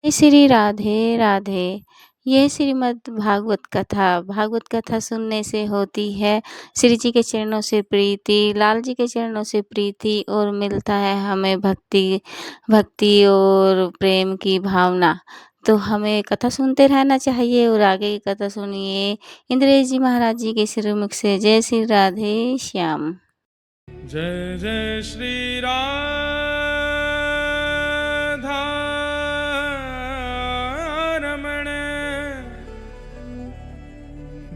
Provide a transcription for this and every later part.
श्री राधे राधे। ये श्रीमद् भागवत कथा सुनने से होती है श्री जी के चरणों से प्रीति, लाल जी के चरणों से प्रीति और मिलता है हमें भक्ति और प्रेम की भावना। तो हमें कथा सुनते रहना चाहिए और आगे की कथा सुनिए इंद्रेश जी महाराज जी के श्रीमुख से। जय श्री राधे श्याम। जय जय श्री राधा रमण,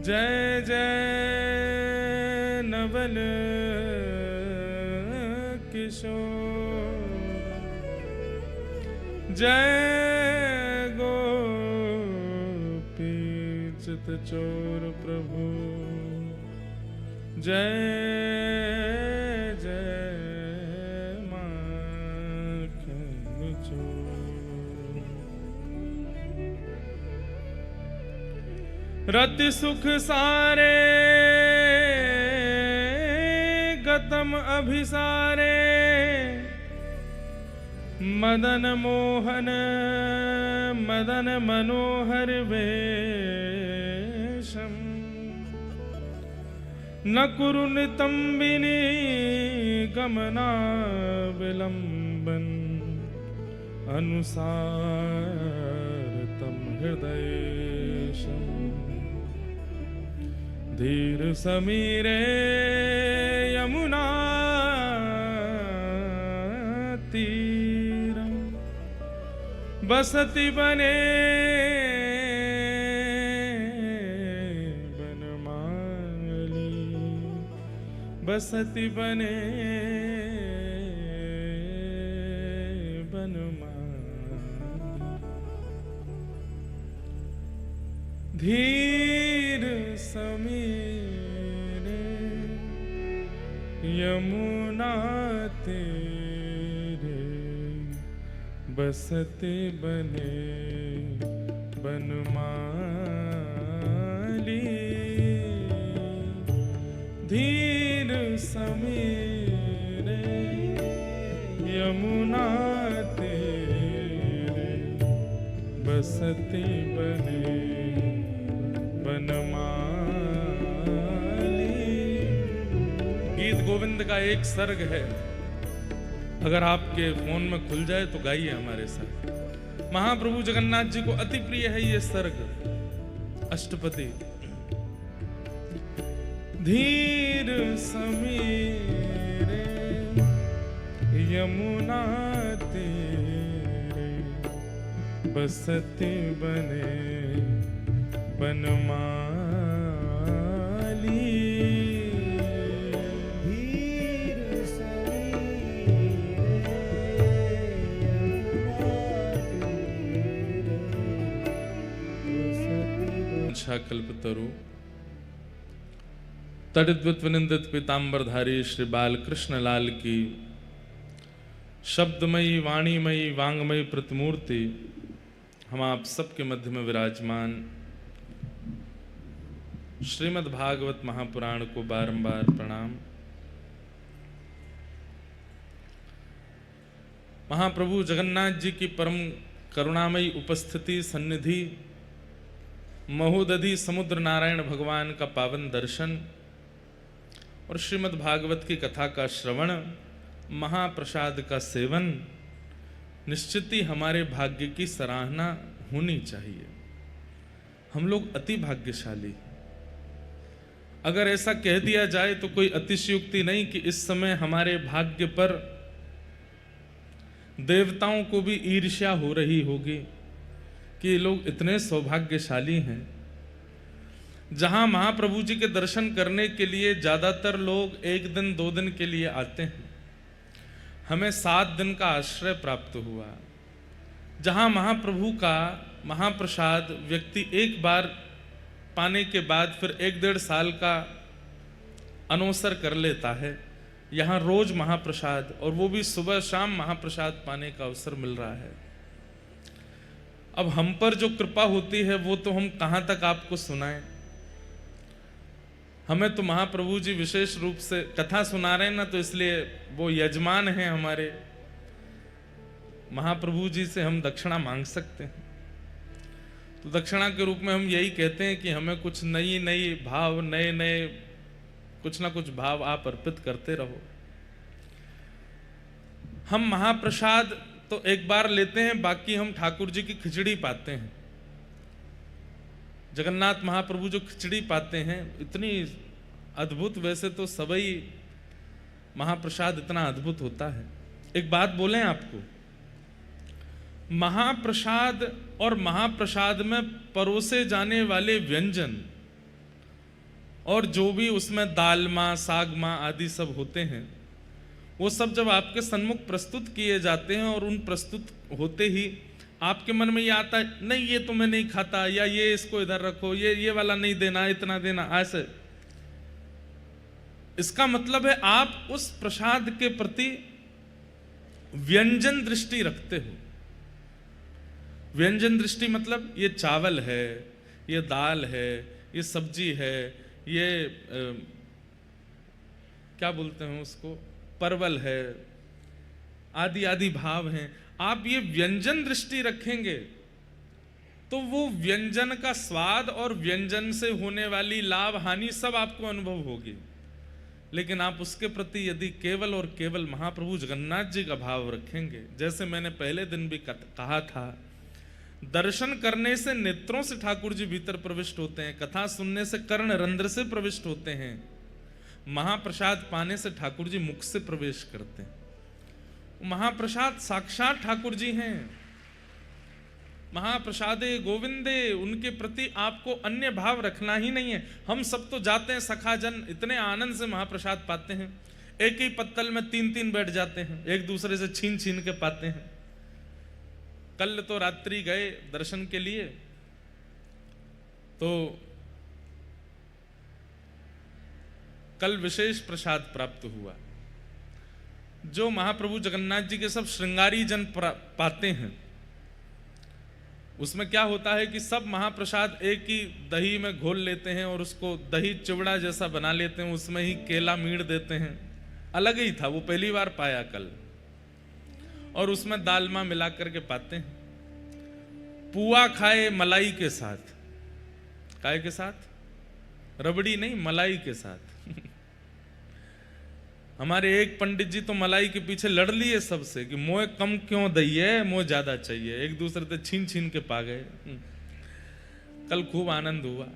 जय जय नवल किशोर, जय गोपी चित चोर प्रभु, जय रति सुख सारे गतम अभिसारे, मदन मोहन मदन मनोहर वेशम, न कुरु नितंबिनी गमना विलंबन, अनुसार तम हृदयेशम, धीर समीरे यमुना तीरम, बसती बने बनमाली, बसती बने बनमाली, धीर समीरे यमुना तेरे, बसते बने बनमाली, धीर समीरे यमुना तेरे, बसते बने बनमाली। गीत गोविंद का एक सर्ग है, अगर आपके फोन में खुल जाए तो गाइए हमारे साथ। महाप्रभु जगन्नाथ जी को अति प्रिय है ये सर्ग, अष्टपदी। धीर समीरे यमुना तेरे, बसते बने बनमाली, कल्पतरु तड़िद्वित विनिंदित पीतांबरधारी श्री बाल कृष्ण लाल की शब्दमयी वाणीमयी वांगमयी प्रतिमूर्ति हम आप सबके मध्य में विराजमान श्रीमद् भागवत महापुराण को बारंबार प्रणाम। महाप्रभु जगन्नाथ जी की परम करुणामयी उपस्थिति, सन्निधि, महोदधि समुद्र नारायण भगवान का पावन दर्शन और श्रीमद् भागवत की कथा का श्रवण, महाप्रसाद का सेवन निश्चित ही हमारे भाग्य की सराहना होनी चाहिए। हम लोग अति भाग्यशाली। अगर ऐसा कह दिया जाए तो कोई अतिशयोक्ति नहीं कि इस समय हमारे भाग्य पर देवताओं को भी ईर्ष्या हो रही होगी कि ये लोग इतने सौभाग्यशाली हैं। जहां महाप्रभु जी के दर्शन करने के लिए ज्यादातर लोग 1 दिन 2 दिन के लिए आते हैं, हमें 7 दिन का आश्रय प्राप्त हुआ। जहां महाप्रभु का महाप्रसाद व्यक्ति एक बार पाने के बाद फिर 1-1.5 साल का अनवसर कर लेता है, यहाँ रोज महाप्रसाद, और वो भी सुबह शाम महाप्रसाद पाने का अवसर मिल रहा है। अब हम पर जो कृपा होती है वो तो हम कहाँ तक आपको सुनाएं। हमें तो महाप्रभु जी विशेष रूप से कथा सुना रहे हैं ना, तो इसलिए वो यजमान हैं हमारे। महाप्रभु जी से हम दक्षिणा मांग सकते हैं। तो दक्षिणा के रूप में हम यही कहते हैं कि हमें कुछ नई नई भाव, नए नए कुछ ना कुछ भाव आप अर्पित करते रहो। हम महाप्रसाद तो एक बार लेते हैं, बाकी हम ठाकुर जी की खिचड़ी पाते हैं। जगन्नाथ महाप्रभु जो खिचड़ी पाते हैं इतनी अद्भुत, वैसे तो सभी महाप्रसाद इतना अद्भुत होता है। एक बात बोलें आपको, महाप्रसाद और महाप्रसाद में परोसे जाने वाले व्यंजन और जो भी उसमें दालमा, सागमा आदि सब होते हैं, वो सब जब आपके सन्मुख प्रस्तुत किए जाते हैं और उन प्रस्तुत होते ही आपके मन में ये आता है, नहीं ये तो मैं नहीं खाता, या ये इसको इधर रखो, ये वाला नहीं देना, इतना देना, ऐसे। इसका मतलब है आप उस प्रसाद के प्रति व्यंजन दृष्टि रखते हो। व्यंजन दृष्टि मतलब ये चावल है, ये दाल है, ये सब्जी है, ये क्या बोलते हैं उसको, परवल है, आदि आदि भाव हैं। आप ये व्यंजन दृष्टि रखेंगे तो वो व्यंजन का स्वाद और व्यंजन से होने वाली लाभ हानि सब आपको अनुभव होगी। लेकिन आप उसके प्रति यदि केवल और केवल महाप्रभु जगन्नाथ जी का भाव रखेंगे, जैसे मैंने पहले दिन भी कहा था, दर्शन करने से नेत्रों से ठाकुर जी भीतर प्रविष्ट होते हैं, कथा सुनने से कर्ण रंध्र से प्रविष्ट होते हैं, महाप्रसाद पाने से ठाकुर जी मुख से प्रवेश करते हैं। महाप्रसाद साक्षात ठाकुर जी हैं। महाप्रसादे गोविंदे, उनके प्रति आपको अन्य भाव रखना ही नहीं है। हम सब तो जाते हैं सखाजन, इतने आनंद से महाप्रसाद पाते हैं, एक ही पत्तल में तीन तीन बैठ जाते हैं, एक दूसरे से छीन छीन के पाते हैं। कल तो रात्रि गए दर्शन के लिए, तो कल विशेष प्रसाद प्राप्त हुआ। जो महाप्रभु जगन्नाथ जी के सब श्रृंगारी जन पाते हैं, उसमें क्या होता है कि सब महाप्रसाद एक ही दही में घोल लेते हैं और उसको दही चिवड़ा जैसा बना लेते हैं, उसमें ही केला मीड़ देते हैं। अलग ही था, वो पहली बार पाया कल। और उसमें दालमा मिला करके पाते हैं। पुआ खाए मलाई के साथ, काय के साथ, रबड़ी नहीं, मलाई के साथ। हमारे एक पंडित जी तो मलाई के पीछे लड़ लिए सबसे कि मोए कम क्यों दइए, मोए ज्यादा चाहिए, एक दूसरे से छीन छीन के पा गए। कल खूब आनंद हुआ,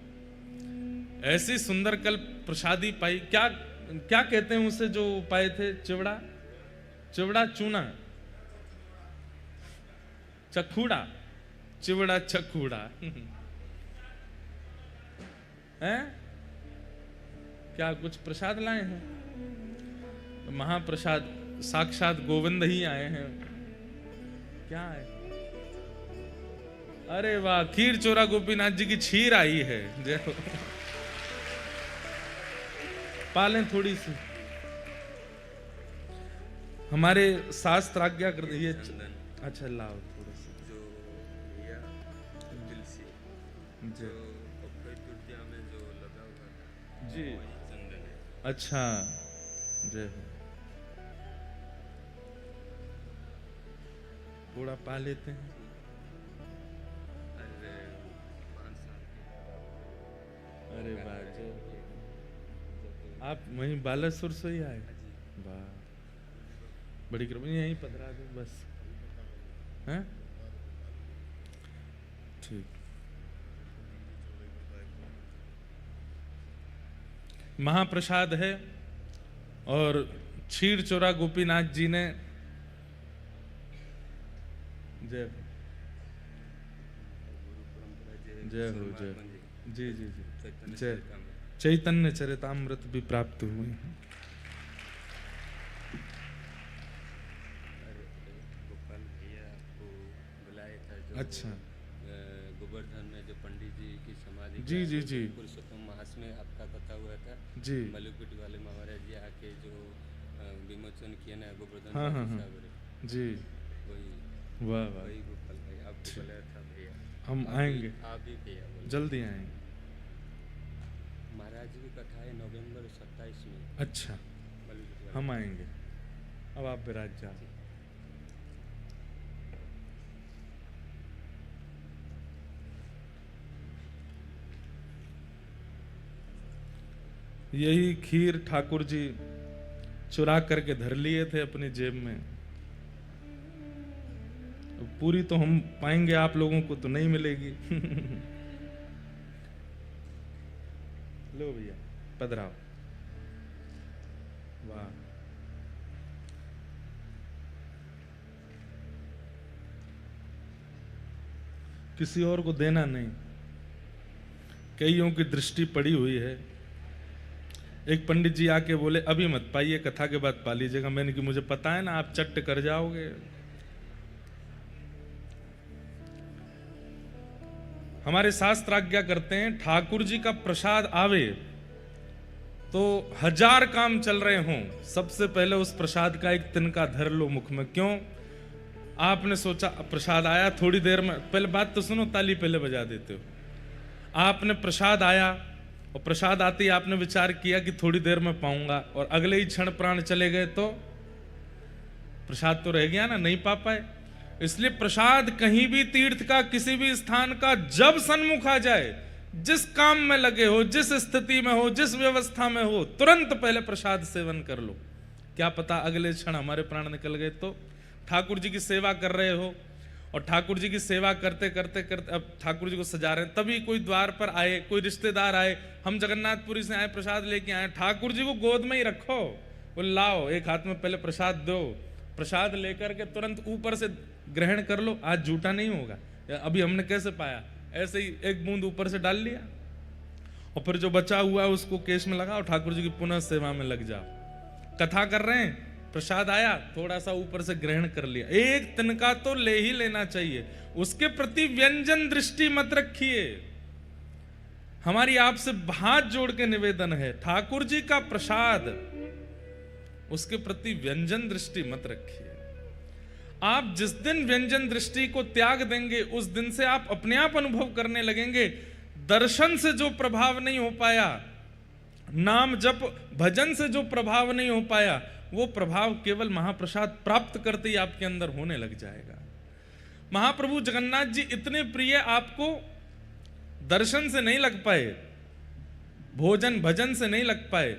ऐसी सुंदर कल प्रसादी पाई। क्या क्या कहते हैं उसे जो पाए थे, चिवड़ा, चिवड़ा चूना, चखूड़ा, चिवड़ा चखूड़ा है। क्या कुछ प्रसाद लाए हैं? महाप्रसाद साक्षात गोविंद ही आए हैं। क्या है? अरे वाह, खीर चोरा गोपीनाथ जी की खीर आई है। जय हो। पालें थोड़ी सी, हमारे शास्त्र आज्ञा कर दिए। अच्छा लाओ थोड़ा सा जो तुलसी जो तृतीया में जो लगा हुआ जी, अच्छा जय हो। थोड़ा पा लेते हैं। अरे वाह, आप वहीं बालासुर से ही आए? वाह, बड़ी कृपा। यहीं पधरा दो बस, हैं? ठीक। महाप्रसाद है और क्षीर चोरा गोपीनाथ जी ने, जय जय हो, जय जी जी जी, जय। चैतन्य चरितामृत भी प्राप्त हुए हैं। गोपाल भैया आपको बुलाया था जो, अच्छा, गोवर्धन में जो पंडित जी की समाधि, जी जी जी, पुरुषोत्तम मास में आपका कथा हुआ था जी। मलुकुटी वाले महाराज जी आके जो विमोचन किया ना गोवर्धन, हाँ हाँ हाँ जी, वही वाह वाह, वही गोपाल भाई आपको बुलाया था भैया। हम आएंगे, आप भी भैया जल्दी आएंगे। महाराज जी की कथा है नवंबर 27 में। अच्छा, हम आएंगे। अब आप विराज जाओ। यही खीर ठाकुर जी चुरा करके धर लिए थे अपनी जेब में। पूरी तो हम पाएंगे, आप लोगों को तो नहीं मिलेगी। लो भैया पधराओ। वाह, किसी और को देना नहीं, कईयों की दृष्टि पड़ी हुई है। एक पंडित जी आके बोले अभी मत पाइए, कथा के बाद पा लीजिएगा। मैंने कि मुझे पता है ना आप चट्ट कर जाओगे। हमारे शास्त्र आज्ञा करते हैं ठाकुर जी का प्रसाद आवे तो 1000 काम चल रहे हों, सबसे पहले उस प्रसाद का एक तिनका धर लो मुख में। क्यों? आपने सोचा प्रसाद आया, थोड़ी देर में, पहले बात तो सुनो, ताली पहले बजा देते हो। आपने प्रसाद आया और प्रसाद आते ही आपने विचार किया कि थोड़ी देर में पाऊंगा, और अगले ही क्षण प्राण चले गए तो प्रसाद तो रह गया ना, नहीं पा पाए। इसलिए प्रसाद कहीं भी, तीर्थ का, किसी भी स्थान का, जब सन्मुख आ जाए, जिस काम में लगे हो, जिस स्थिति में हो, जिस व्यवस्था में हो, तुरंत पहले प्रसाद सेवन कर लो। क्या पता अगले क्षण हमारे प्राण निकल गए तो। ठाकुर जी की सेवा कर रहे हो और ठाकुर जी की सेवा करते करते करते अब ठाकुर जी को सजा रहे हैं, तभी कोई द्वार पर आए, कोई रिश्तेदार आए, हम जगन्नाथपुरी से आए, प्रसाद लेके आए, ठाकुर जी को गोद में ही रखो, वो लाओ, एक हाथ में पहले प्रसाद दो, प्रसाद लेकर के तुरंत ऊपर से ग्रहण कर लो। आज झूठा नहीं होगा, अभी हमने कैसे पाया, ऐसे ही एक बूंद ऊपर से डाल लिया और फिर जो बचा हुआ है उसको केश में लगाओ, ठाकुर जी की पुनः सेवा में लग जाओ। कथा कर रहे हैं, प्रसाद आया, थोड़ा सा ऊपर से ग्रहण कर लिया, एक तिनका तो ले ही लेना चाहिए। उसके प्रति व्यंजन दृष्टि मत रखिए। हमारी आपसे हाथ जोड़ के निवेदन है, ठाकुर जी का प्रसाद, उसके प्रति व्यंजन दृष्टि मत रखिए। आप जिस दिन व्यंजन दृष्टि को त्याग देंगे, उस दिन से आप अपने आप अनुभव करने लगेंगे, दर्शन से जो प्रभाव नहीं हो पाया, नाम जप भजन से जो प्रभाव नहीं हो पाया, वो प्रभाव केवल महाप्रसाद प्राप्त करते ही आपके अंदर होने लग जाएगा। महाप्रभु जगन्नाथ जी इतने प्रिय, आपको दर्शन से नहीं लग पाए, भोजन भजन से नहीं लग पाए,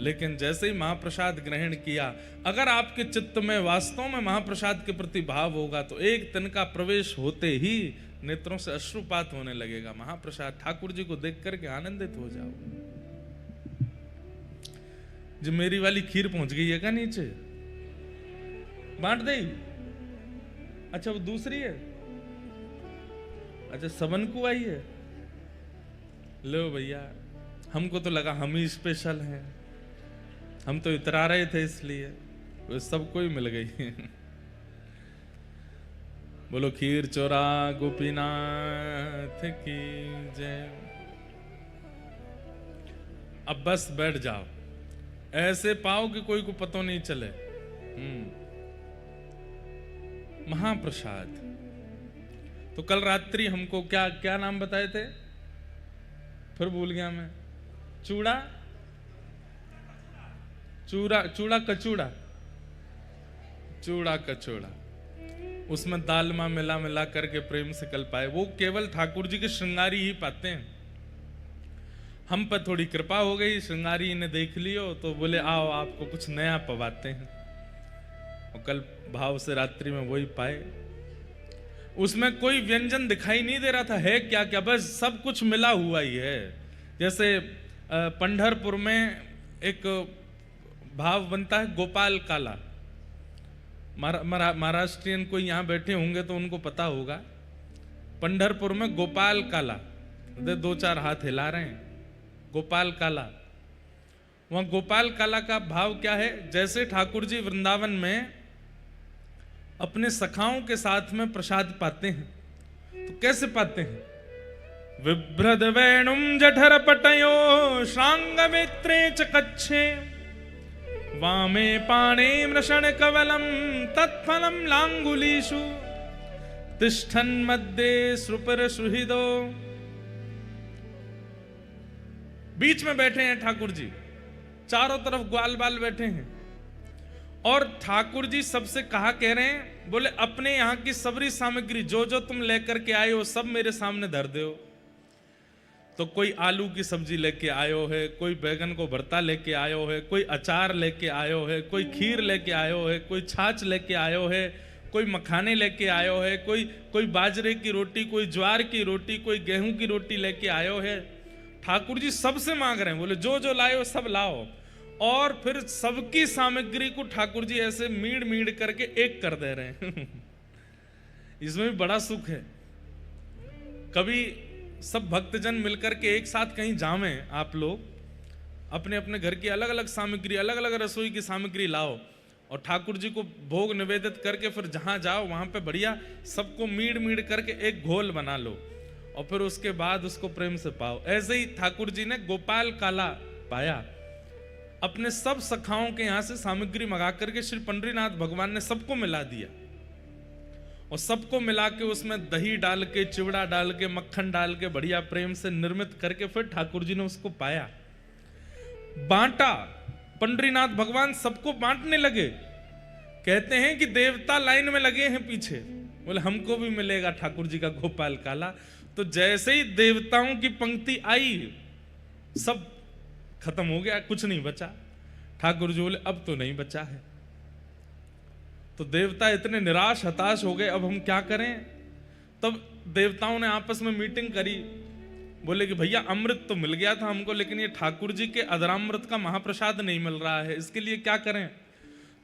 लेकिन जैसे ही महाप्रसाद ग्रहण किया, अगर आपके चित्त में वास्तव में महाप्रसाद के प्रति भाव होगा तो एक तिनका प्रवेश होते ही नेत्रों से अश्रुपात होने लगेगा। महाप्रसाद ठाकुर जी को देख करके आनंदित हो जाओ। जो मेरी वाली खीर पहुंच गई है क्या नीचे? बांट दे? अच्छा वो दूसरी है, अच्छा सबन को आई है। लो भैया, हमको तो लगा हम ही स्पेशल हैं, हम तो इतरा रहे थे, इसलिए वो सबको ही मिल गई। बोलो खीर चोरा गोपीनाथ की जय। अब बस बैठ जाओ, ऐसे पाओ कि कोई को पता नहीं चले। महाप्रसाद। तो कल रात्रि हमको क्या क्या नाम बताए थे, फिर भूल गया मैं। चूड़ा, चूड़ा, चूड़ा कचूड़ा, चूड़ा कचौड़ा, उसमें दालमा मिला मिला करके प्रेम से कल पाए। वो केवल ठाकुर जी के श्रृंगारी ही पाते हैं। हम पर थोड़ी कृपा हो गई, श्रृंगारी ने देख लियो तो बोले आओ आपको कुछ नया पवाते हैं, और कल भाव से रात्रि में वही पाए। उसमें कोई व्यंजन दिखाई नहीं दे रहा था, है क्या क्या, बस सब कुछ मिला हुआ ही है। जैसे पंढरपुर में एक भाव बनता है गोपाल काला, महाराष्ट्रियन कोई यहाँ बैठे होंगे तो उनको पता होगा। पंढरपुर में गोपाल काला, दो चार हाथ हिला रहे हैं, गोपाल काला। वहां गोपाल काला का भाव क्या है? जैसे ठाकुर जी वृंदावन में अपने सखाओं के साथ में प्रसाद पाते हैं, तो कैसे पाते हैं? विभ्रद वेणुम जठर पटयो श्रांग मित्रे च कच्छे वामे पाणे मृषण कवलम तत्फलम लांगुलीषु तिष्ठन मध्ये सुपर सुहृदो। बीच में बैठे हैं ठाकुर जी, चारों तरफ ग्वाल बाल बैठे हैं, और ठाकुर जी सबसे कहा कह रहे हैं, बोले अपने यहां की सबरी सामग्री जो जो तुम लेकर के आए हो सब मेरे सामने धर दो। तो कोई आलू की सब्जी लेके आयो है, कोई बैगन को भरता लेके आयो है, कोई अचार लेके आयो है, कोई खीर लेके आयो है, कोई छाछ लेके आयो है, कोई मखाने लेके आयो है, कोई बाजरे की रोटी, कोई ज्वार की रोटी, कोई गेहूं की रोटी लेके आयो है। ठाकुर जी सबसे मांग रहे हैं, बोले जो जो लाओ सब लाओ। और फिर सबकी सामग्री को ठाकुर जी ऐसे मीड़ मीड़ करके एक कर दे रहे हैं। इसमें भी बड़ा सुख है। कभी सब भक्तजन मिलकर के एक साथ कहीं जावे, आप लोग अपने अपने घर की अलग अलग सामग्री, अलग अलग रसोई की सामग्री लाओ और ठाकुर जी को भोग निवेदित करके फिर जहां जाओ वहां पे बढ़िया सबको मीड़ मीड़ करके एक घोल बना लो और फिर उसके बाद उसको प्रेम से पाओ। ऐसे ही ठाकुर जी ने गोपाल काला पाया, अपने सब सखाओं के यहां से सामग्री मंगा करके श्री पंडरीनाथ भगवान ने सबको मिला दिया और सबको मिला के उसमें दही डाल के, चिवड़ा डाल के, मक्खन डाल के बढ़िया प्रेम से निर्मित करके फिर ठाकुर जी ने उसको पाया, बांटा। पंडरीनाथ भगवान सबको बांटने लगे। कहते हैं कि देवता लाइन में लगे हैं पीछे, बोले हमको भी मिलेगा ठाकुर जी का गोपाल काला। तो जैसे ही देवताओं की पंक्ति आई सब खत्म हो गया, कुछ नहीं बचा। ठाकुर जी बोले अब तो नहीं बचा है। तो देवता इतने निराश हताश हो गए, अब हम क्या करें। तब देवताओं ने आपस में मीटिंग करी, बोले कि भैया अमृत तो मिल गया था हमको, लेकिन ये ठाकुर जी के अधरामृत का महाप्रसाद नहीं मिल रहा है, इसके लिए क्या करें।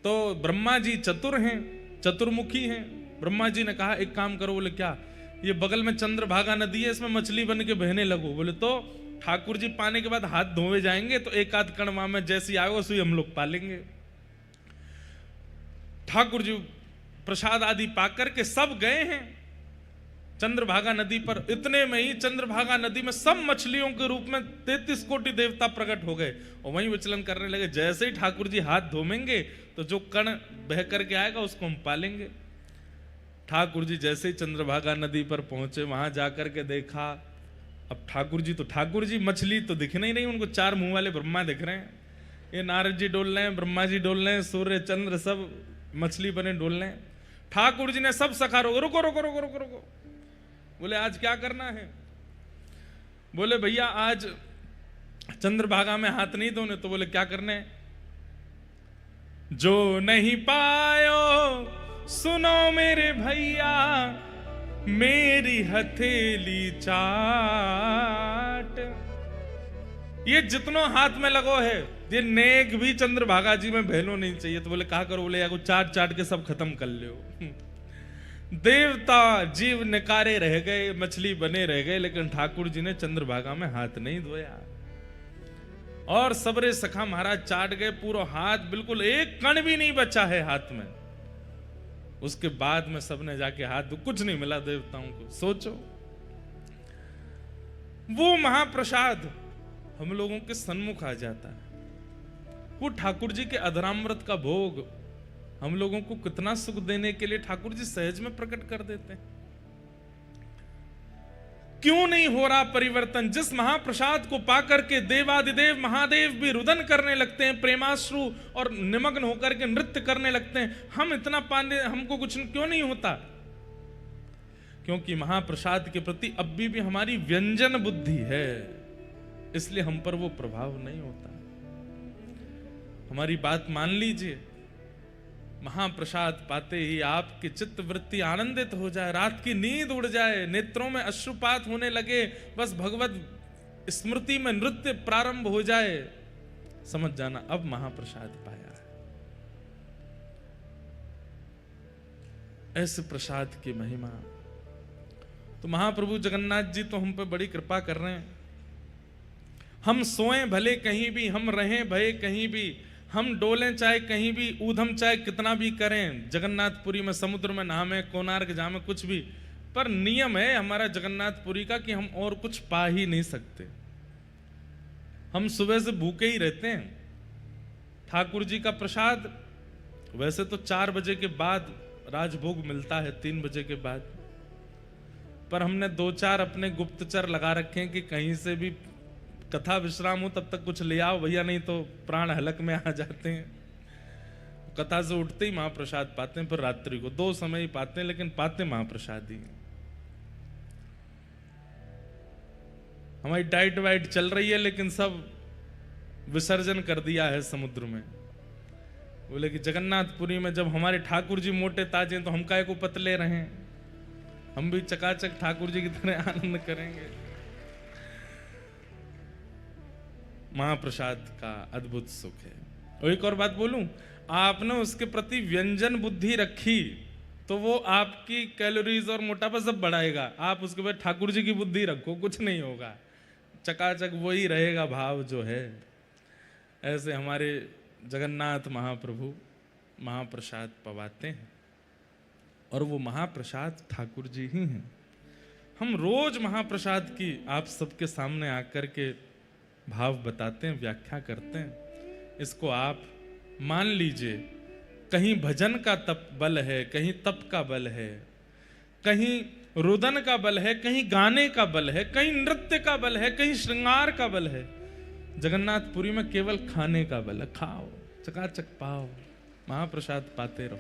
तो ब्रह्मा जी चतुर हैं, चतुर्मुखी हैं। ब्रह्मा जी ने कहा एक काम करो। बोले क्या। ये बगल में चंद्रभागा नदी है, इसमें मछली बन के बहने लगो। बोले तो ठाकुर जी पाने के बाद हाथ धोवे जाएंगे तो एक आध कण वहां में जैसी आएगा उसी हम लोग पालेंगे। ठाकुर जी प्रसाद आदि पाकर के सब गए हैं चंद्रभागा नदी पर। इतने में ही चंद्रभागा नदी में सब मछलियों के रूप में 33 कोटि देवता प्रकट हो गए और वहीं विचलन करने लगे। जैसे ही ठाकुर जी हाथ धोमेंगे तो जो कण बह करके आएगा उसको हम पालेंगे। ठाकुर जी जैसे ही चंद्रभागा नदी पर पहुंचे, वहां जाकर के देखा, अब ठाकुर जी मछली तो दिख नहीं रही, उनको चार मुंह वाले ब्रह्मा दिख रहे हैं। ये नारद जी डोल रहे हैं, ब्रह्मा जी डोल रहे हैं, सूर्य चंद्र सब मछली बने डोल रहे हैं। ठाकुर जी ने सब सखा रुको रुको रुको रुको रुको रुको। बोले आज क्या करना है। बोले भैया आज चंद्रभागा में हाथ नहीं धोने। तो बोले क्या करने। जो नहीं पायो सुनो मेरे भैया, मेरी हथेली चाट। ये जितनों हाथ में लगो है ये नेक भी चंद्रभागा जी में बहनो नहीं चाहिए। तो बोले कहा करो। बोले यार चाट चाट के सब खत्म कर लो। देवता जीव निकारे रह गए, मछली बने रह गए, लेकिन ठाकुर जी ने चंद्रभागा में हाथ नहीं धोया। और सबरे सखा महाराज चाट गए, पूरा हाथ बिल्कुल एक कण भी नहीं बचा है हाथ में। उसके बाद में सबने जाके हाथ कुछ नहीं मिला देवताओं को। सोचो वो महाप्रसाद हम लोगों के सन्मुख आ जाता है। वो ठाकुर जी के अधरामृत का भोग हम लोगों को कितना सुख देने के लिए ठाकुर जी सहज में प्रकट कर देते हैं। क्यों नहीं हो रहा परिवर्तन। जिस महाप्रसाद को पाकर के देवादिदेव महादेव भी रुदन करने लगते हैं, प्रेमाश्रु और निमग्न होकर के नृत्य करने लगते हैं, हम इतना पाने हमको कुछ क्यों नहीं होता। क्योंकि महाप्रसाद के प्रति अब भी हमारी व्यंजन बुद्धि है, इसलिए हम पर वो प्रभाव नहीं होता। हमारी बात मान लीजिए, महाप्रसाद पाते ही आपकी चित्त वृत्ति आनंदित हो जाए, रात की नींद उड़ जाए, नेत्रों में अश्रुपात होने लगे, बस भगवत स्मृति में नृत्य प्रारंभ हो जाए, समझ जाना अब महाप्रसाद पाया है। ऐसे प्रसाद की महिमा। तो महाप्रभु जगन्नाथ जी तो हम पे बड़ी कृपा कर रहे हैं। हम सोएं भले कहीं भी, हम रहें भले कहीं भी, हम डोलें चाहे कहीं भी, ऊधम चाहे कितना भी करें, जगन्नाथपुरी में समुद्र में नहामें, कोणार्क जामें, कुछ भी, पर नियम है हमारा जगन्नाथपुरी का कि हम और कुछ पा ही नहीं सकते। हम सुबह से भूखे ही रहते हैं। ठाकुर जी का प्रसाद वैसे तो 4 बजे के बाद राजभोग मिलता है, 3 बजे के बाद, पर हमने 2-4 अपने गुप्तचर लगा रखे हैं कि कहीं से भी कथा विश्राम हो तब तक कुछ ले आओ भैया, नहीं तो प्राण हलक में आ जाते हैं। कथा से उठते ही महाप्रसाद पाते हैं, फिर रात्रि को 2 समय ही पाते हैं, लेकिन पाते महाप्रसाद ही। हमारी डाइट वाइट चल रही है, लेकिन सब विसर्जन कर दिया है समुद्र में। बोले कि जगन्नाथपुरी में जब हमारे ठाकुर जी मोटे ताजे हैं तो हम काहे को पतले रहें, हम भी चकाचक ठाकुर जी की तरह आनंद करेंगे। महाप्रसाद का अद्भुत सुख है। और एक और बात बोलूं, आपने उसके प्रति व्यंजन बुद्धि रखी तो वो आपकी कैलोरीज और मोटापा सब बढ़ाएगा। आप उसके बाद ठाकुर जी की बुद्धि रखो, कुछ नहीं होगा, चकाचक वही रहेगा भाव जो है। ऐसे हमारे जगन्नाथ महाप्रभु महाप्रसाद पवाते हैं, और वो महाप्रसाद ठाकुर जी ही हैं। हम रोज महाप्रसाद की आप सबके सामने आकर के भाव बताते हैं, व्याख्या करते हैं। इसको आप मान लीजिए, कहीं भजन का तप बल है, कहीं तप का बल है, कहीं रुदन का बल है, कहीं गाने का बल है, कहीं नृत्य का बल है, कहीं श्रृंगार का बल है। जगन्नाथपुरी में केवल खाने का बल है। खाओ, चकाचक पाओ, महाप्रसाद पाते रहो।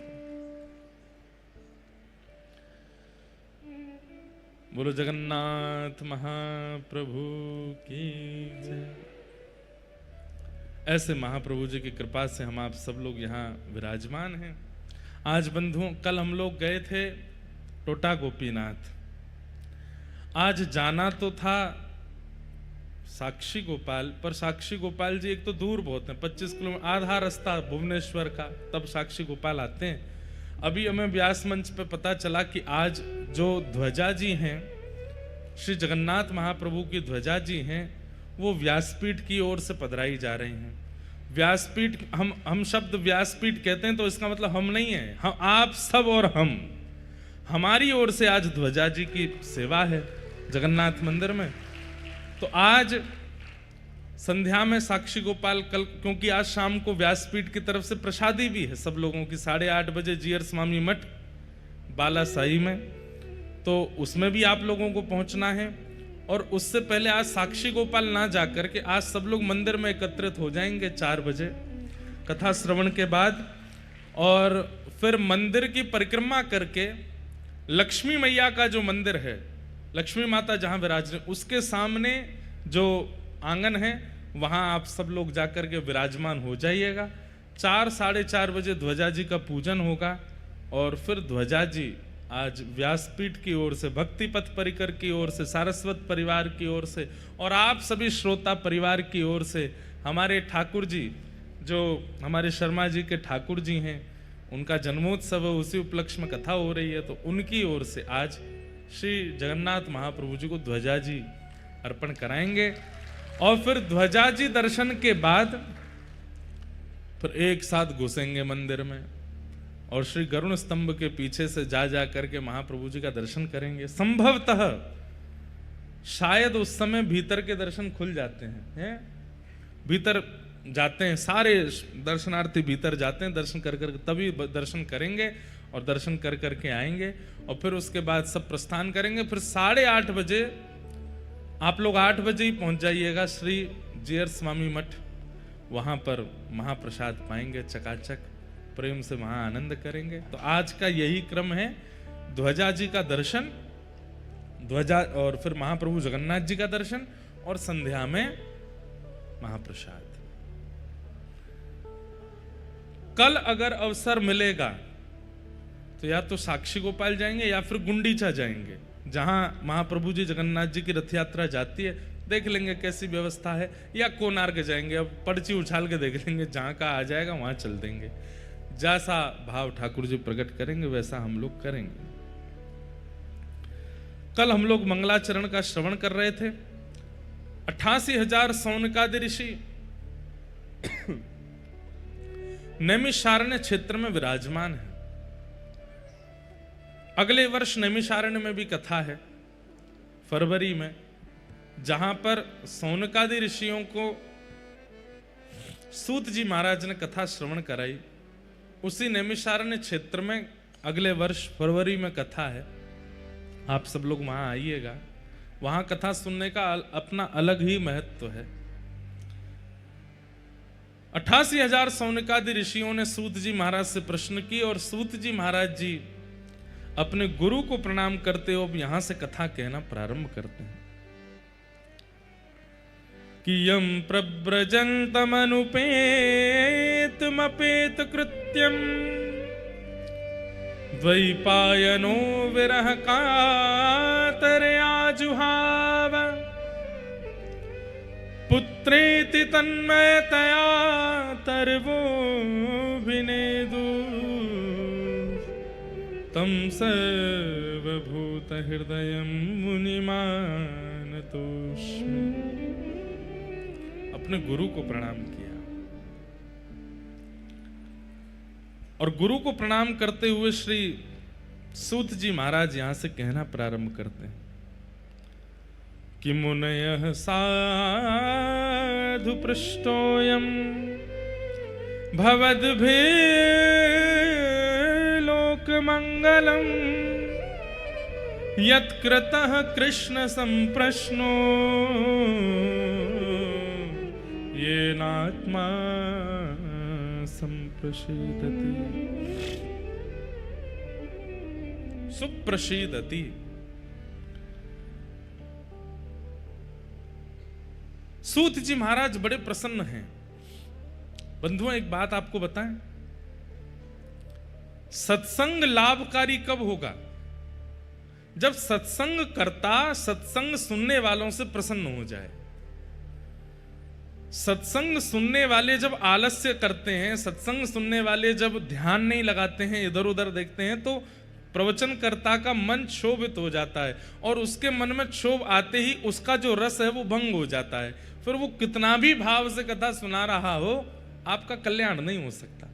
बोलो जगन्नाथ महाप्रभु की जय। ऐसे महाप्रभु जी की कृपा से हम आप सब लोग यहाँ विराजमान हैं। आज बंधुओं, कल हम लोग गए थे टोटा गोपीनाथ। आज जाना तो था साक्षी गोपाल, पर साक्षी गोपाल जी एक तो दूर बहुत है, 25 किलोमीटर, आधा रास्ता भुवनेश्वर का, तब साक्षी गोपाल आते हैं। अभी हमें व्यास मंच पे पता चला कि आज जो ध्वजा जी हैं, श्री जगन्नाथ महाप्रभु की ध्वजा जी हैं, वो व्यासपीठ की ओर से पधराई जा रही हैं। व्यासपीठ, हम शब्द व्यासपीठ कहते हैं तो इसका मतलब हम नहीं है, हम आप सब और हम, हमारी ओर से आज ध्वजा जी की सेवा है जगन्नाथ मंदिर में। तो आज संध्या में साक्षी गोपाल, कल क्योंकि आज शाम को व्यासपीठ की तरफ से प्रसादी भी है सब लोगों की, 8:30 बजे जीयर स्वामी मठ बालासाही में, तो उसमें भी आप लोगों को पहुंचना है। और उससे पहले आज साक्षी गोपाल ना जाकर के आज सब लोग मंदिर में एकत्रित हो जाएंगे 4 बजे कथा श्रवण के बाद, और फिर मंदिर की परिक्रमा करके लक्ष्मी मैया का जो मंदिर है, लक्ष्मी माता जहां विराज, उसके सामने जो आंगन है वहां आप सब लोग जाकर के विराजमान हो जाइएगा। 4-4:30 बजे ध्वजा जी का पूजन होगा, और फिर ध्वजा जी आज व्यासपीठ की ओर से, भक्ति पथ परिकर की ओर से, सारस्वत परिवार की ओर से, और आप सभी श्रोता परिवार की ओर से, हमारे ठाकुर जी जो हमारे शर्मा जी के ठाकुर जी हैं, उनका जन्मोत्सव है, उसी उपलक्ष्य में कथा हो रही है, तो उनकी ओर से आज श्री जगन्नाथ महाप्रभु जी को ध्वजा जी अर्पण कराएंगे। और फिर ध्वजा जी दर्शन के बाद फिर एक साथ घुसेंगे मंदिर में, और श्री गरुण स्तंभ के पीछे से जा करके महाप्रभु जी का दर्शन करेंगे। संभवतः शायद उस समय भीतर के दर्शन खुल जाते हैं, भीतर जाते हैं सारे दर्शनार्थी, भीतर जाते हैं, दर्शन कर तभी दर्शन करेंगे, और दर्शन कर करके आएंगे, और फिर उसके बाद सब प्रस्थान करेंगे। फिर 8:30 बजे आप लोग 8 बजे ही पहुंच जाइएगा श्री जीयर स्वामी मठ, वहां पर महाप्रसाद पाएंगे, चकाचक प्रेम से वहां आनंद करेंगे। तो आज का यही क्रम है, ध्वजा जी का दर्शन, ध्वजा, और फिर महाप्रभु जगन्नाथ जी का दर्शन, और संध्या में महाप्रसाद। कल अगर अवसर मिलेगा तो या तो साक्षी गोपाल जाएंगे या फिर गुंडीचा जाएंगे, जहां महाप्रभु जी जगन्नाथ जी की रथ यात्रा जाती है, देख लेंगे कैसी व्यवस्था है, या कोणार्क जाएंगे, अब पर्ची उछाल के देख लेंगे, जहां का आ जाएगा वहां चल देंगे। जैसा भाव ठाकुर जी प्रकट करेंगे वैसा हम लोग करेंगे। कल हम लोग मंगलाचरण का श्रवण कर रहे थे। 88,000 सौनकादि ऋषि नैमिषारण्य क्षेत्र में विराजमान है। अगले वर्ष नैमिषारण्य में भी कथा है फरवरी में, जहां पर सौनकादि ऋषियों को सूत जी महाराज ने कथा श्रवण कराई। उसी नैमिषारण्य क्षेत्र में अगले वर्ष फरवरी में कथा है, आप सब लोग वहां आइएगा। वहां कथा सुनने का अपना अलग ही महत्व है। 88,000 सौनकादि ऋषियों ने सूत जी महाराज से प्रश्न की, और सूत जी महाराज जी अपने गुरु को प्रणाम करते हुए अब यहां से कथा कहना प्रारंभ करते हैं। कि यं प्रव्रजन्तमनुपेतमपेत कृत्यं द्वैपायनो विरह कातरया जुहाव पुत्रेति तन्मयतया तर्वोऽभिनेदु तं सर्वभूतहृदयं मुनिमानतोऽस्मि। अपने गुरु को प्रणाम किया और गुरु को प्रणाम करते हुए श्री सूत जी महाराज यहां से कहना प्रारंभ करते हैं कि मुनयः साधु पृष्टोऽयं भवद्भिर्लोकमङ्गलं यत्कृतः कृष्ण संप्रश्नो येनात्मा संप्रसीदति सुप्रसीदति। सूत जी महाराज बड़े प्रसन्न हैं। बंधुओं, एक बात आपको बताएं, सत्संग लाभकारी कब होगा? जब सत्संग करता सत्संग सुनने वालों से प्रसन्न हो जाए। सत्संग सुनने वाले जब आलस्य करते हैं, सत्संग सुनने वाले जब ध्यान नहीं लगाते हैं, इधर उधर देखते हैं, तो प्रवचनकर्ता का मन क्षोभित हो जाता है और उसके मन में क्षोभ आते ही उसका जो रस है वो भंग हो जाता है। फिर वो कितना भी भाव से कथा सुना रहा हो, आपका कल्याण नहीं हो सकता।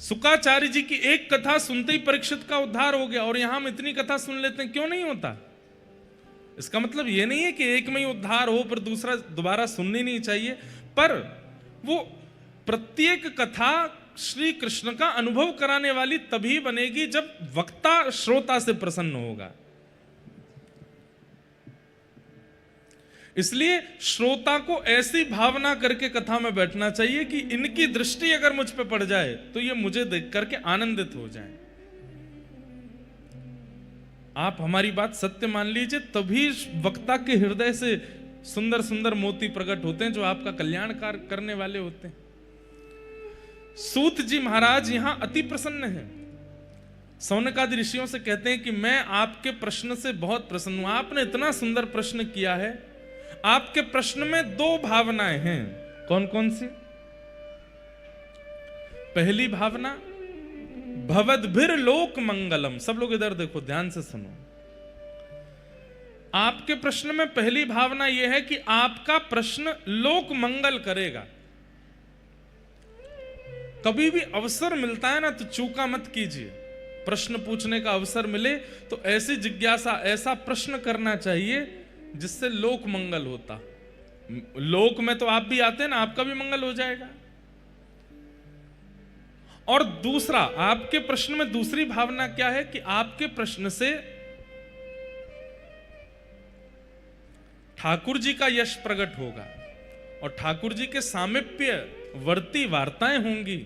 शुकाचार्य जी की एक कथा सुनते ही परीक्षित का उद्धार हो गया और यहां हम इतनी कथा सुन लेते हैं, क्यों नहीं होता? इसका मतलब यह नहीं है कि एक में ही उद्धार हो पर दूसरा दोबारा सुननी नहीं चाहिए, पर वो प्रत्येक कथा श्री कृष्ण का अनुभव कराने वाली तभी बनेगी जब वक्ता श्रोता से प्रसन्न होगा। इसलिए श्रोता को ऐसी भावना करके कथा में बैठना चाहिए कि इनकी दृष्टि अगर मुझ पे पड़ जाए तो ये मुझे देख करके आनंदित हो जाए। आप हमारी बात सत्य मान लीजिए, तभी वक्ता के हृदय से सुंदर सुंदर मोती प्रकट होते हैं जो आपका कल्याण करने वाले होते हैं। सूत जी महाराज यहां अति प्रसन्न हैं। सौनकादि ऋषियों से कहते हैं कि मैं आपके प्रश्न से बहुत प्रसन्न हूं। आपने इतना सुंदर प्रश्न किया है। आपके प्रश्न में दो भावनाएं हैं। कौन कौन सी? पहली भावना भवद्भिर लोक मंगलम। सब लोग इधर देखो, ध्यान से सुनो। आपके प्रश्न में पहली भावना यह है कि आपका प्रश्न लोक मंगल करेगा। कभी भी अवसर मिलता है ना तो चूका मत कीजिए। प्रश्न पूछने का अवसर मिले तो ऐसी जिज्ञासा, ऐसा प्रश्न करना चाहिए जिससे लोक मंगल होता। लोक में तो आप भी आते हैं ना, आपका भी मंगल हो जाएगा। और दूसरा, आपके प्रश्न में दूसरी भावना क्या है कि आपके प्रश्न से ठाकुर जी का यश प्रकट होगा और ठाकुर जी के सामीप्य वर्ती वार्ताएं होंगी।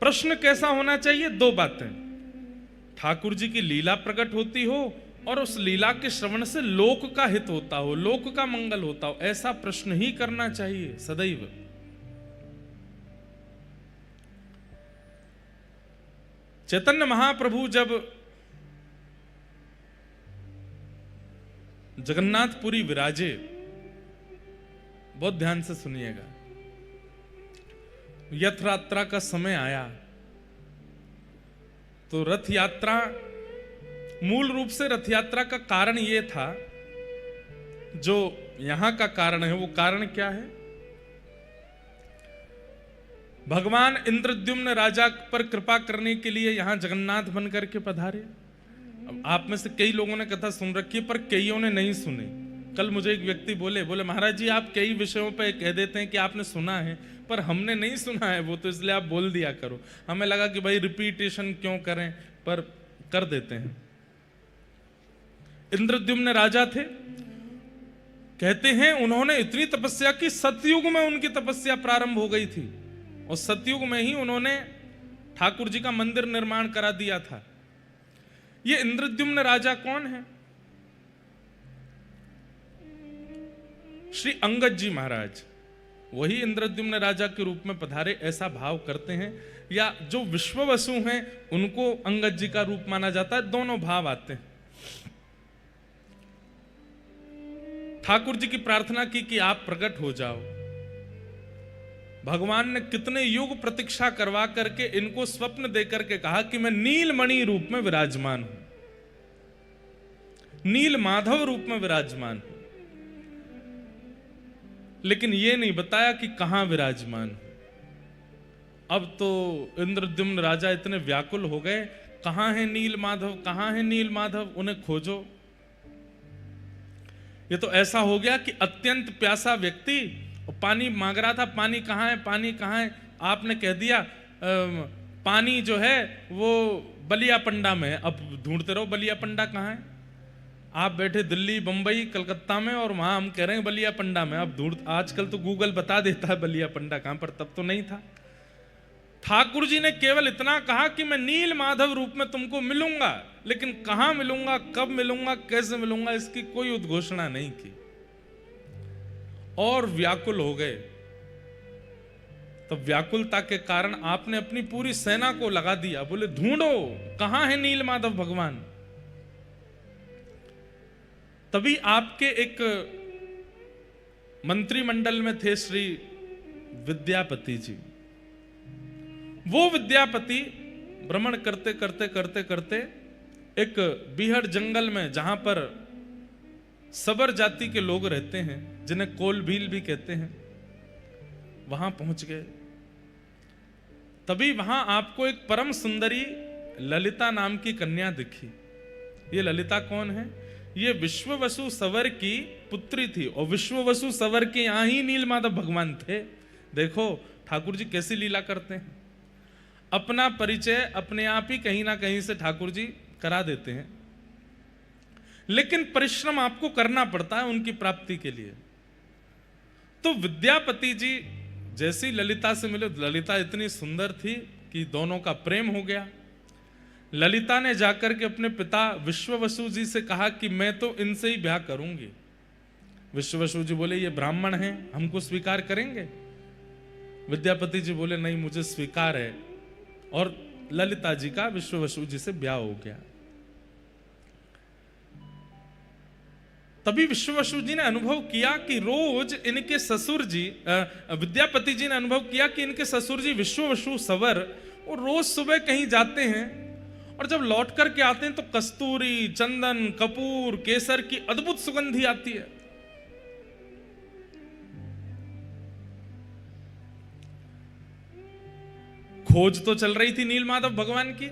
प्रश्न कैसा होना चाहिए? दो बातें, ठाकुर जी की लीला प्रकट होती हो और उस लीला के श्रवण से लोक का हित होता हो, लोक का मंगल होता हो, ऐसा प्रश्न ही करना चाहिए सदैव। चैतन्य महाप्रभु जब जगन्नाथपुरी विराजे, बहुत ध्यान से सुनिएगा, रथ यात्रा का समय आया तो रथ यात्रा, मूल रूप से रथ यात्रा का कारण यह था, जो यहां का कारण है वो कारण क्या है? भगवान इंद्रद्युम्न राजा पर कृपा करने के लिए यहां जगन्नाथ बन करके पधारे। अब आप में से कई लोगों ने कथा सुन रखी है पर कईयों ने नहीं सुनी। कल मुझे एक व्यक्ति बोले महाराज जी आप कई विषयों पे कह देते हैं कि आपने सुना है पर हमने नहीं सुना है वो, तो इसलिए आप बोल दिया करो। हमें लगा कि भाई रिपीटेशन क्यों करें, पर कर देते हैं। इंद्रद्युम्न राजा थे, कहते हैं उन्होंने इतनी तपस्या की, सतयुग में उनकी तपस्या प्रारंभ हो गई थी और सतयुग में ही उन्होंने ठाकुर जी का मंदिर निर्माण करा दिया था। ये इंद्रद्युम्न राजा कौन है? श्री अंगद जी महाराज वही इंद्रद्युम्न राजा के रूप में पधारे, ऐसा भाव करते हैं, या जो विश्ववसु हैं उनको अंगद जी का रूप माना जाता है, दोनों भाव आते हैं। ठाकुर जी की प्रार्थना की कि आप प्रकट हो जाओ। भगवान ने कितने युग प्रतीक्षा करवा करके इनको स्वप्न देकर के कहा कि मैं नीलमणि रूप में विराजमान हूं, नील माधव रूप में विराजमान हूं, लेकिन यह नहीं बताया कि कहां विराजमान हूं। अब तो इंद्रद्युम्न राजा इतने व्याकुल हो गए, कहां है नील माधव, कहां है नील माधव, उन्हें खोजो। ये तो ऐसा हो गया कि अत्यंत प्यासा व्यक्ति पानी मांग रहा था, पानी कहां है, पानी कहां है, आपने कह दिया पानी जो है वो बलिया पंडा में है। अब ढूंढते रहो बलिया पंडा कहां है। आप बैठे दिल्ली, बंबई, कलकत्ता में और वहां हम कह रहे हैं बलिया पंडा में। अब ढूंढ, आजकल तो गूगल बता देता है बलिया पंडा कहां पर, तब तो नहीं था। ठाकुर जी ने केवल इतना कहा कि मैं नील माधव रूप में तुमको मिलूंगा, लेकिन कहां मिलूंगा, कब मिलूंगा, कैसे मिलूंगा, इसकी कोई उद्घोषणा नहीं की। और व्याकुल हो गए। तब व्याकुलता के कारण आपने अपनी पूरी सेना को लगा दिया, बोले ढूंढो कहां है नील माधव भगवान। तभी आपके एक मंत्रिमंडल में थे श्री विद्यापति जी। वो विद्यापति भ्रमण करते करते करते करते एक बीहड़ जंगल में, जहां पर सबर जाति के लोग रहते हैं, जिन्हें कोलभील भी कहते हैं, वहां पहुंच गए। तभी वहां आपको एक परम सुंदरी ललिता नाम की कन्या दिखी। ये ललिता कौन है? ये विश्ववसु सवर की पुत्री थी, और विश्ववसु सवर के यहां ही नीलमाधव भगवान थे। देखो ठाकुर जी कैसी लीला करते हैं, अपना परिचय अपने आप ही कहीं ना कहीं से ठाकुर जी करा देते हैं, लेकिन परिश्रम आपको करना पड़ता है उनकी प्राप्ति के लिए। तो विद्यापति जी जैसी ललिता से मिले, ललिता इतनी सुंदर थी कि दोनों का प्रेम हो गया। ललिता ने जाकर के अपने पिता विश्ववसु जी से कहा कि मैं तो इनसे ही ब्याह करूंगी। विश्ववसु जी बोले ये ब्राह्मण हैं, हमको स्वीकार करेंगे? विद्यापति जी बोले नहीं, मुझे स्वीकार है। और ललिता जी का विश्ववसु जी से ब्याह हो गया। तभी विश्ववसु जी ने अनुभव किया कि रोज इनके ससुर जी, विद्यापति जी ने अनुभव किया कि इनके ससुर जी विश्ववसु सवर वो रोज सुबह कहीं जाते हैं, और जब लौट करके आते हैं तो कस्तूरी, चंदन, कपूर, केसर की अद्भुत सुगंधी आती है। खोज तो चल रही थी नीलमाधव भगवान की।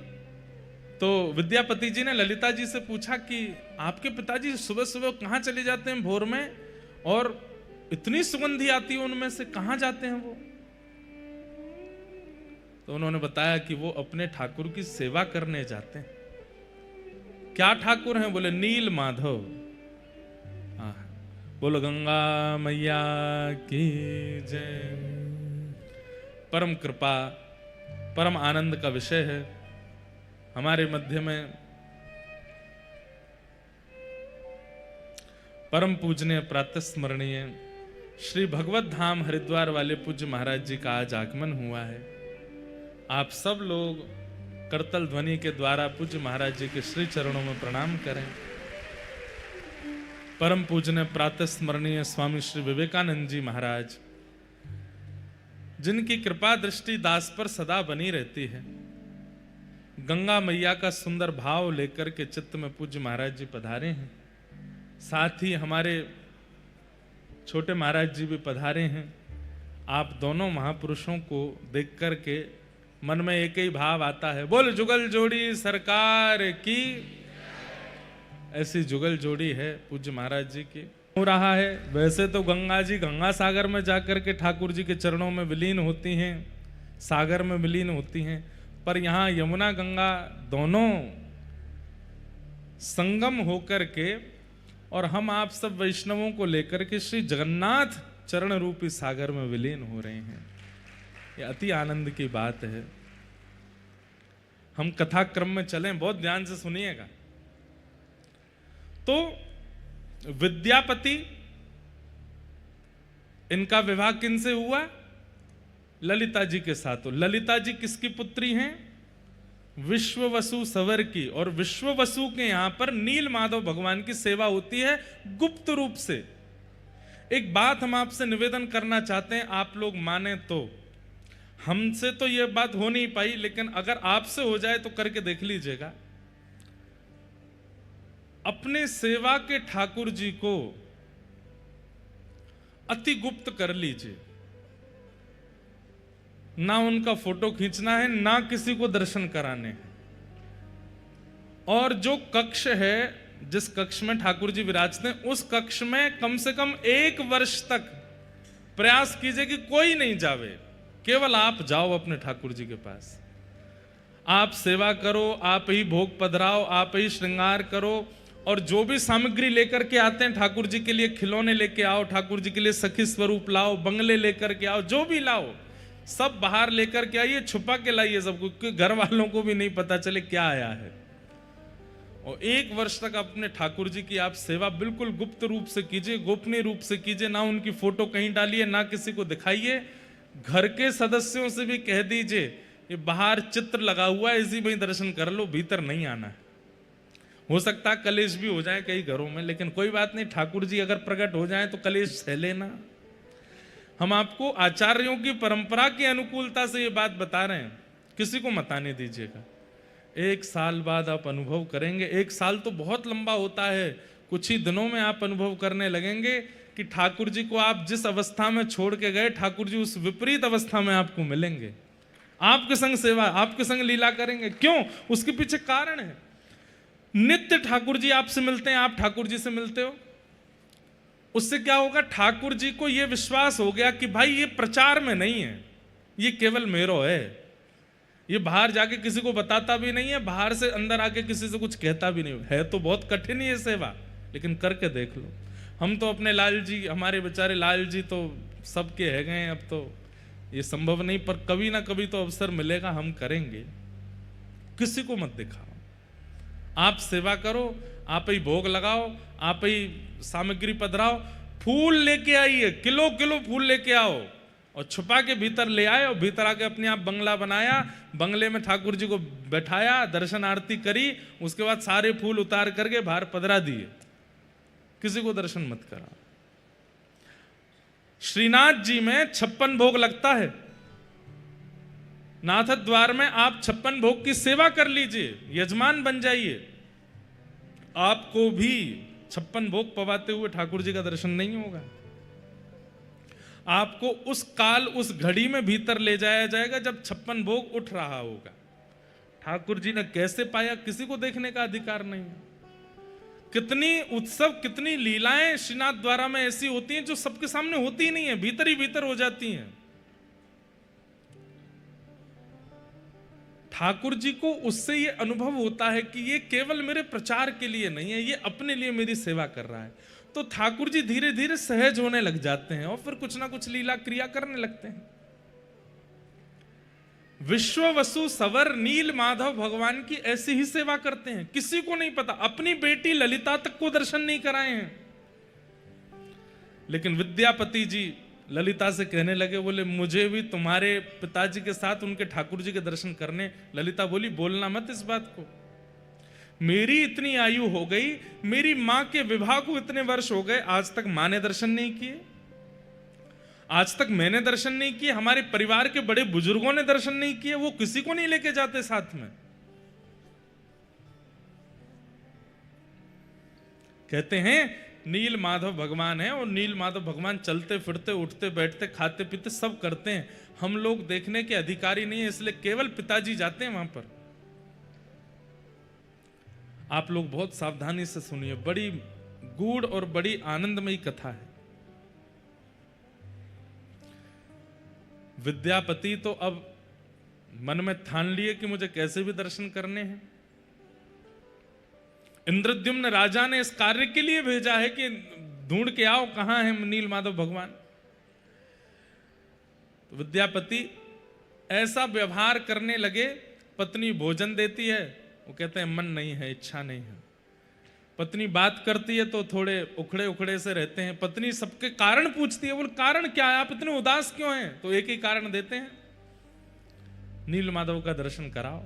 तो विद्यापति जी ने ललिता जी से पूछा कि आपके पिताजी सुबह सुबह कहां चले जाते हैं भोर में, और इतनी सुगंधी आती है उनमें से, कहां जाते हैं वो? तो उन्होंने बताया कि वो अपने ठाकुर की सेवा करने जाते हैं। क्या ठाकुर हैं? बोले नील माधव। हाँ, बोलो गंगा मैया की जय। परम कृपा, परम आनंद का विषय है हमारे मध्य में परम पूजनीय प्रातः स्मरणीय श्री भगवत धाम हरिद्वार वाले पूज्य महाराज जी का आज आगमन हुआ है। आप सब लोग करतल ध्वनि के द्वारा पूज्य महाराज जी के श्री चरणों में प्रणाम करें। परम पूजनीय प्रातः स्मरणीय स्वामी श्री विवेकानंद जी महाराज, जिनकी कृपा दृष्टि दास पर सदा बनी रहती है, गंगा मैया का सुंदर भाव लेकर के चित्त में पूज्य महाराज जी पधारे हैं। साथ ही हमारे छोटे महाराज जी भी पधारे हैं। आप दोनों महापुरुषों को देख करके मन में एक ही भाव आता है, बोल जुगल जोड़ी सरकार की। ऐसी जुगल जोड़ी है पूज्य महाराज जी की। हो रहा है वैसे तो गंगा जी गंगा सागर में जाकर के ठाकुर जी के चरणों में विलीन होती हैं, सागर में विलीन होती हैं, पर यहाँ यमुना गंगा दोनों संगम होकर के, और हम आप सब वैष्णवों को लेकर के श्री जगन्नाथ चरण रूपी सागर में विलीन हो रहे हैं। ये अति आनंद की बात है। हम कथा क्रम में चलें, बहुत ध्यान से सुनिएगा। तो विद्यापति इनका विवाह किनसे हुआ? ललिता जी के साथ। तो ललिता जी किसकी पुत्री हैं? विश्ववसु सवर की। और विश्ववसु के यहां पर नील माधव भगवान की सेवा होती है गुप्त रूप से। एक बात हम आपसे निवेदन करना चाहते हैं, आप लोग माने तो। हमसे तो यह बात हो नहीं पाई, लेकिन अगर आपसे हो जाए तो करके देख लीजिएगा। अपने सेवा के ठाकुर जी को अति गुप्त कर लीजिए। ना उनका फोटो खींचना है, ना किसी को दर्शन कराने हैं। और जो कक्ष है, जिस कक्ष में ठाकुर जी विराजते हैं, उस कक्ष में कम से कम 1 वर्ष तक प्रयास कीजिए कि कोई नहीं जावे, केवल आप जाओ अपने ठाकुर जी के पास। आप सेवा करो, आप ही भोग पधराओ, आप ही श्रृंगार करो, और जो भी सामग्री लेकर के आते हैं ठाकुर जी के लिए, खिलौने लेके आओ, ठाकुर जी के लिए सखी स्वरूप लाओ, बंगले लेकर के आओ, जो भी लाओ सब बाहर लेकर के आइए, छुपा के लाइए सबको, क्योंकि घर वालों को भी नहीं पता चले क्या आया है। और 1 वर्ष तक अपने ठाकुर जी की आप सेवा बिल्कुल गुप्त रूप से कीजिए, गोपनीय रूप से कीजिए। ना उनकी फोटो कहीं डालिए, ना किसी को दिखाइए। घर के सदस्यों से भी कह दीजिए ये बाहर चित्र लगा हुआ है, इसी में ही दर्शन कर लो, भीतर नहीं आना है। हो सकता है कलेश भी हो जाए कई घरों में, लेकिन कोई बात नहीं, ठाकुर जी अगर प्रकट हो जाए तो कलेश सह लेना। हम आपको आचार्यों की परंपरा की अनुकूलता से ये बात बता रहे हैं, किसी को मत आने दीजिएगा। 1 साल बाद आप अनुभव करेंगे। 1 साल तो बहुत लंबा होता है, कुछ ही दिनों में आप अनुभव करने लगेंगे कि ठाकुर जी को आप जिस अवस्था में छोड़ के गए, ठाकुर जी उस विपरीत अवस्था में आपको मिलेंगे। आपके संग सेवा, आपके संग लीला करेंगे। क्यों? उसके पीछे कारण है। नित्य ठाकुर जी आपसे मिलते हैं, आप ठाकुर जी से मिलते हो। उससे क्या होगा? ठाकुर जी को यह विश्वास हो गया कि भाई ये प्रचार में नहीं है, ये केवल मेरो है। ये बाहर जाके किसी को बताता भी नहीं है, बाहर से अंदर आके किसी से कुछ कहता भी नहीं है। तो बहुत कठिन है सेवा, लेकिन करके देख लो। हम तो अपने लाल जी, हमारे बेचारे लाल जी तो सबके है गए, अब तो ये संभव नहीं, पर कभी ना कभी तो अवसर मिलेगा, हम करेंगे। किसी को मत दिखाओ, आप सेवा करो, आप ही भोग लगाओ, आप ही सामग्री पधराओ। फूल लेके आइए, किलो किलो फूल लेके आओ, और छुपा के भीतर ले आए, और भीतर आके अपने आप बंगला बनाया, बंगले में ठाकुर जी को बैठाया, दर्शन आरती करी, उसके बाद सारे फूल उतार करके बाहर पधरा दिए। किसी को दर्शन मत करा। श्रीनाथ जी में 56 भोग लगता है। नाथ द्वार में आप 56 भोग की सेवा कर लीजिए, यजमान बन जाइए। आपको भी 56 भोग पवाते हुए ठाकुर जी का दर्शन नहीं होगा। आपको उस काल, उस घड़ी में भीतर ले जाया जाएगा जब 56 भोग उठ रहा होगा। ठाकुर जी ने कैसे पाया, किसी को देखने का अधिकार नहीं है। कितनी उत्सव, कितनी लीलाएं श्रीनाथ द्वारा में ऐसी होती हैं जो सबके सामने होती ही नहीं है, भीतर ही भीतर हो जाती हैं। ठाकुर जी को उससे ये अनुभव होता है कि ये केवल मेरे प्रचार के लिए नहीं है, ये अपने लिए मेरी सेवा कर रहा है। तो ठाकुर जी धीरे धीरे सहज होने लग जाते हैं और फिर कुछ ना कुछ लीला क्रिया करने लगते हैं। विश्ववसु सवर नील माधव भगवान की ऐसी ही सेवा करते हैं, किसी को नहीं पता। अपनी बेटी ललिता तक को दर्शन नहीं कराए हैं, लेकिन विद्यापति जी ललिता से कहने लगे, बोले मुझे भी तुम्हारे पिताजी के साथ उनके ठाकुर जी के दर्शन करने। ललिता बोली, बोलना मत इस बात को, मेरी इतनी आयु हो गई, मेरी मां के विवाह को इतने वर्ष हो गए, आज तक मां ने दर्शन नहीं किए, आज तक मैंने दर्शन नहीं किए, हमारे परिवार के बड़े बुजुर्गों ने दर्शन नहीं किए, वो किसी को नहीं लेके जाते साथ में। कहते हैं नील माधव भगवान है, और नील माधव भगवान चलते फिरते, उठते बैठते, खाते पीते सब करते हैं। हम लोग देखने के अधिकारी नहीं है, इसलिए केवल पिताजी जाते हैं वहां पर। आप लोग बहुत सावधानी से सुनिए, बड़ी गूढ़ और बड़ी आनंदमयी कथा है। विद्यापति तो अब मन में ठान लिए कि मुझे कैसे भी दर्शन करने हैं। इंद्रद्युम्न राजा ने इस कार्य के लिए भेजा है कि ढूंढ के आओ कहां है नील माधव भगवान। तो विद्यापति ऐसा व्यवहार करने लगे, पत्नी भोजन देती है, वो कहते हैं मन नहीं है, इच्छा नहीं है। पत्नी बात करती है तो थोड़े उखड़े उखड़े से रहते हैं। पत्नी सबके कारण पूछती है, बोले कारण क्या है, आप इतने उदास क्यों हैं? तो एक ही कारण देते हैं, नील माधव का दर्शन कराओ।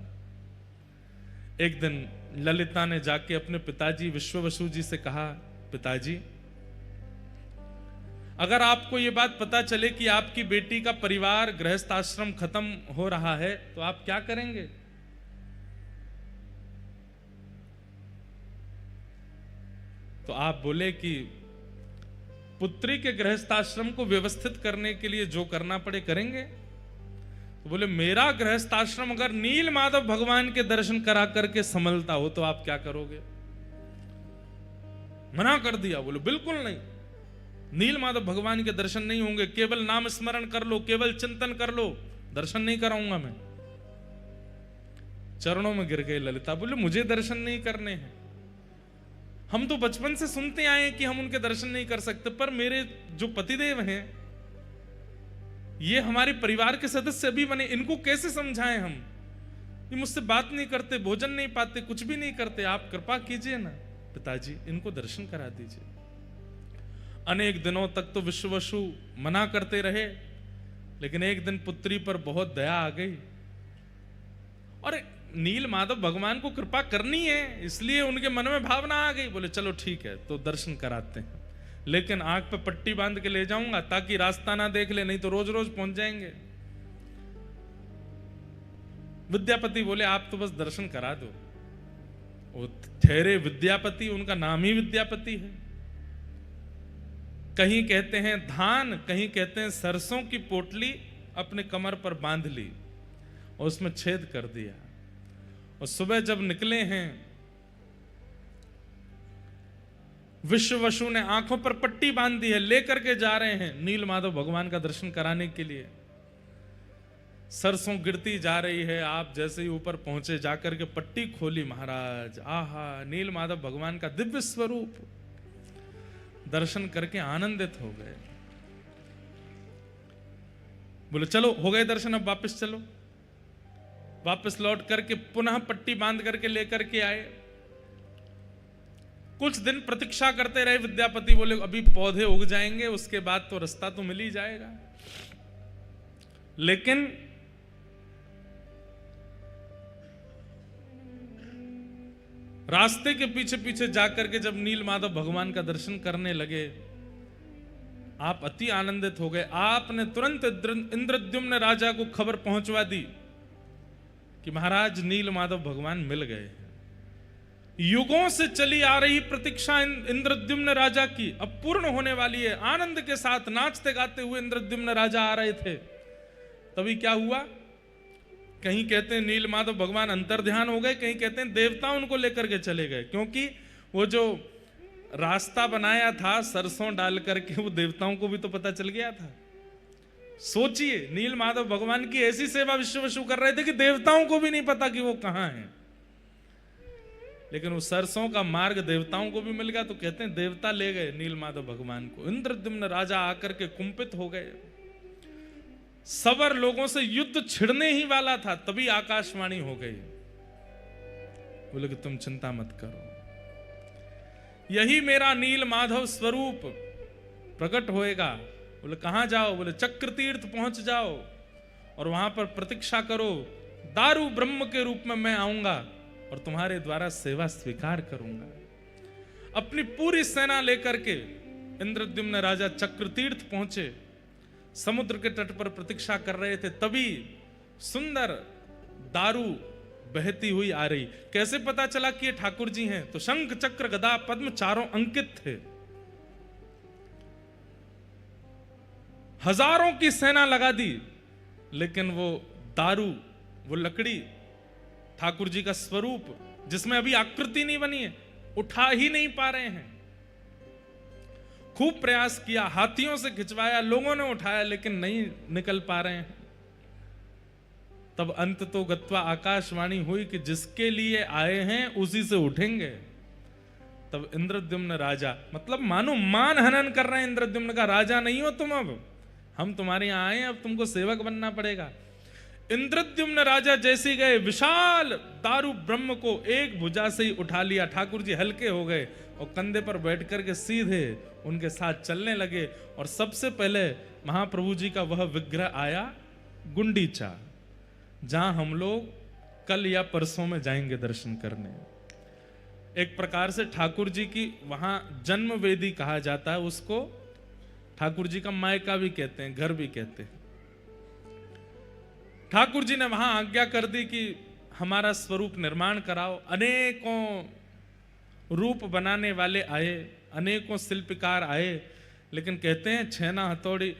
एक दिन ललिता ने जाके अपने पिताजी विश्ववसु जी से कहा, पिताजी अगर आपको ये बात पता चले कि आपकी बेटी का परिवार गृहस्थ आश्रम खत्म हो रहा है तो आप क्या करेंगे? तो आप बोले कि पुत्री के गृहस्थाश्रम को व्यवस्थित करने के लिए जो करना पड़े करेंगे। तो बोले मेरा गृहस्थाश्रम अगर नील माधव भगवान के दर्शन करा करके संभलता हो तो आप क्या करोगे? मना कर दिया। बोले बिल्कुल नहीं, नील माधव भगवान के दर्शन नहीं होंगे, केवल नाम स्मरण कर लो, केवल चिंतन कर लो, दर्शन नहीं कराऊंगा मैं। चरणों में गिर गए ललिता, बोले मुझे दर्शन नहीं करने हैं, हम तो बचपन से सुनते आए हैं कि हम उनके दर्शन नहीं कर सकते, पर मेरे जो पतिदेव हैं ये हमारे परिवार के सदस्य भी बने, इनको कैसे समझाएं हम? ये मुझसे बात नहीं करते, भोजन नहीं पाते, कुछ भी नहीं करते, आप कृपा कीजिए ना पिताजी, इनको दर्शन करा दीजिए। अनेक दिनों तक तो विश्ववसु मना करते रहे, लेकिन एक दिन पुत्री पर बहुत दया आ गई और नील माधव भगवान को कृपा करनी है, इसलिए उनके मन में भावना आ गई। बोले चलो ठीक है, तो दर्शन कराते हैं, लेकिन आंख पे पट्टी बांध के ले जाऊंगा ताकि रास्ता ना देख ले, नहीं तो रोज रोज पहुंच जाएंगे। विद्यापति बोले आप तो बस दर्शन करा दो। वो ठहरे विद्यापति, उनका नाम ही विद्यापति है। कहीं कहते हैं धान, कहीं कहते हैं सरसों की पोटली अपने कमर पर बांध ली और उसमें छेद कर दिया, और सुबह जब निकले हैं विश्ववसु ने आंखों पर पट्टी बांध दी है, लेकर के जा रहे हैं नील माधव भगवान का दर्शन कराने के लिए। सरसों गिरती जा रही है, आप जैसे ही ऊपर पहुंचे जाकर के पट्टी खोली, महाराज आहा नील माधव भगवान का दिव्य स्वरूप दर्शन करके आनंदित हो गए। बोले चलो हो गए दर्शन, अब वापस चलो। वापस लौट करके पुनः पट्टी बांध करके लेकर के आए। कुछ दिन प्रतीक्षा करते रहे विद्यापति, बोले अभी पौधे उग जाएंगे, उसके बाद तो रास्ता तो मिल ही जाएगा। लेकिन रास्ते के पीछे पीछे जाकर के जब नील माधव भगवान का दर्शन करने लगे, आप अति आनंदित हो गए। आपने तुरंत इंद्रद्युम्न राजा को खबर पहुंचवा दी कि महाराज नील माधव भगवान मिल गए। युगों से चली आ रही प्रतीक्षा इंद्रद्युम्न राजा की अब पूर्ण होने वाली है। आनंद के साथ नाचते गाते हुए इंद्रद्युम्न राजा आ रहे थे। तभी क्या हुआ, कहीं कहते हैं नील माधव भगवान अंतर ध्यान हो गए, कहीं कहते हैं देवता उनको लेकर के चले गए, क्योंकि वो जो रास्ता बनाया था सरसों डाल करके वो देवताओं को भी तो पता चल गया था। सोचिए, नील माधव भगवान की ऐसी सेवा विश्ववसु कर रहे थे कि देवताओं को भी नहीं पता कि वो कहां हैं। लेकिन वो सरसों का मार्ग देवताओं को भी मिल गया, तो कहते हैं देवता ले गए नील माधव भगवान को। इंद्रद्युम्न राजा आकर के कुंपित हो गए। सवर लोगों से युद्ध छिड़ने ही वाला था, तभी आकाशवाणी हो गई, बोले कि तुम चिंता मत करो, यही मेरा नील माधव स्वरूप प्रकट होएगा। बोले कहां जाओ? बोले चक्र तीर्थ पहुंच जाओ और वहां पर प्रतीक्षा करो, दारू ब्रह्म के रूप में मैं आऊंगा और तुम्हारे द्वारा सेवा स्वीकार करूंगा। अपनी पूरी सेना लेकर के इंद्रद्युम्न राजा चक्र तीर्थ पहुंचे। समुद्र के तट पर प्रतीक्षा कर रहे थे, तभी सुंदर दारू बहती हुई आ रही। कैसे पता चला कि ये ठाकुर जी हैं? तो शंख चक्र गदा पद्म चारों अंकित थे। हजारों की सेना लगा दी, लेकिन वो दारू, वो लकड़ी, ठाकुर जी का स्वरूप जिसमें अभी आकृति नहीं बनी है, उठा ही नहीं पा रहे हैं। खूब प्रयास किया, हाथियों से खिंचवाया, लोगों ने उठाया, लेकिन नहीं निकल पा रहे हैं। तब अंत तो गत्वा आकाशवाणी हुई कि जिसके लिए आए हैं उसी से उठेंगे। तब इंद्रद्युम्न राजा, मतलब मानो मान हनन कर रहे हैं इंद्रद्युम्न का, राजा नहीं हो तुम, अब हम तुम्हारे यहां आए हैं, अब तुमको सेवक बनना पड़ेगा। इंद्रद्युम्न राजा जैसे गए, विशाल दारू ब्रह्म को एक भुजा से ही उठा लिया। ठाकुर जी हल्के हो गए और कंधे पर बैठ करके सीधे उनके साथ चलने लगे। और सबसे पहले महाप्रभु जी का वह विग्रह आया गुंडीचा, जहां हम लोग कल या परसों में जाएंगे दर्शन करने। एक प्रकार से ठाकुर जी की वहां जन्म वेदी कहा जाता है, उसको ठाकुर जी का मायका भी कहते हैं, घर भी कहते हैं। ठाकुर जी ने वहां आज्ञा कर दी कि हमारा स्वरूप निर्माण कराओ। अनेकों रूप बनाने वाले आए, अनेकों शिल्पकार आए, लेकिन कहते हैं छेना हथौड़ी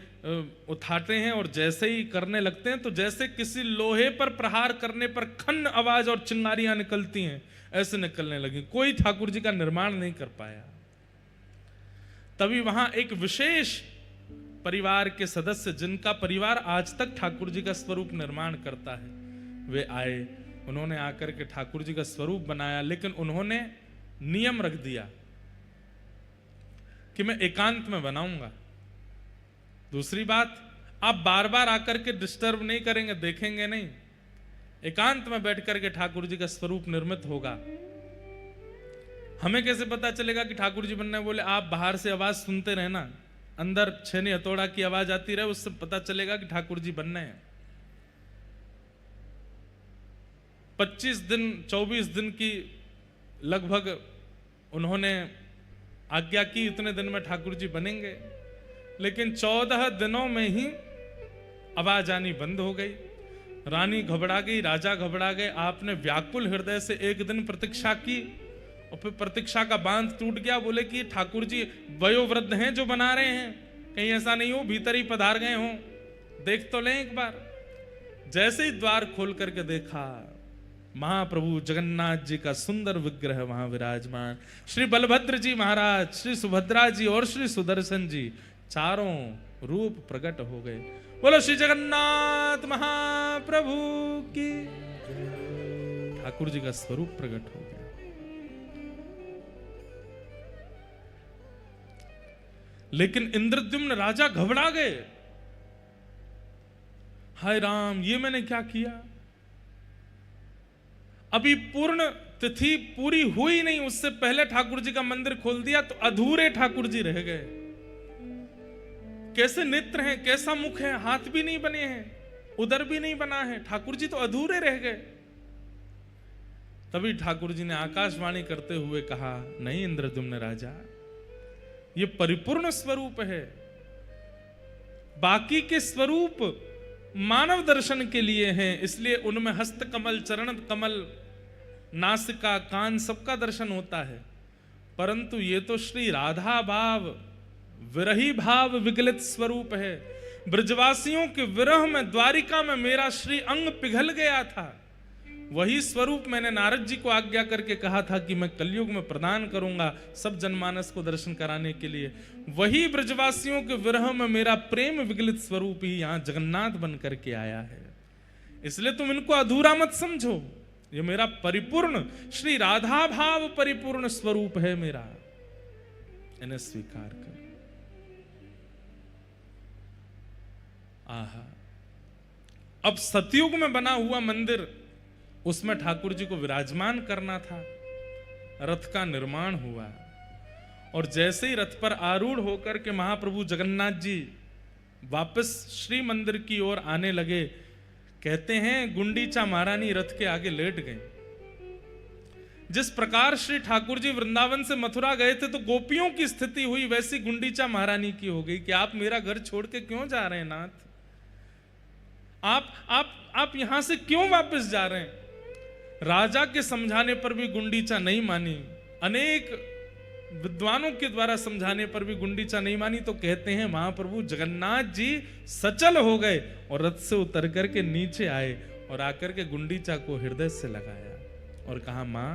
उठाते हैं और जैसे ही करने लगते हैं तो जैसे किसी लोहे पर प्रहार करने पर खन आवाज और चिंगारियां निकलती हैं, ऐसे निकलने लगी। कोई ठाकुर जी का निर्माण नहीं कर पाया। तभी वहां एक विशेष परिवार के सदस्य, जिनका परिवार आज तक ठाकुर जी का स्वरूप निर्माण करता है, वे आए। उन्होंने आकर के ठाकुर जी का स्वरूप बनाया, लेकिन उन्होंने नियम रख दिया कि मैं एकांत में बनाऊंगा। दूसरी बात, आप बार बार आकर के डिस्टर्ब नहीं करेंगे, देखेंगे नहीं। एकांत में बैठ करके ठाकुर जी का स्वरूप निर्मित होगा। हमें कैसे पता चलेगा कि ठाकुर जी बनने? बोले आप बाहर से आवाज सुनते रहना, अंदर छेनी हथौड़ा की आवाज आती रहे, उससे पता चलेगा कि ठाकुर जी बनने हैं। 25 दिन 24 दिन की लगभग उन्होंने आज्ञा की, इतने दिन में ठाकुर जी बनेंगे। लेकिन 14 दिनों में ही आवाज आनी बंद हो गई। रानी घबरा गई, राजा घबरा गए। आपने व्याकुल हृदय से एक दिन प्रतीक्षा की और फिर प्रतीक्षा का बांध टूट गया। बोले कि ठाकुर जी वयोवृद्ध हैं जो बना रहे हैं, कहीं ऐसा नहीं हो भीतर ही पधार गए हों, देख तो लें एक बार। जैसे ही द्वार खोल करके देखा, महाप्रभु जगन्नाथ जी का सुंदर विग्रह वहां विराजमान। श्री बलभद्र जी महाराज, श्री सुभद्रा जी और श्री सुदर्शन जी, चारों रूप प्रकट हो गए। बोलो श्री जगन्नाथ महाप्रभु की। ठाकुर जी का स्वरूप प्रकट हो गया। लेकिन इंद्रद्युम्न राजा घबरा गए। हाय राम, ये मैंने क्या किया? अभी पूर्ण तिथि पूरी हुई नहीं, उससे पहले ठाकुर जी का मंदिर खोल दिया, तो अधूरे ठाकुर जी रह गए। कैसे नेत्र हैं, कैसा मुख है, हाथ भी नहीं बने हैं, उदर भी नहीं बना है, ठाकुर जी तो अधूरे रह गए। तभी ठाकुर जी ने आकाशवाणी करते हुए कहा, नहीं इंद्रद्युम्न राजा, ये परिपूर्ण स्वरूप है। बाकी के स्वरूप मानव दर्शन के लिए हैं, इसलिए उनमें हस्त कमल, चरण कमल, नासिका, कान सबका दर्शन होता है। परंतु ये तो श्री राधा भाव, विरही भाव विगलित स्वरूप है। ब्रजवासियों के विरह में द्वारिका में मेरा श्री अंग पिघल गया था। वही स्वरूप मैंने नारद जी को आज्ञा करके कहा था कि मैं कलयुग में प्रदान करूंगा सब जनमानस को दर्शन कराने के लिए। वही ब्रजवासियों के विरह में मेरा प्रेम विगलित स्वरूप ही यहां जगन्नाथ बन करके आया है। इसलिए तुम इनको अधूरा मत समझो, ये मेरा परिपूर्ण श्री राधा भाव परिपूर्ण स्वरूप है मेरा, इन्हें स्वीकार कर। आहा, अब सतयुग में बना हुआ मंदिर, उसमें ठाकुर जी को विराजमान करना था। रथ का निर्माण हुआ और जैसे ही रथ पर आरूढ़ होकर के महाप्रभु जगन्नाथ जी वापस श्री मंदिर की ओर आने लगे, कहते हैं गुंडीचा महारानी रथ के आगे लेट गई। जिस प्रकार श्री ठाकुर जी वृंदावन से मथुरा गए थे तो गोपियों की स्थिति हुई, वैसी गुंडीचा महारानी की हो गई कि आप मेरा घर छोड़ के क्यों जा रहे हैं नाथ? आप यहां से क्यों वापस जा रहे हैं? राजा के समझाने पर भी गुंडीचा नहीं मानी, अनेक विद्वानों के द्वारा समझाने पर भी गुंडीचा नहीं मानी। तो कहते हैं महाप्रभु जगन्नाथ जी सचल हो गए और रथ से उतर करके नीचे आए और आकर के गुंडीचा को हृदय से लगाया और कहा, मां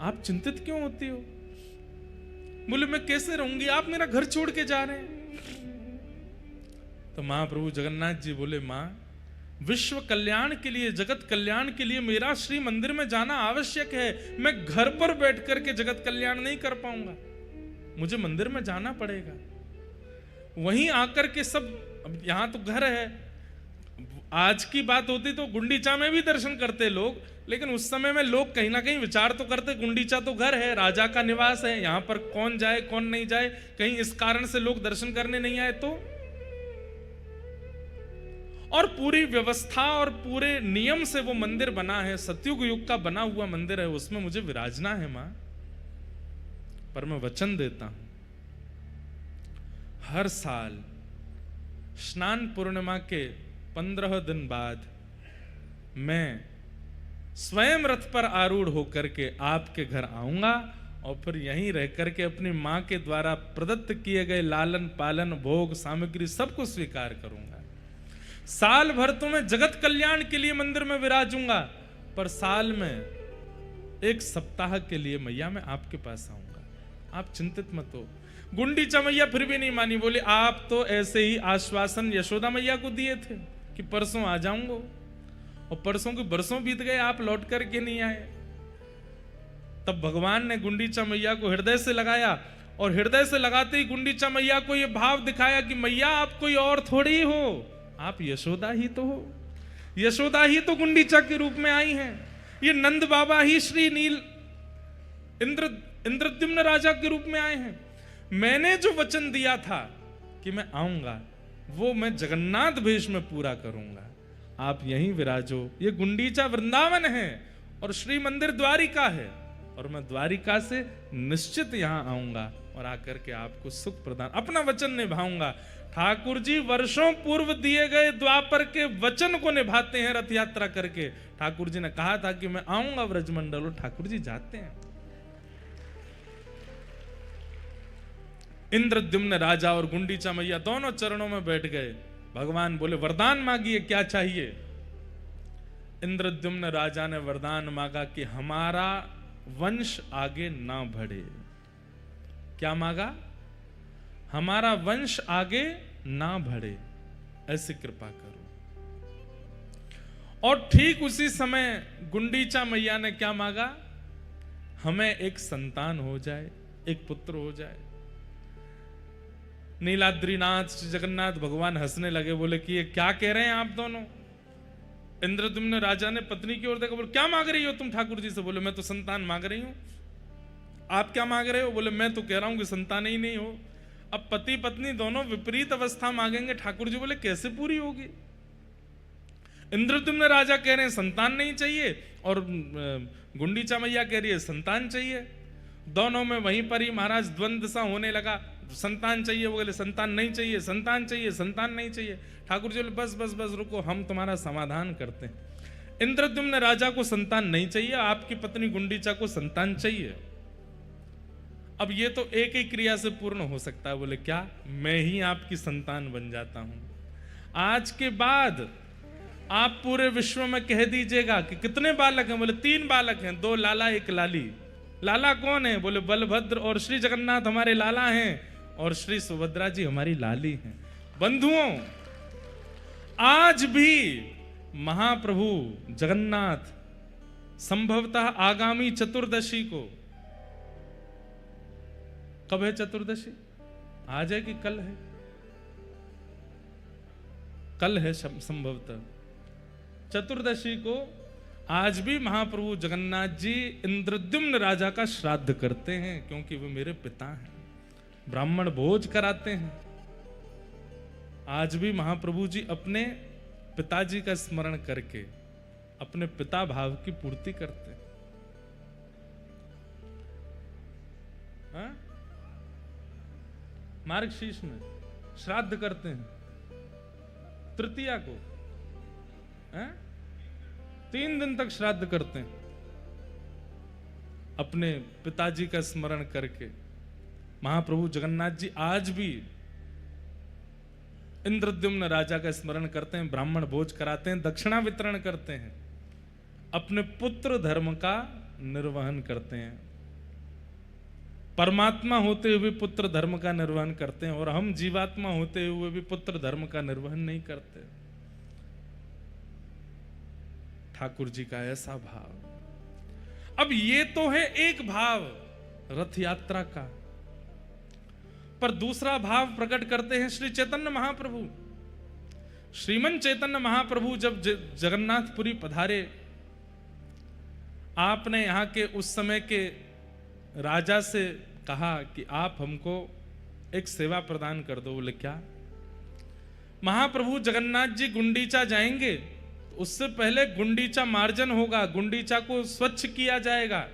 आप चिंतित क्यों होती हो? बोले मैं कैसे रहूंगी, आप मेरा घर छोड़ के जा रहे हैं। तो महाप्रभु जगन्नाथ जी बोले, मां विश्व कल्याण के लिए, जगत कल्याण के लिए मेरा श्री मंदिर में जाना आवश्यक है। मैं घर पर बैठ करके जगत कल्याण नहीं कर पाऊंगा, मुझे मंदिर में जाना पड़ेगा। वहीं आकर के सब, अब यहां तो घर है, आज की बात होती तो गुंडीचा में भी दर्शन करते लोग, लेकिन उस समय में लोग कहीं ना कहीं विचार तो करते गुंडीचा तो घर है, राजा का निवास है, यहां पर कौन जाए कौन नहीं जाए, कहीं इस कारण से लोग दर्शन करने नहीं आए तो। और पूरी व्यवस्था और पूरे नियम से वो मंदिर बना है, सतयुग युग का बना हुआ मंदिर है, उसमें मुझे विराजना है मां। पर मैं वचन देता हूं, हर साल स्नान पूर्णिमा के 15 दिन बाद मैं स्वयं रथ पर आरूढ़ होकर के आपके घर आऊंगा और फिर यहीं रह करके अपनी मां के द्वारा प्रदत्त किए गए लालन पालन भोग सामग्री सबको स्वीकार करूंगा। साल भर तो मैं जगत कल्याण के लिए मंदिर में विराजूंगा, पर साल में एक सप्ताह के लिए मैया मैं आपके पास आऊंगा, आप चिंतित मत हो। गुंडीचा मैया फिर भी नहीं मानी, बोले आप तो ऐसे ही आश्वासन यशोदा मैया को दिए थे कि परसों आ जाऊंगा, और परसों के बरसों बीत गए, आप लौट करके नहीं आए। तब भगवान ने गुंडीचा मैया को हृदय से लगाया, और हृदय से लगाते ही गुंडीचा मैया को यह भाव दिखाया कि मैया आप कोई और थोड़ी हो, आप यशोदा ही तो हो, यशोदा ही तो गुंडीचा के रूप में आई हैं, ये नंद बाबा ही श्री नील इंद्रद्युम्न राजा के रूप में आए हैं। मैंने जो वचन दिया था कि मैं आऊंगा वो मैं जगन्नाथ वेश में पूरा करूंगा, आप यहीं विराजो। ये गुंडीचा वृंदावन है और श्री मंदिर द्वारिका है, और मैं द्वारिका से निश्चित यहां आऊंगा और आकर के आपको सुख प्रदान, अपना वचन निभाऊंगा। ठाकुर जी वर्षों पूर्व दिए गए द्वापर के वचन को निभाते हैं रथ यात्रा करके। ठाकुर जी ने कहा था कि मैं आऊंगा व्रजमंडल, और ठाकुर जी जाते हैं। इंद्रद्युम्न राजा और गुंडीचा मैया दोनों चरणों में बैठ गए। भगवान बोले वरदान मांगिए, क्या चाहिए। इंद्रद्युम्न राजा ने वरदान मांगा कि हमारा वंश आगे ना बढ़े। क्या मांगा? हमारा वंश आगे ना बढ़े, ऐसी कृपा करो। और ठीक उसी समय गुंडीचा मैया ने क्या मांगा? हमें एक संतान हो जाए, एक पुत्र हो जाए। नीलाद्रीनाथ श्री जगन्नाथ भगवान हंसने लगे, बोले कि ये क्या कह रहे हैं आप दोनों। इंद्रद्युम्न राजा ने पत्नी की ओर देखा, बोले क्या मांग रही हो तुम ठाकुर जी से? बोले मैं तो संतान मांग रही हूं। आप क्या मांग रहे हो? बोले मैं तो कह रहा हूं कि संतान ही नहीं हो। अब पति पत्नी दोनों विपरीत अवस्था मांगेंगे। ठाकुर जी बोले कैसे पूरी होगी? इंद्रद्युम्न राजा कह रहे हैं संतान नहीं चाहिए, और गुंडीचा मैया कह रही है संतान चाहिए। दोनों में वहीं पर ही महाराज द्वंद्व सा होने लगा। संतान चाहिए, वो बोले संतान नहीं चाहिए, संतान चाहिए, संतान नहीं चाहिए। ठाकुर जी बोले बस बस बस रुको, हम तुम्हारा समाधान करते हैं। इंद्रद्युम्न राजा को संतान नहीं चाहिए, आपकी पत्नी गुंडीचा को संतान चाहिए। अब ये तो एक ही क्रिया से पूर्ण हो सकता है। बोले क्या? मैं ही आपकी संतान बन जाता हूं। आज के बाद आप पूरे विश्व में कह दीजिएगा कि कितने बालक हैं? बोले 3 बालक हैं, 2 लाला 1 लाली। लाला कौन है? बोले बलभद्र और श्री जगन्नाथ हमारे लाला हैं, और श्री सुभद्रा जी हमारी लाली हैं। बंधुओं, आज भी महाप्रभु जगन्नाथ संभवतः आगामी चतुर्दशी को, कब है चतुर्दशी? आज है कि कल है? कल है संभवतः चतुर्दशी को। आज भी महाप्रभु जगन्नाथ जी इंद्रद्युम्न राजा का श्राद्ध करते हैं, क्योंकि वे मेरे पिता हैं। ब्राह्मण भोज कराते हैं। आज भी महाप्रभु जी अपने पिताजी का स्मरण करके अपने पिता भाव की पूर्ति करते हैं। हाँ? मार्गशीर्ष में श्राद्ध करते हैं तृतीया को। 3 दिन तक श्राद्ध करते हैं अपने पिताजी का स्मरण करके। महाप्रभु जगन्नाथ जी आज भी इंद्रद्युम्न राजा का स्मरण करते हैं, ब्राह्मण भोज कराते हैं, दक्षिणा वितरण करते हैं, अपने पुत्र धर्म का निर्वहन करते हैं। परमात्मा होते हुए पुत्र धर्म का निर्वहन करते हैं, और हम जीवात्मा होते हुए भी पुत्र धर्म का निर्वहन नहीं करते। ठाकुर जी का ऐसा भाव। अब ये तो है एक भाव रथ यात्रा का, पर दूसरा भाव प्रकट करते हैं श्री चैतन्य महाप्रभु। श्रीमन चैतन्य महाप्रभु जब जगन्नाथपुरी पधारे, आपने यहाँ के उस समय के राजा से कहा कि आप हमको एक सेवा प्रदान कर दो। बोले क्या? महाप्रभु जगन्नाथ जी गुंडीचा जाएंगे, उससे पहले गुंडीचा मार्जन होगा, गुंडीचा को स्वच्छ किया जाएगा,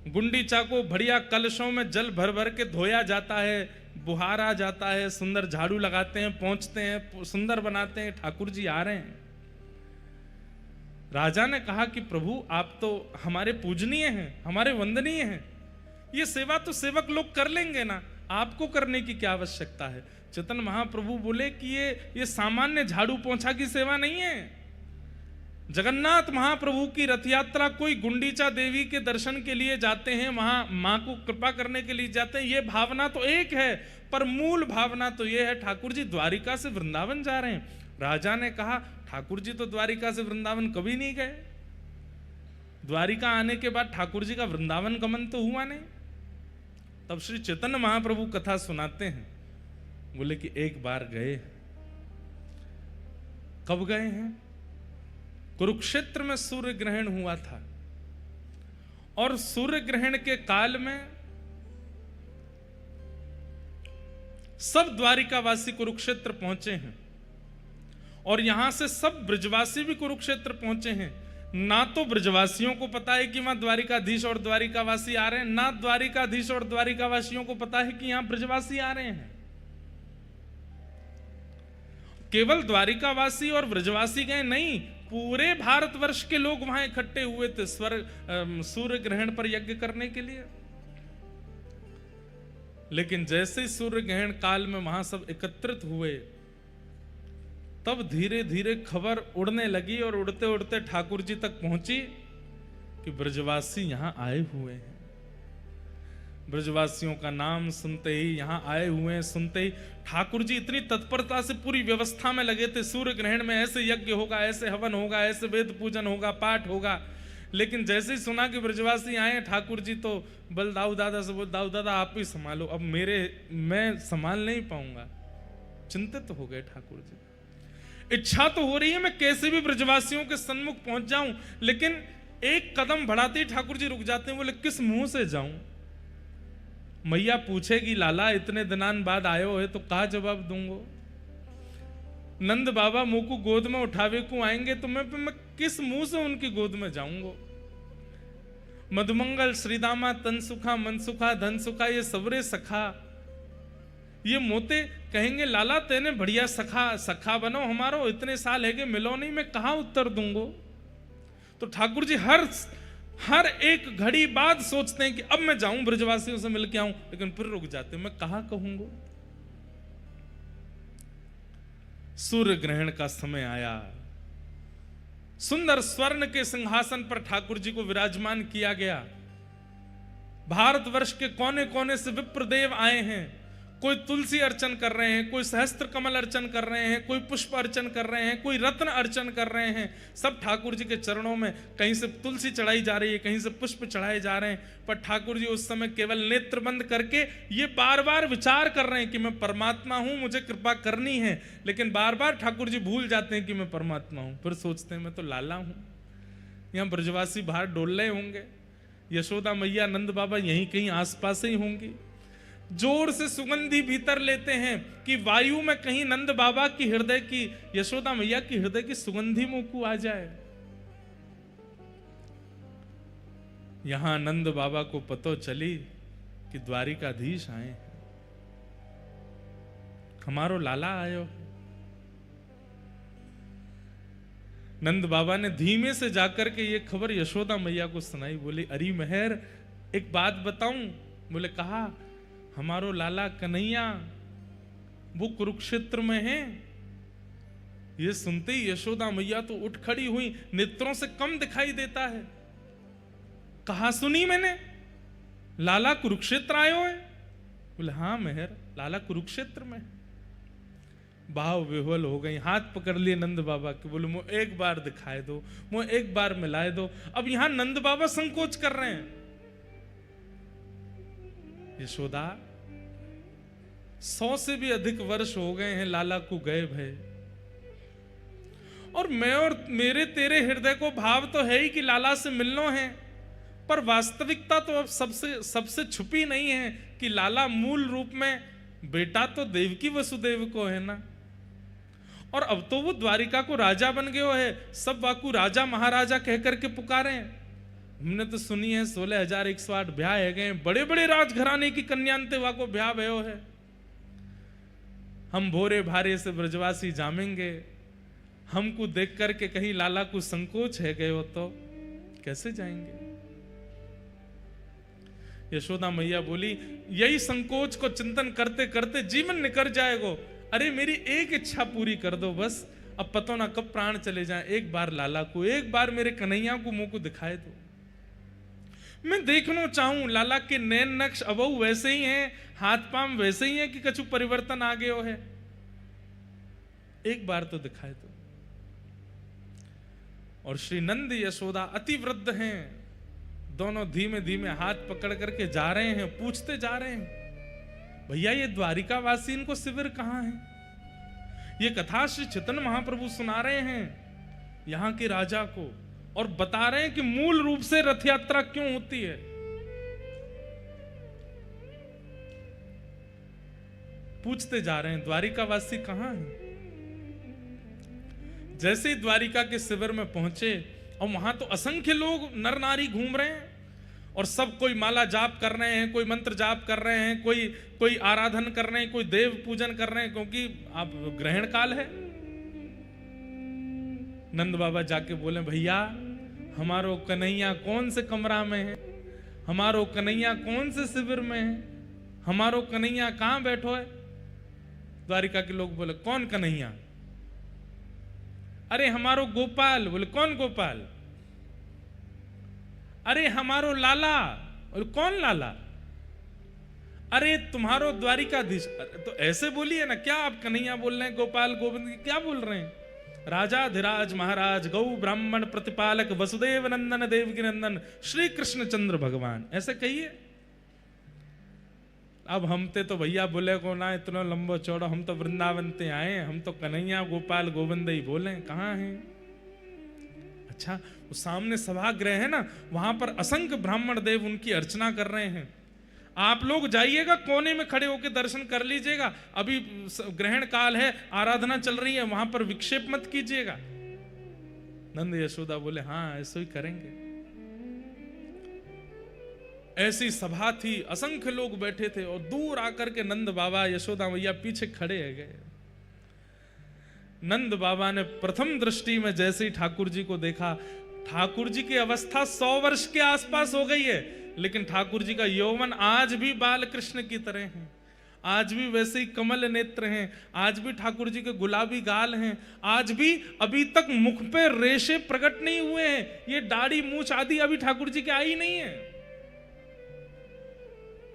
गुंडीचा को बढ़िया कलशों में जल भर भर के धोया जाता है, बुहारा जाता है, सुंदर झाड़ू लगाते हैं, पहुंचते हैं, सुंदर बनाते हैं, ठाकुर जी आ रहे हैं। राजा ने कहा कि प्रभु आप तो हमारे पूजनीय हैं, हमारे वंदनीय हैं, ये सेवा तो सेवक लोग कर लेंगे ना, आपको करने की क्या आवश्यकता है? चैतन्य महाप्रभु बोले कि ये सामान्य झाड़ू पोंछा की सेवा नहीं है। जगन्नाथ महाप्रभु की रथ यात्रा, कोई गुंडीचा देवी के दर्शन के लिए जाते हैं, वहां मां को कृपा करने के लिए जाते हैं, ये भावना तो एक है, पर मूल भावना तो ये है ठाकुर जी द्वारिका से वृंदावन जा रहे हैं। राजा ने कहा ठाकुर जी तो द्वारिका से वृंदावन कभी नहीं गए, द्वारिका आने के बाद ठाकुर जी का वृंदावन गमन तो हुआ नहीं। तब श्री चैतन्य महाप्रभु कथा सुनाते हैं, बोले कि एक बार गए। कब गए हैं? कुरुक्षेत्र में सूर्य ग्रहण हुआ था, और सूर्य ग्रहण के काल में सब द्वारिकावासी कुरुक्षेत्र पहुंचे हैं, और यहां से सब ब्रजवासी भी कुरुक्षेत्र पहुंचे हैं। ना तो ब्रजवासियों को पता है कि वहां द्वारिकाधीश और द्वारिकावासी आ रहे हैं, ना द्वारिकाधीश और द्वारिकावासियों को पता है कि यहां ब्रजवासी आ रहे हैं। केवल द्वारिकावासी और ब्रजवासी गए नहीं, पूरे भारतवर्ष के लोग वहां इकट्ठे हुए थे सूर्य ग्रहण पर यज्ञ करने के लिए। लेकिन जैसे ही सूर्य ग्रहण काल में वहां सब एकत्रित हुए, तब धीरे धीरे खबर उड़ने लगी, और उड़ते उड़ते ठाकुर जी तक पहुंची कि ब्रजवासी यहां आए हुए हैं। ब्रजवासियों का नाम सुनते ही, यहां आए हुए हैं सुनते ही, ठाकुर जी इतनी तत्परता से पूरी व्यवस्था में लगे थे। सूर्य ग्रहण में ऐसे यज्ञ होगा, ऐसे हवन होगा, ऐसे वेद पूजन होगा, पाठ होगा। लेकिन जैसे ही सुना कि ब्रजवासी आए, ठाकुर जी तो बल दाऊ दादा से बोल, दाऊ दादा आप ही संभालो, अब मैं संभाल नहीं पाऊंगा। चिंतित हो गए ठाकुर जी। इच्छा तो हो रही है मैं कैसे भी ब्रजवासियों के सन्मुख पहुंच जाऊं, लेकिन एक कदम बढ़ाते ही ठाकुर जी रुक जाते हैं। बोले किस मुंह से जाऊं? मैया पूछेगी लाला इतने दिनान बाद आयो है तो का जवाब दूंगो? नंद बाबा मुंह को गोद में उठावे को आएंगे तो मैं किस मुंह से उनकी गोद में जाऊंगो? मधुमंगल श्रीदामा तन सुखा मन सुखा धन सुखा, ये सबरे सखा, ये मोते कहेंगे लाला तेने बढ़िया सखा बनो हमारो, इतने साल है मिलो नहीं, मैं कहां उत्तर दूंगो? तो ठाकुर जी हर एक घड़ी बाद सोचते हैं कि अब मैं जाऊं ब्रजवासियों से मिल के आऊं, लेकिन फिर रुक जाते हैं, मैं कहां कहूंगो? सूर्य ग्रहण का समय आया, सुंदर स्वर्ण के सिंहासन पर ठाकुर जी को विराजमान किया गया। भारतवर्ष के कोने कोने से विप्रदेव आए हैं, कोई तुलसी अर्चन कर रहे हैं, कोई सहस्त्र कमल अर्चन कर रहे हैं, कोई पुष्प अर्चन कर रहे हैं, कोई रत्न अर्चन कर रहे हैं। सब ठाकुर जी के चरणों में कहीं से तुलसी चढ़ाई जा रही है, कहीं से पुष्प चढ़ाए जा रहे हैं, पर ठाकुर जी उस समय केवल नेत्र बंद करके ये बार बार विचार कर रहे हैं कि मैं परमात्मा हूं, मुझे कृपा करनी है। लेकिन बार बार ठाकुर जी भूल जाते हैं कि मैं परमात्मा हूं, फिर सोचते हैं मैं तो लाला हूं। यहां ब्रजवासी बाहर डोल रहे होंगे, यशोदा मैया नंद बाबा यहीं कहीं आसपास ही होंगी। जोर से सुगंधी भीतर लेते हैं कि वायु में कहीं नंद बाबा की हृदय की, यशोदा मैया की हृदय की सुगंधी मुंह को आ जाए। यहां नंद बाबा को पतो चली कि द्वारिकाधीश आए हैं, हमारो लाला आयो। नंद बाबा ने धीमे से जाकर के ये खबर यशोदा मैया को सुनाई। बोली अरे मेहर एक बात बताऊं? बोले कहा, हमारो लाला कन्हैया वो कुरुक्षेत्र में है। ये सुनते ही यशोदा मैया तो उठ खड़ी हुई, नेत्रों से कम दिखाई देता है। कहा सुनी मैंने, लाला कुरुक्षेत्र आयो है? बोले हाँ मेहर, लाला कुरुक्षेत्र में। भाव विह्वल हो गई, हाथ पकड़ लिए नंद बाबा के। बोले मुझे एक बार दिखाए दो, मुझे एक बार मिलाए दो। अब यहां नंद बाबा संकोच कर रहे हैं। यशोदा 100 से भी अधिक वर्ष हो गए हैं लाला को गए भय, और मैं और मेरे तेरे हृदय को भाव तो है ही कि लाला से मिलना है, पर वास्तविकता तो अब सबसे छुपी नहीं है कि लाला मूल रूप में बेटा तो देवकी वसुदेव को है ना। और अब तो वो द्वारिका को राजा बन गयो है, सब वाकू राजा महाराजा कह करके पुकारे हैं। हमने तो सुनी है 16,108 ब्याह है गए, बड़े बड़े राजघराने की कन्यांते वाको ब्याह भयो है। हम भोरे भारे से ब्रजवासी जामेंगे, हमको देख करके कहीं लाला को संकोच है गए हो तो कैसे जाएंगे। यशोदा मैया बोली, यही संकोच को चिंतन करते करते जीवन निकल जाएगो। अरे मेरी एक इच्छा पूरी कर दो बस, अब पता ना कब प्राण चले जाएं। एक बार लाला को, एक बार मेरे कन्हैया को मुंह को दिखाए दो। मैं देखना चाहूं लाला के नैन नक्श अबहु वैसे ही हैं, हाथ पांव वैसे ही हैं कि कछु परिवर्तन आ गयो है। एक बार तो दिखाए दो। और श्री नंद यशोदा अति वृद्ध हैं, दोनों धीमे धीमे हाथ पकड़ करके जा रहे हैं, पूछते जा रहे हैं, भैया ये द्वारिका वासी इनको शिविर कहां है। ये कथा श्री चैतन्य महाप्रभु सुना रहे हैं यहां के राजा को, और बता रहे हैं कि मूल रूप से रथ यात्रा क्यों होती है। पूछते जा रहे हैं द्वारिका वासी कहां है। जैसे ही द्वारिका के शिविर में पहुंचे, और वहां तो असंख्य लोग नर नारी घूम रहे हैं, और सब कोई माला जाप कर रहे हैं, कोई मंत्र जाप कर रहे हैं, कोई आराधन कर रहे हैं, कोई देव पूजन कर रहे हैं, क्योंकि अब ग्रहण काल है। नंद बाबा जाके बोले, भैया हमारो कन्हैया कौन से कमरा में है, हमारो कन्हैया कौन से शिविर में है, हमारो कन्हैया कहां बैठो है। द्वारिका के लोग बोले, कौन कन्हैया। अरे हमारो गोपाल। बोले, कौन गोपाल। अरे हमारो लाला। और कौन लाला। अरे तुम्हारो द्वारिकाधीश। तो ऐसे बोलिए ना, क्या आप कन्हैया बोल रहे हैं, गोपाल गोविंद क्या बोल रहे हैं। राजा धीराज महाराज गौ ब्राह्मण प्रतिपालक वसुदेव नंदन देवकी नंदन श्री कृष्ण चंद्र भगवान, ऐसे कहिए। अब हम तो भैया बोले को ना इतना लंबो चौड़ा, हम तो वृंदावन ते आए, हम तो कन्हैया गोपाल गोविंद ही बोले, कहाँ हैं। अच्छा, वो सामने सभागृह है ना, वहां पर असंख्य ब्राह्मण देव उनकी अर्चना कर रहे हैं। आप लोग जाइएगा, कोने में खड़े होकर दर्शन कर लीजिएगा। अभी ग्रहण काल है, आराधना चल रही है, वहां पर विक्षेप मत कीजिएगा। नंद यशोदा बोले, हाँ ऐसे ही करेंगे। ऐसी सभा थी, असंख्य लोग बैठे थे, और दूर आकर के नंद बाबा यशोदा मैया पीछे खड़े है गए। नंद बाबा ने प्रथम दृष्टि में जैसे ही ठाकुर जी को देखा, ठाकुर जी की अवस्था 100 वर्ष के आसपास हो गई है, लेकिन ठाकुर जी का यौवन आज भी बाल कृष्ण की तरह है, आज भी वैसे ही कमल नेत्र हैं, आज भी ठाकुर जी के गुलाबी गाल हैं, आज भी अभी तक मुख पे रेशे प्रकट नहीं हुए हैं, ये दाढ़ी मूछ आदि अभी ठाकुर जी के आई नहीं है।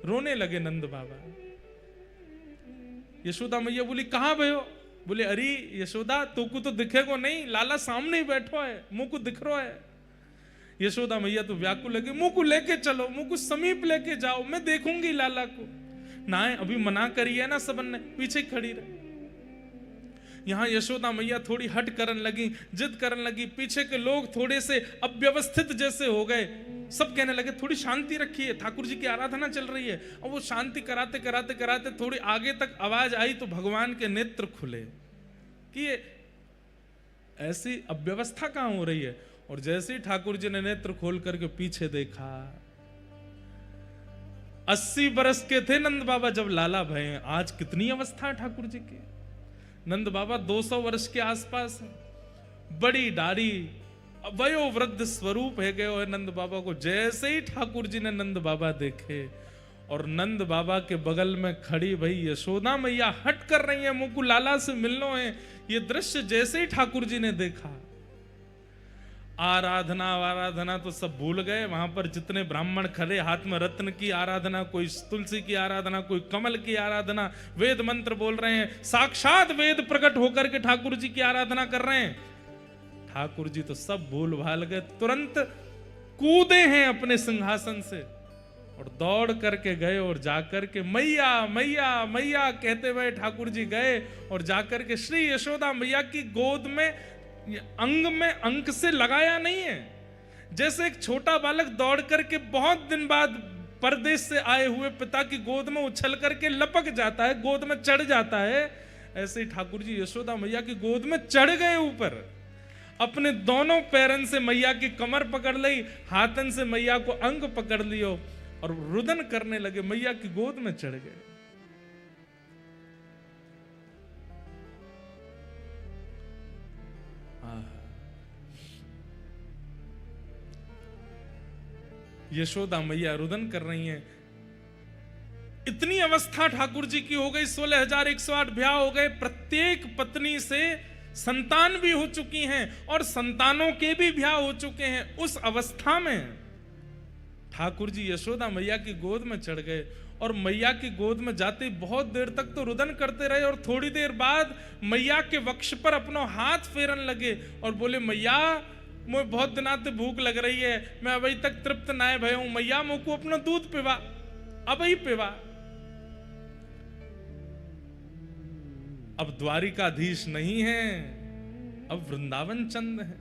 रोने लगे नंद बाबा। यशोदा मैया बोली, कहां भयो। बोले, अरे यशोदा तुमको तो दिखेगो नहीं, लाला सामने ही बैठो है, मुंह को दिख रहा है। यशोदा मैया तो व्याकुल लगे, मुंह को लेके चलो, मुंह को समीप लेके जाओ, मैं देखूंगी लाला को। ना अभी मना करी है ना सबन ने, पीछे खड़ी रहे। यहां यशोदा मैया थोड़ी हट करन लगी, जिद करन लगी, पीछे के लोग थोड़े से अव्यवस्थित जैसे हो गए। सब कहने लगे, थोड़ी शांति रखिए, ठाकुर जी की आराधना चल रही है। और वो शांति कराते कराते कराते थोड़ी आगे तक आवाज आई तो भगवान के नेत्र खुले कि ये ऐसी अव्यवस्था कहां हो रही है। और जैसे ही ठाकुर जी ने नेत्र खोल करके पीछे देखा, 80 बरस के थे नंद बाबा जब लाला भये, आज कितनी अवस्था है ठाकुर जी की। नंद बाबा 200 वर्ष के आसपास है, बड़ी दाढ़ी, वयोवृद्ध स्वरूप है गए और नंद बाबा को। जैसे ही ठाकुर जी ने नंद बाबा देखे, और नंद बाबा के बगल में खड़ी भाई यशोदा मैया हट कर रही है, मुंह को लाला से मिलना है। ये दृश्य जैसे ही ठाकुर जी ने देखा, आराधना तो सब भूल गए। वहां पर जितने ब्राह्मण खड़े, हाथ में रत्न की आराधना, कोई तुलसी की आराधना, कोई कमल की आराधना, वेद मंत्र बोल रहे हैं, साक्षात वेद प्रकट होकर के ठाकुर जी की आराधना कर रहे हैं। ठाकुर जी तो सब भूल भाल गए, तुरंत कूदे हैं अपने सिंहासन से और दौड़ करके गए और जाकर के मैया मैया मैया कहते हुए ठाकुर जी गए और जाकर के श्री यशोदा मैया की गोद में ये अंग में अंक से लगाया नहीं है। जैसे एक छोटा बालक दौड़ करके बहुत दिन बाद परदेश से आए हुए पिता की गोद में उछल करके लपक जाता है, गोद में चढ़ जाता है, ऐसे ही ठाकुर जी यशोदा मैया की गोद में चढ़ गए ऊपर। अपने दोनों पैरन से मैया की कमर पकड़ ली, हाथन से मैया को अंग पकड़ लियो और रुदन करने लगे, मैया की गोद में चढ़ गए। यशोदा मैया रुदन कर रही हैं। इतनी अवस्था ठाकुर जी की हो गई, 16,108 ब्याह हो गए, प्रत्येक पत्नी से संतान भी हो चुकी हैं और संतानों के भी ब्याह हो चुके हैं। उस अवस्था में ठाकुर जी यशोदा मैया की गोद में चढ़ गए और मैया की गोद में जाते बहुत देर तक तो रुदन करते रहे और थोड़ी देर बाद मैया के वक्ष पर अपना हाथ फेरन लगे और बोले, मैया मुझे बहुत दिना से भूख लग रही है, मैं अभी तक तृप्त ना भय हूं, मैया मुझको अपना दूध पिवा, अब ही पिवा। अब द्वारिकाधीश नहीं है, अब वृंदावन चंद है।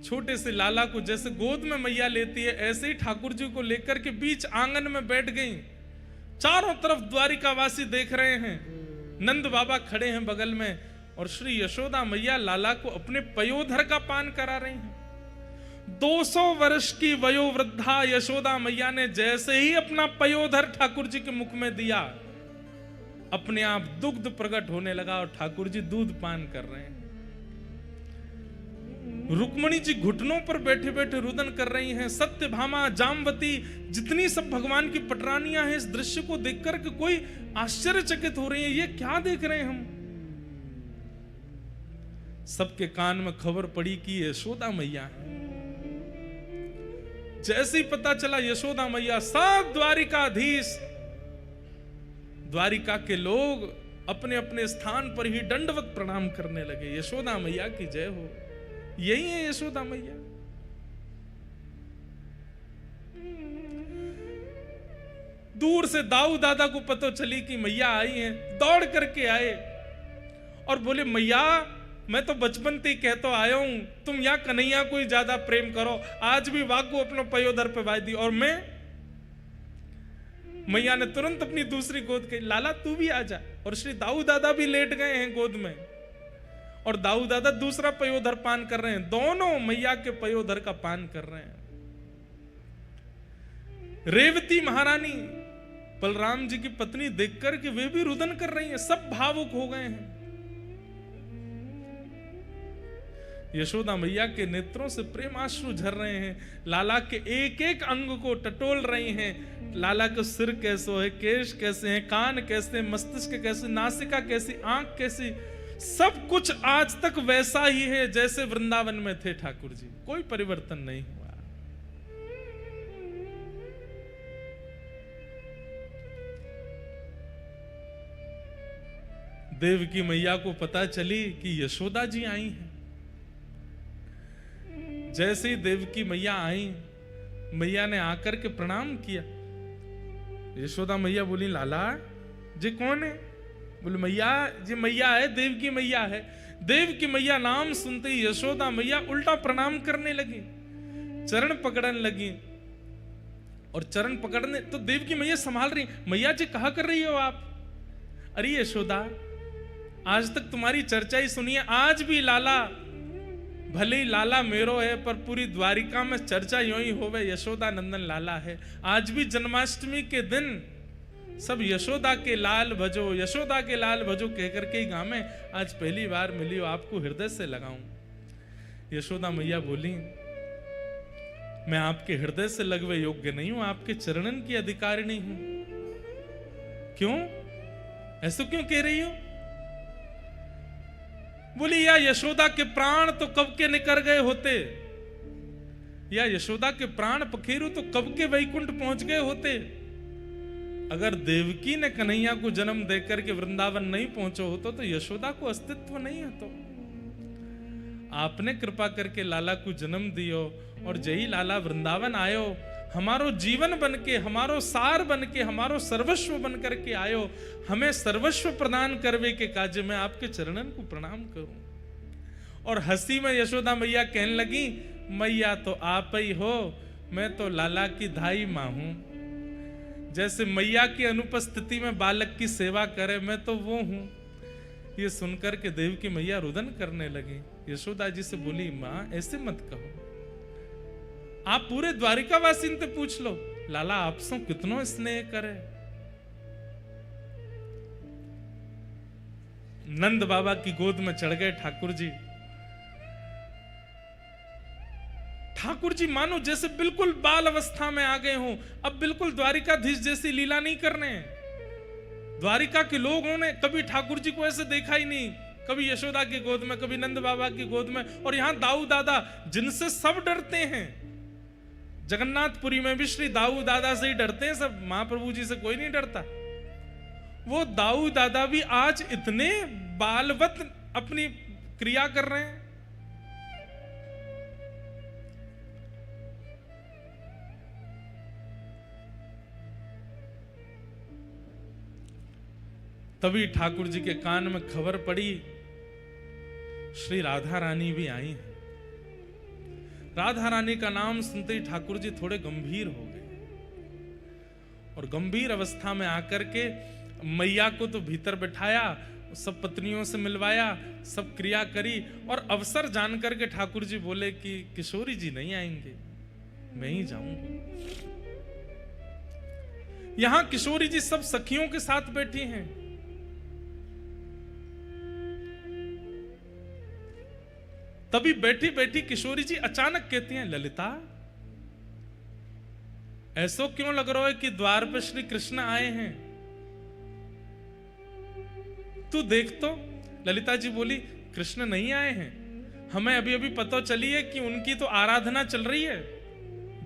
छोटे से लाला को जैसे गोद में मैया लेती है, ऐसे ही ठाकुर जी को लेकर के बीच आंगन में बैठ गई। चारों तरफ द्वारिकावासी देख रहे हैं, नंद बाबा खड़े हैं बगल में और श्री यशोदा मैया लाला को अपने पयोधर का पान करा रही हैं। 200 वर्ष की वयोवृद्धा यशोदा मैया ने जैसे ही अपना पयोधर ठाकुर जी के मुख में दिया, अपने आप दुग्ध प्रकट होने लगा और ठाकुर जी दूध पान कर रहे हैं। रुक्मणी जी घुटनों पर बैठे बैठे रुदन कर रही हैं। सत्यभामा, जामवती, जितनी सब भगवान की पटरानियां हैं, इस दृश्य को देखकर के कोई आश्चर्यचकित हो रही है, ये क्या देख रहे हैं हम। सबके कान में खबर पड़ी कि यशोदा मैया है। जैसे ही पता चला यशोदा मैया, सब द्वारिकाधीश, द्वारिका के लोग अपने अपने स्थान पर ही दंडवत प्रणाम करने लगे। यशोदा मैया की जय हो। यही है यशोदा मैया। दूर से दाऊ दादा को पता चली कि मैया आई हैं, दौड़ करके आए और बोले, मैया मैं तो बचपन से कहता आया हूं, तुम यहाँ कन्हैया को ही ज्यादा प्रेम करो, आज भी वाकू अपना पयोधर पे वाई दी। और मैं, मैया ने तुरंत अपनी दूसरी गोद कही, लाला तू भी आ जा। और श्री दाऊ दादा भी लेट गए हैं गोद में और दाऊ दादा दूसरा पयोधर पान कर रहे हैं। दोनों मैया के पयोधर का पान कर रहे हैं। रेवती महारानी, बलराम जी की पत्नी, देखकर कि वे भी रुदन कर रही हैं, सब भावुक हो गए हैं। यशोदा मैया के नेत्रों से प्रेम आश्रु झर रहे हैं। लाला के एक एक अंग को टटोल रही हैं। लाला का सिर कैसो है, केश कैसे हैं, कान कैसे, मस्तिष्क कैसे, नासिका कैसी, आंख कैसी, सब कुछ आज तक वैसा ही है जैसे वृंदावन में थे ठाकुर जी। कोई परिवर्तन नहीं हुआ। देवकी मैया को पता चली कि यशोदा जी आई हैं। जैसे ही देवकी मैया आई, मैया ने आकर के प्रणाम किया। यशोदा मैया बोली, लाला जी कौन है? बोले, मैया जी मैया है, देवकी मैया है। देवकी मैया नाम सुनते ही यशोदा मैया उल्टा प्रणाम करने लगी, चरण पकड़ने लगी। और चरण पकड़ने तो देवकी मैया संभाल रही, मैया जी कहा कर रही हो आप? अरे यशोदा, आज तक तुम्हारी चर्चा ही सुनी है, आज भी लाला, भले ही लाला मेरो है पर पूरी द्वारिका में चर्चा यूं ही होवे, यशोदा नंदन लाला है। आज भी जन्माष्टमी के दिन सब यशोदा के लाल भजो, यशोदा के लाल भजो कहकर के ही गावे। आज पहली बार मिली हो, आपको हृदय से लगाऊं। यशोदा मैया बोली, मैं आपके हृदय से लगवे योग्य नहीं हूं, आपके चरणन की अधिकारिणी हूं। क्यों ऐसा क्यों कह रही हो? बोली, या यशोदा के प्राण तो कब के निकल गए होते, या यशोदा के प्राण पखेरु तो कब के वैकुंठ पहुंच गए होते। अगर देवकी ने कन्हैया को जन्म देकर के वृंदावन नहीं पहुंचो होतो तो यशोदा को अस्तित्व नहीं है। तो आपने कृपा करके लाला को जन्म दियो और जय लाला वृंदावन आयो, हमारो जीवन बन के, हमारो सार बन के, हमारो सर्वस्व बन करके आयो, हमें सर्वस्व प्रदान करवे के काज में आपके चरणन को प्रणाम करूं। और हंसी में यशोदा मैया कहने लगी, मैया तो आप ही हो, मैं तो लाला की धाई मां हूं। जैसे मैया की अनुपस्थिति में बालक की सेवा करे, मैं तो वो हूं। ये सुनकर के देव की मैया रुदन करने लगी। यशोदा जी से बोली, मां ऐसे मत कहो, आप पूरे द्वारिकावासी से पूछ लो, लाला आपसे कितनो स्नेह करे। नंद बाबा की गोद में चढ़ गए ठाकुर जी। ठाकुर जी मानो जैसे बिल्कुल बाल अवस्था में आ गए हों, अब बिल्कुल द्वारिकाधीश जैसी लीला नहीं करने। द्वारिका के लोगों ने कभी ठाकुर जी को ऐसे देखा ही नहीं, कभी यशोदा की गोद में, कभी नंद बाबा की गोद में, और यहां दाऊ दादा जिनसे सब डरते हैं। जगन्नाथपुरी में भी श्री दाऊ दादा से ही डरते हैं सब, महाप्रभु जी से कोई नहीं डरता। वो दाऊ दादा भी आज इतने बालवत अपनी क्रिया कर रहे हैं। तभी ठाकुर जी के कान में खबर पड़ी, श्री राधा रानी भी आई हैं। राधा रानी का नाम सुनते ही ठाकुर जी थोड़े गंभीर हो गए, और गंभीर अवस्था में आकर के मैया को तो भीतर बिठाया, सब पत्नियों से मिलवाया, सब क्रिया करी, और अवसर जानकर के ठाकुर जी बोले कि किशोरी जी नहीं आएंगे, मैं ही जाऊंगा। यहां किशोरी जी सब सखियों के साथ बैठी हैं। तभी बैठी बैठी किशोरी जी अचानक कहती हैं, ललिता ऐसो क्यों लग रहा है कि द्वार पर श्री कृष्ण आए हैं, तू देख तो। ललिता जी बोली, कृष्ण नहीं आए हैं, हमें अभी अभी पता चली है कि उनकी तो आराधना चल रही है,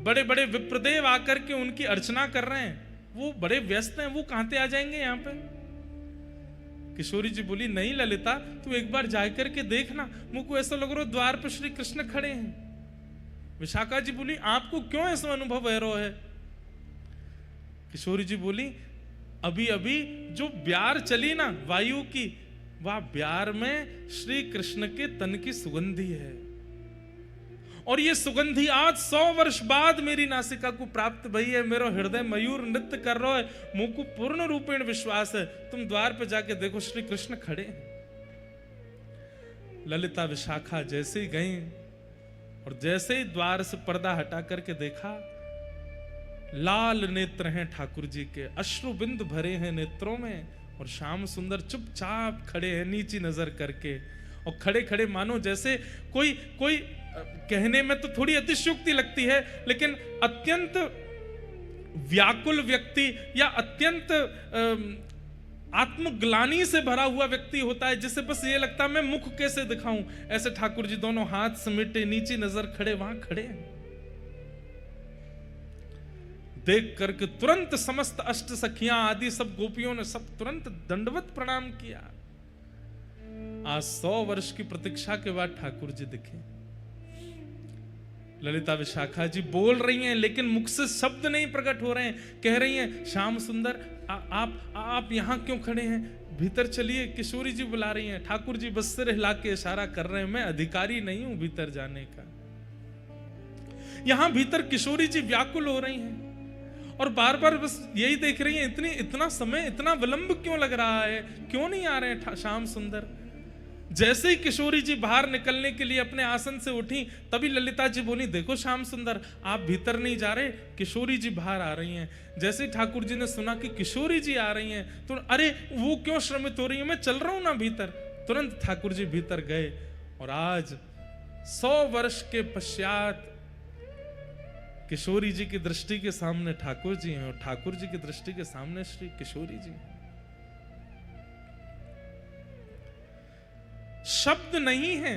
बड़े बड़े विप्रदेव आकर के उनकी अर्चना कर रहे हैं, वो बड़े व्यस्त हैं, वो कहां से आ जाएंगे यहां पे। किशोरी जी बोली, नहीं ललिता, तू एक बार जाकर के देखना, मुझको ऐसा लग रहा है द्वार पर श्री कृष्ण खड़े हैं। विशाखा जी बोली, आपको क्यों ऐसा अनुभव हो रहा है। किशोरी जी बोली, अभी अभी जो ब्यार चली ना वायु की, वह ब्यार में श्री कृष्ण के तन की सुगंधी है, और ये सुगंधी आज 100 वर्ष बाद मेरी नासिका को प्राप्त भई है। मेरा हृदय मयूर नृत्य कर रहा है, मुझको पूर्ण रूपेण विश्वास है, तुम द्वार पे जाके देखो श्री कृष्ण खड़े हैं। ललिता विशाखा जैसे ही गई, और जैसे ही द्वार से पर्दा हटा करके देखा, लाल नेत्र हैं ठाकुर जी के, अश्रु बिंद भरे हैं नेत्रों में, और श्याम सुंदर चुपचाप खड़े हैं नीची नजर करके, और खड़े खड़े मानो जैसे कोई कहने में तो थोड़ी अतिशयोक्ति लगती है, लेकिन अत्यंत व्याकुल व्यक्ति या अत्यंत आत्मग्लानि से भरा हुआ व्यक्ति होता है, जिसे बस ये लगता है मैं मुख कैसे दिखाऊं। ऐसे ठाकुर जी दोनों हाथ समेटे नीची नजर खड़े वहां खड़े हैं। देख करके तुरंत समस्त अष्ट सखियां आदि सब गोपियों ने सब तुरंत दंडवत प्रणाम किया। आज 100 वर्ष की प्रतीक्षा के बाद ठाकुर जी दिखे। ललिता विशाखा जी बोल रही हैं, लेकिन मुख से शब्द नहीं प्रकट हो रहे हैं। कह रही हैं, श्याम सुंदर आप यहां क्यों खड़े हैं, भीतर चलिए, किशोरी जी बुला रही हैं। ठाकुर जी बस सिर हिला के इशारा कर रहे हैं, मैं अधिकारी नहीं हूं भीतर जाने का। यहां भीतर किशोरी जी व्याकुल हो रही हैं, और बार बार बस यही देख रही हैं, इतना समय, इतना विलंब क्यों लग रहा है, क्यों नहीं आ रहे हैं श्याम सुंदर। जैसे ही किशोरी जी बाहर निकलने के लिए अपने आसन से उठी, तभी ललिता जी बोली, देखो श्याम सुंदर, आप भीतर नहीं जा रहे, किशोरी जी बाहर आ रही हैं। जैसे ही ठाकुर जी ने सुना कि किशोरी जी आ रही हैं, तो अरे वो क्यों श्रमित हो रही है, मैं चल रहा हूं ना भीतर। तुरंत ठाकुर जी भीतर गए, और आज 100 वर्ष के पश्चात किशोरी जी की दृष्टि के सामने ठाकुर जी हैं, और ठाकुर जी की दृष्टि के सामने श्री किशोरी जी हैं। शब्द नहीं है।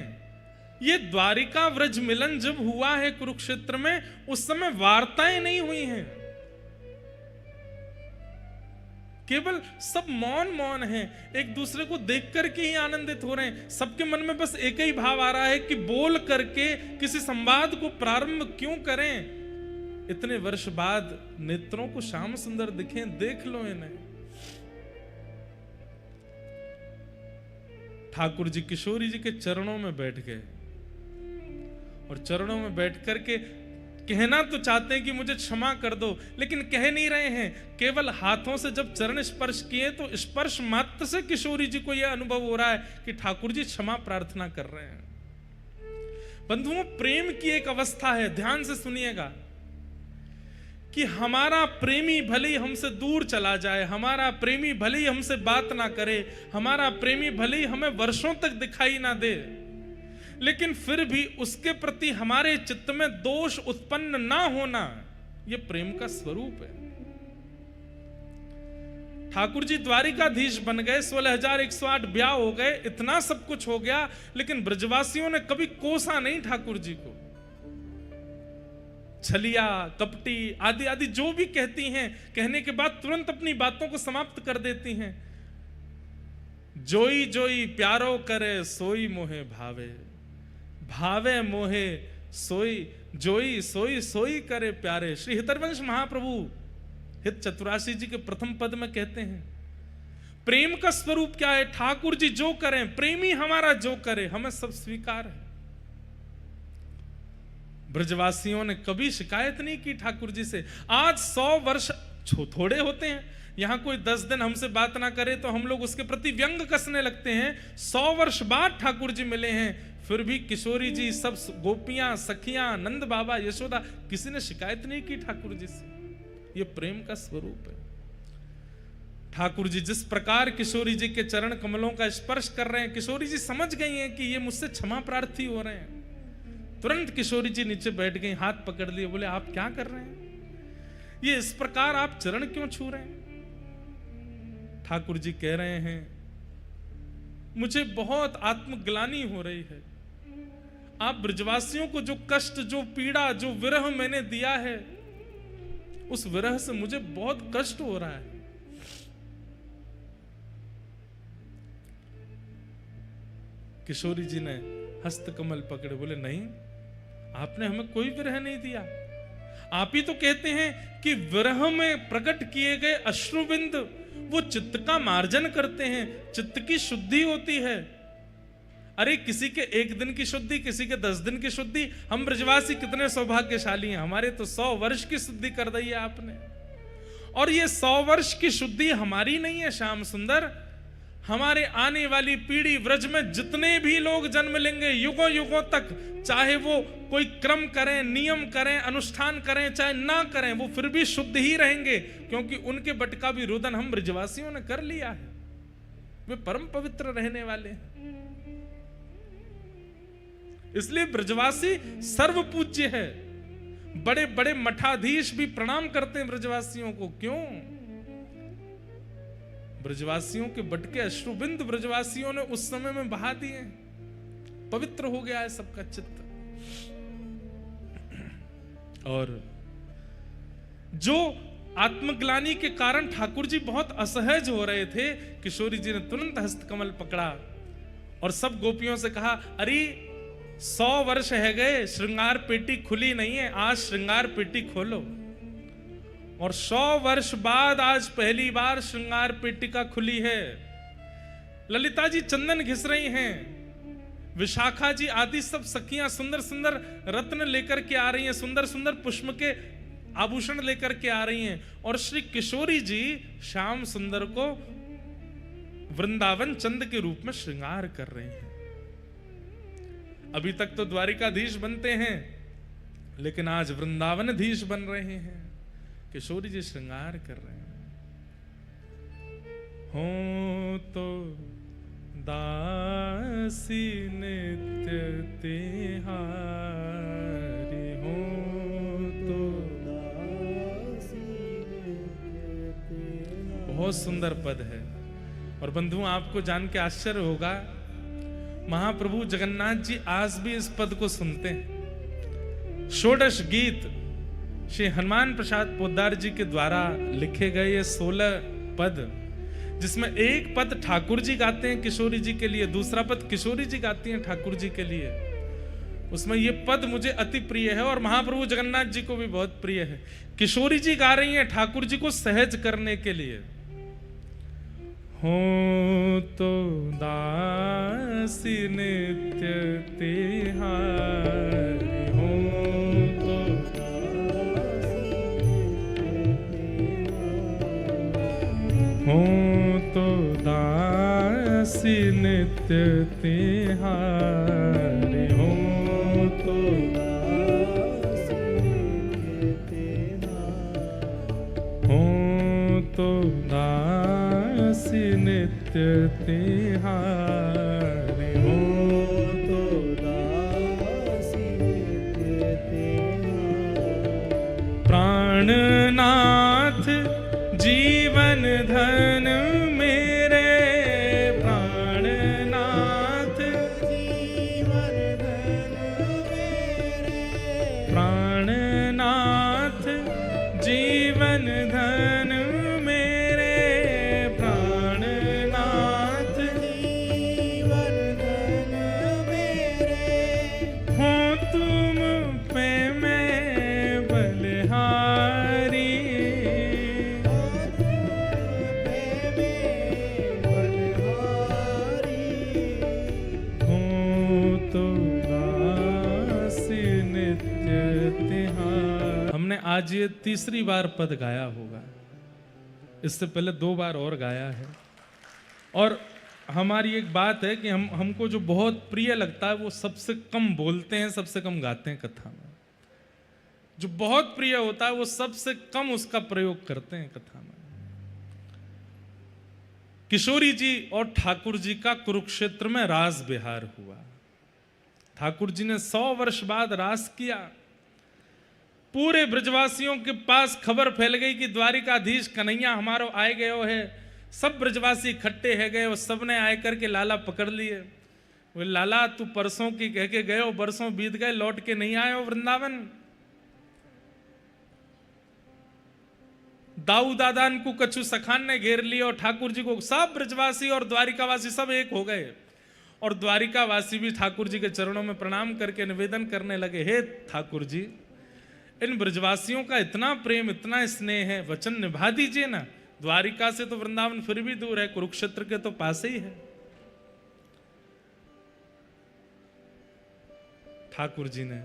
ये द्वारिका व्रज मिलन जब हुआ है कुरुक्षेत्र में, उस समय वार्ताएं नहीं हुई हैं, केवल सब मौन हैं, एक दूसरे को देख करके ही आनंदित हो रहे हैं। सबके मन में बस एक ही भाव आ रहा है कि बोल करके किसी संवाद को प्रारंभ क्यों करें। इतने वर्ष बाद नेत्रों को श्याम सुंदर दिखे, देख लो इन्हें। ठाकुर जी किशोरी जी के चरणों में बैठ गए और चरणों में बैठ करके कहना तो चाहते हैं कि मुझे क्षमा कर दो, लेकिन कह नहीं रहे हैं। केवल हाथों से जब चरण स्पर्श किए तो स्पर्श मात्र से किशोरी जी को यह अनुभव हो रहा है कि ठाकुर जी क्षमा प्रार्थना कर रहे हैं। बंधुओं, प्रेम की एक अवस्था है, ध्यान से सुनिएगा, कि हमारा प्रेमी भले ही हमसे दूर चला जाए, हमारा प्रेमी भले ही हमसे बात ना करे, हमारा प्रेमी भले ही हमें वर्षों तक दिखाई ना दे, लेकिन फिर भी उसके प्रति हमारे चित्त में दोष उत्पन्न ना होना, यह प्रेम का स्वरूप है। ठाकुर जी द्वारिकाधीश बन गए, 16,108 ब्याह हो गए, इतना सब कुछ हो गया, लेकिन ब्रजवासियों ने कभी कोसा नहीं ठाकुर जी को। छलिया, कपटी आदि आदि जो भी कहती हैं, कहने के बाद तुरंत अपनी बातों को समाप्त कर देती हैं। जोई जोई प्यारो करे सोई मोहे भावे, भावे मोहे सोई, जोई सोई सोई करे प्यारे। श्री हितरवंश महाप्रभु हित चतुराशी जी के प्रथम पद में कहते हैं, प्रेम का स्वरूप क्या है? ठाकुर जी जो करें, प्रेमी हमारा जो करे, हमें सब स्वीकार है। ब्रजवासियों ने कभी शिकायत नहीं की ठाकुर जी से। आज 100 वर्ष थोड़े होते हैं, यहां कोई 10 दिन हमसे बात ना करे तो हम लोग उसके प्रति व्यंग कसने लगते हैं। 100 वर्ष बाद ठाकुर जी मिले हैं, फिर भी किशोरी जी, सब गोपियां, सखियां, नंद बाबा, यशोदा, किसी ने शिकायत नहीं की ठाकुर जी से। यह प्रेम का स्वरूप है। ठाकुर जी जिस प्रकार किशोरी जी के चरण कमलों का स्पर्श कर रहे हैं, किशोरी जी समझ गई हैं कि ये मुझसे क्षमा प्रार्थी हो रहे हैं। तुरंत किशोरी जी नीचे बैठ गई, हाथ पकड़ लिए, बोले आप क्या कर रहे हैं? ये इस प्रकार आप चरण क्यों छू रहे हैं? ठाकुर जी कह रहे हैं, मुझे बहुत आत्मग्लानि हो रही है। आप ब्रजवासियों को जो कष्ट, जो पीड़ा, जो विरह मैंने दिया है, उस विरह से मुझे बहुत कष्ट हो रहा है। किशोरी जी ने हस्त कमल पकड़े, बोले नहीं, आपने हमें कोई विरह नहीं दिया। आप ही तो कहते हैं कि विरह में प्रकट किए गए अश्रुबिंद वो चित्त का मार्जन करते हैं, चित्त की शुद्धि होती है। अरे किसी के 1 दिन की शुद्धि, किसी के 10 दिन की शुद्धि। हम ब्रजवासी कितने सौभाग्यशाली हैं, हमारे तो 100 वर्ष की शुद्धि कर दी है आपने। और ये 100 वर्ष की शुद्धि हमारी नहीं है श्याम सुंदर, हमारे आने वाली पीढ़ी व्रज में जितने भी लोग जन्म लेंगे युगों युगों तक, चाहे वो कोई क्रम करें, नियम करें, अनुष्ठान करें, चाहे ना करें, वो फिर भी शुद्ध ही रहेंगे, क्योंकि उनके बट का भी रुदन हम ब्रजवासियों ने कर लिया है। वे परम पवित्र रहने वाले हैं। इसलिए ब्रजवासी सर्व पूज्य है। बड़े बड़े मठाधीश भी प्रणाम करते हैं ब्रजवासियों को। क्यों? ब्रजवासियों के बटके अश्रुबिंद ब्रजवासियों ने उस समय में बहा दिए, पवित्र हो गया है सबका चित्त। और जो आत्मग्लानि के कारण ठाकुर जी बहुत असहज हो रहे थे, किशोरी जी ने तुरंत हस्तकमल पकड़ा और सब गोपियों से कहा, अरे 100 वर्ष है गए, श्रृंगार पेटी खुली नहीं है, आज श्रृंगार पेटी खोलो। और 100 वर्ष बाद आज पहली बार श्रृंगार पेटिका खुली है। ललिता जी चंदन घिस रही हैं, विशाखा जी आदि सब सखियां सुंदर सुंदर रत्न लेकर के आ रही हैं, सुंदर सुंदर पुष्प के आभूषण लेकर के आ रही हैं। और श्री किशोरी जी श्याम सुंदर को वृंदावन चंद के रूप में श्रृंगार कर रहे हैं। अभी तक तो द्वारिकाधीश बनते हैं, लेकिन आज वृंदावनाधीश बन रहे हैं। किशोरी जी श्रृंगार कर रहे हैं। हो तो दासी नित्य तिहारी, हो तो दासी नित्य तिहारी। बहुत सुंदर पद है। और बंधु आपको जान के आश्चर्य होगा, महाप्रभु जगन्नाथ जी आज भी इस पद को सुनते हैं। षोडश गीत श्री हनुमान प्रसाद पोद्दार जी के द्वारा लिखे गए ये 16 पद, जिसमें एक पद ठाकुर जी गाते हैं किशोरी जी के लिए, दूसरा पद किशोरी जी गाती हैं ठाकुर जी के लिए। उसमें ये पद मुझे अति प्रिय है और महाप्रभु जगन्नाथ जी को भी बहुत प्रिय है। किशोरी जी गा रही हैं ठाकुर जी को सहज करने के लिए। हो तो दासी नित्य तिहारी, हो तो दासी नित्य तिहारी, हो तो दासी नित्य तिहारी, हो तो दासी नित्य तिहारी। प्राणनाथ जीवन धन मेरे, प्राणनाथ जीवन धन मेरे, प्राणनाथ जीवन धन मेरे, प्राणनाथ जीवन धन मेरे। हो तुम पे मैं बलिहारी, हमने आज ये तीसरी बार पद गाया होगा, इससे पहले 2 बार और गाया है। और हमारी एक बात है कि हमको जो बहुत प्रिय लगता है वो सबसे कम बोलते हैं, सबसे कम गाते हैं कथा में। जो बहुत प्रिय होता है वो सबसे कम उसका प्रयोग करते हैं कथा में। किशोरी जी और ठाकुर जी का कुरुक्षेत्र में रास विहार हुआ। ठाकुर जी ने 100 वर्ष बाद रास किया। पूरे ब्रजवासियों के पास खबर फैल गई कि द्वारिकाधीश कन्हैया हमारो आए गयो है। सब ब्रजवासी इकट्ठे है गए और सबने आए करके लाला पकड़ लिए। वो लाला तू परसों की कह के गए, बरसों बीत गए, लौट के नहीं आए हो वृंदावन। दाऊ दादान को कछु सखान ने घेर लिया और ठाकुर जी को सब ब्रजवासी और द्वारिकावासी सब एक हो गए। और द्वारिकावासी भी ठाकुर जी के चरणों में प्रणाम करके निवेदन करने लगे, हे ठाकुर जी, इन ब्रजवासियों का इतना प्रेम, इतना स्नेह है, वचन निभा दीजिए ना। द्वारिका से तो वृंदावन फिर भी दूर है, कुरुक्षेत्र के तो पास ही है। ठाकुर जी ने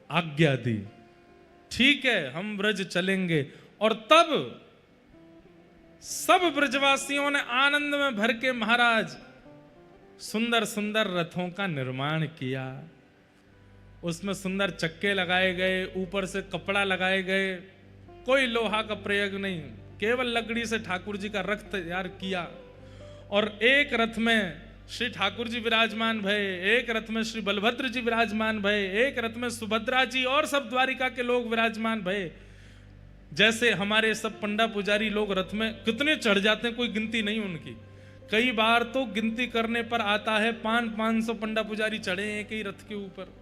आज्ञा दी, ठीक है हम ब्रज चलेंगे। और तब सब ब्रजवासियों ने आनंद में भर के महाराज सुंदर सुंदर रथों का निर्माण किया। उसमें सुंदर चक्के लगाए गए, ऊपर से कपड़ा लगाए गए, कोई लोहा का प्रयोग नहीं, केवल लकड़ी से ठाकुर जी का रथ तैयार किया। और एक रथ में श्री ठाकुर जी विराजमान भये, एक रथ में श्री बलभद्र जी विराजमान भये, एक रथ में सुभद्रा जी और सब द्वारिका के लोग विराजमान भये। जैसे हमारे सब पंडा पुजारी लोग रथ में कितने चढ़ जाते हैं, कोई गिनती नहीं उनकी। कई बार तो गिनती करने पर आता है 500 पंडा पुजारी चढ़े हैं एक ही रथ के ऊपर।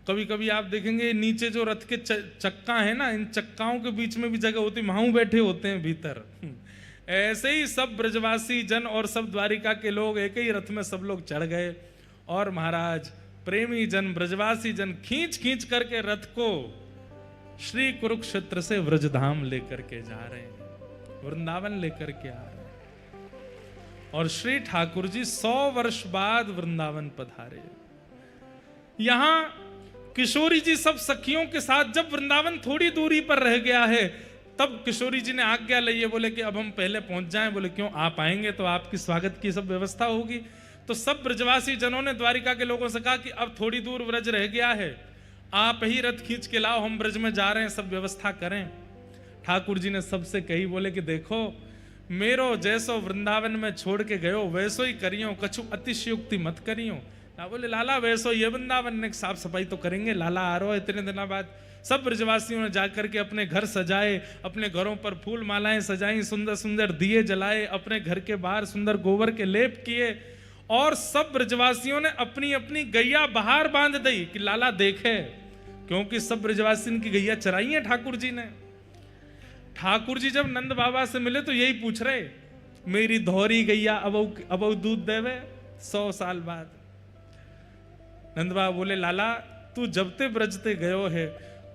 कभी कभी आप देखेंगे नीचे जो रथ के चक्का है ना, इन चक्काओं के बीच में भी जगह होती, वहां बैठे होते हैं भीतर। ऐसे ही सब ब्रजवासी जन और सब द्वारिका के लोग एक ही रथ में सब लोग चढ़ गए। और महाराज प्रेमी जन, ब्रजवासी जन खींच खींच करके रथ को श्री कुरुक्षेत्र से व्रजधाम लेकर के जा रहे हैं, वृंदावन लेकर के आ रहे हैं। और श्री ठाकुर जी 100 वर्ष बाद वृंदावन पधारे। यहां किशोरी जी सब सखियों के साथ, जब वृंदावन थोड़ी दूरी पर रह गया है, तब किशोरी जी ने आज्ञा ली है, बोले कि अब हम पहले पहुंच जाएं। बोले क्यों, आप आएंगे तो आपकी स्वागत की सब व्यवस्था होगी। तो सब ब्रजवासी जनों ने द्वारिका के लोगों से कहा कि अब थोड़ी दूर व्रज रह गया है, आप ही रथ खींच के लाओ, हम ब्रज में जा रहे हैं, सब व्यवस्था करें। ठाकुर जी ने सबसे कही, बोले कि देखो मेरो जैसो वृंदावन में छोड़ के गयो वैसो ही करियो, कछु अतिशयोक्ति मत करियो ना। बोले लाला वैसो ये वृंदावन ने साफ सफाई तो करेंगे, लाला आ रहा है इतने दिनों बाद। सब ब्रजवासियों ने जाकर के अपने घर सजाए, अपने घरों पर फूल मालाएं सजाई, सुंदर सुंदर दिए जलाए, अपने घर के बाहर सुंदर गोबर के लेप किए। और सब ब्रजवासियों ने अपनी अपनी गैया बाहर बांध दी कि लाला देखे, क्योंकि सब ब्रजवासी की गैया चराई है ठाकुर जी ने। ठाकुर जी जब नंद बाबा से मिले तो यही पूछ रहे, मेरी धौरी गैया अब दूध देवे 100 साल बाद। नंद बाबा बोले लाला तू जब ते ब्रजते गयो है,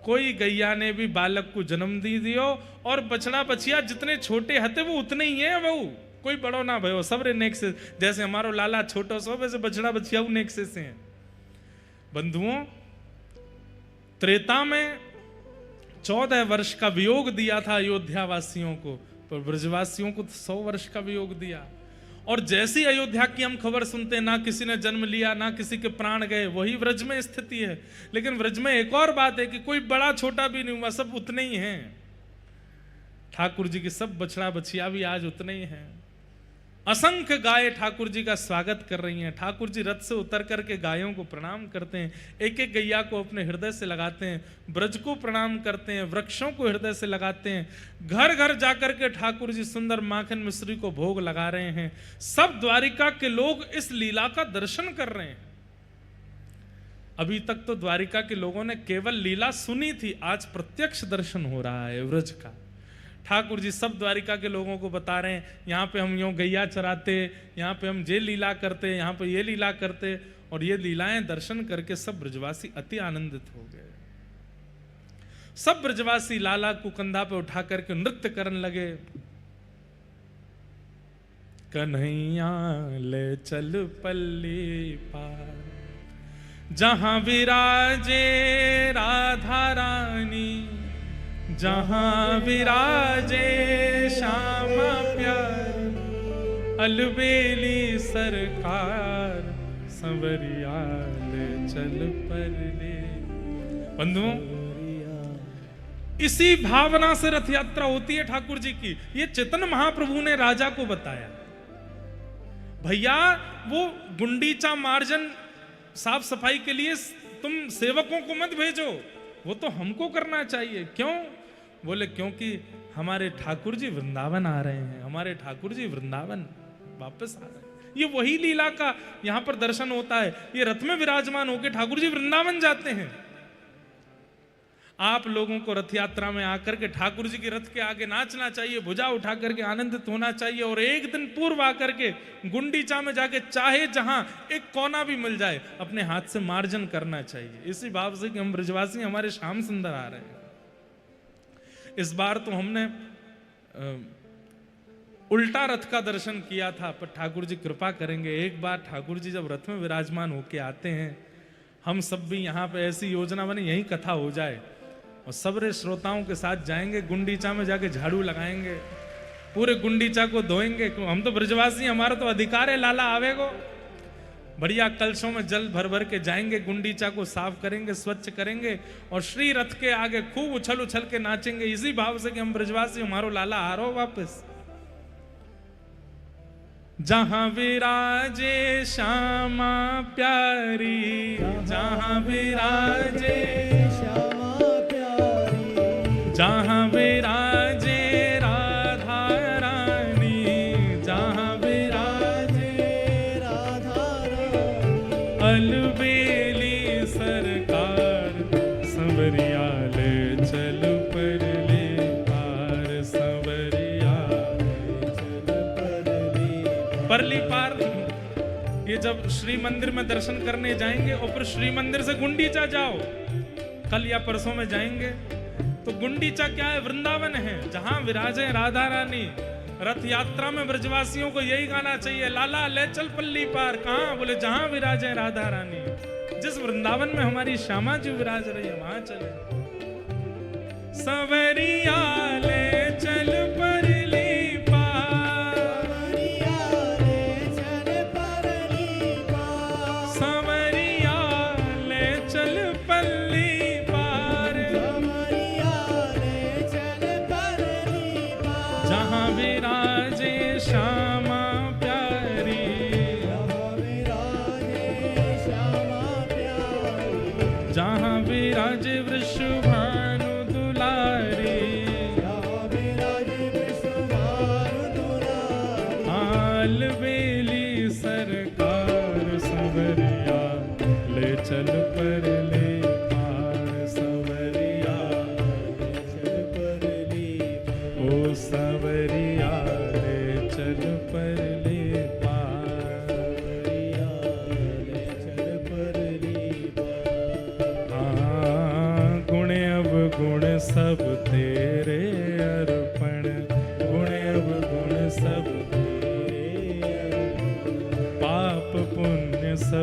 कोई गैया ने भी बालक को जन्म दी दियो, और बछड़ा बछिया जितने छोटे हते वो उतने ही है बहू, कोई बड़ो ना भयो, सब रे नेक से, जैसे हमारो लाला छोटो सो वैसे बछड़ा बछिया नेक से हैं। बंधुओं, त्रेता में 14 वर्ष का वियोग दिया था अयोध्या वासियों को, पर ब्रजवासियों को 100 वर्ष का वियोग दिया। और जैसी अयोध्या की हम खबर सुनते हैं, ना किसी ने जन्म लिया, ना किसी के प्राण गए, वही व्रज में स्थिति है। लेकिन व्रज में एक और बात है कि कोई बड़ा छोटा भी नहीं हुआ, सब उतने ही हैं। ठाकुर जी की सब बछड़ा बछिया भी आज उतने ही हैं। असंख्य गाय ठाकुर जी का स्वागत कर रही हैं। ठाकुर जी रथ से उतर करके गायों को प्रणाम करते हैं, एक एक गैया को अपने हृदय से लगाते हैं, ब्रज को प्रणाम करते हैं, वृक्षों को हृदय से लगाते हैं। घर घर जाकर के ठाकुर जी सुंदर माखन मिश्री को भोग लगा रहे हैं। सब द्वारिका के लोग इस लीला का दर्शन कर रहे हैं। अभी तक तो द्वारिका के लोगों ने केवल लीला सुनी थी, आज प्रत्यक्ष दर्शन हो रहा है व्रज का। ठाकुर जी सब द्वारिका के लोगों को बता रहे हैं, यहाँ पे हम यूं गैया चराते, यहाँ पे हम ये लीला करते, यहाँ पे ये लीला करते, और ये लीलाएं दर्शन करके सब ब्रजवासी अति आनंदित हो गए। सब ब्रजवासी लाला को कंधा पे उठा करके नृत्य करने लगे। कन्हैया ले चल पल्ली पार, जहां विराजे राधा रानी, जहां विराजे श्यामा प्यार, अलबेली सरकार, संवरिया ले चल परले। बंधुओं, इसी भावना से रथ यात्रा होती है ठाकुर जी की। ये चेतन महाप्रभु ने राजा को बताया, भैया वो गुंडीचा मार्जन साफ सफाई के लिए तुम सेवकों को मत भेजो, वो तो हमको करना चाहिए। क्यों? बोले क्योंकि हमारे ठाकुर जी वृंदावन आ रहे हैं, हमारे ठाकुर जी वृंदावन वापस आ रहे हैं। ये वही लीला का यहां पर दर्शन होता है। ये रथ में विराजमान होकर ठाकुर जी वृंदावन जाते हैं। आप लोगों को रथ यात्रा में आकर के ठाकुर जी के रथ के आगे नाचना चाहिए, भुजा उठा करके आनंदित होना चाहिए, और एक दिन पूर्व आकर के गुंडीचा में जाके चाहे जहां एक कोना भी मिल जाए अपने हाथ से मार्जन करना चाहिए, इसी भाव से कि हम ब्रजवासी हमारे श्याम सुंदर आ रहे हैं। इस बार तो हमने उल्टा रथ का दर्शन किया था, पर ठाकुर जी कृपा करेंगे, एक बार ठाकुर जी जब रथ में विराजमान होके आते हैं, हम सब भी यहाँ पे ऐसी योजना बनी, यही कथा हो जाए और सबरे श्रोताओं के साथ जाएंगे गुंडीचा में, जाके झाड़ू लगाएंगे, पूरे गुंडीचा को धोएंगे। हम तो ब्रजवासी, हमारा तो अधिकार है, लाला आवेगो। बढ़िया कलशों में जल भर भर के जाएंगे, गुंडीचा को साफ करेंगे, स्वच्छ करेंगे, और श्री रथ के आगे खूब उछल उछल के नाचेंगे, इसी भाव से कि हम ब्रजवासी, हमारो लाला आ रहो वापस। जहां विराजे श्यामा प्यारी, जहां विराजे श्यामा प्यारी, जहां विराजे राधा रानी, जहां विराजे राधा रानी, अलबेली सरकार, संवरिया ले चल परले पार, संवरिया ले चल परली पार। ये जब श्री मंदिर में दर्शन करने जाएंगे और फिर श्री मंदिर से गुंडीचा जाओ, कल या परसों में जाएंगे, तो गुंडीचा क्या है? वृंदावन है, जहां विराजे राधा रानी। रथ यात्रा में ब्रजवासियों को यही गाना चाहिए, लाला ले चल पल्ली पार। कहां? बोले जहां विराजे राधा रानी, जिस वृंदावन में हमारी श्यामा जी विराज रही है वहां चले। संवरिया ले चल परली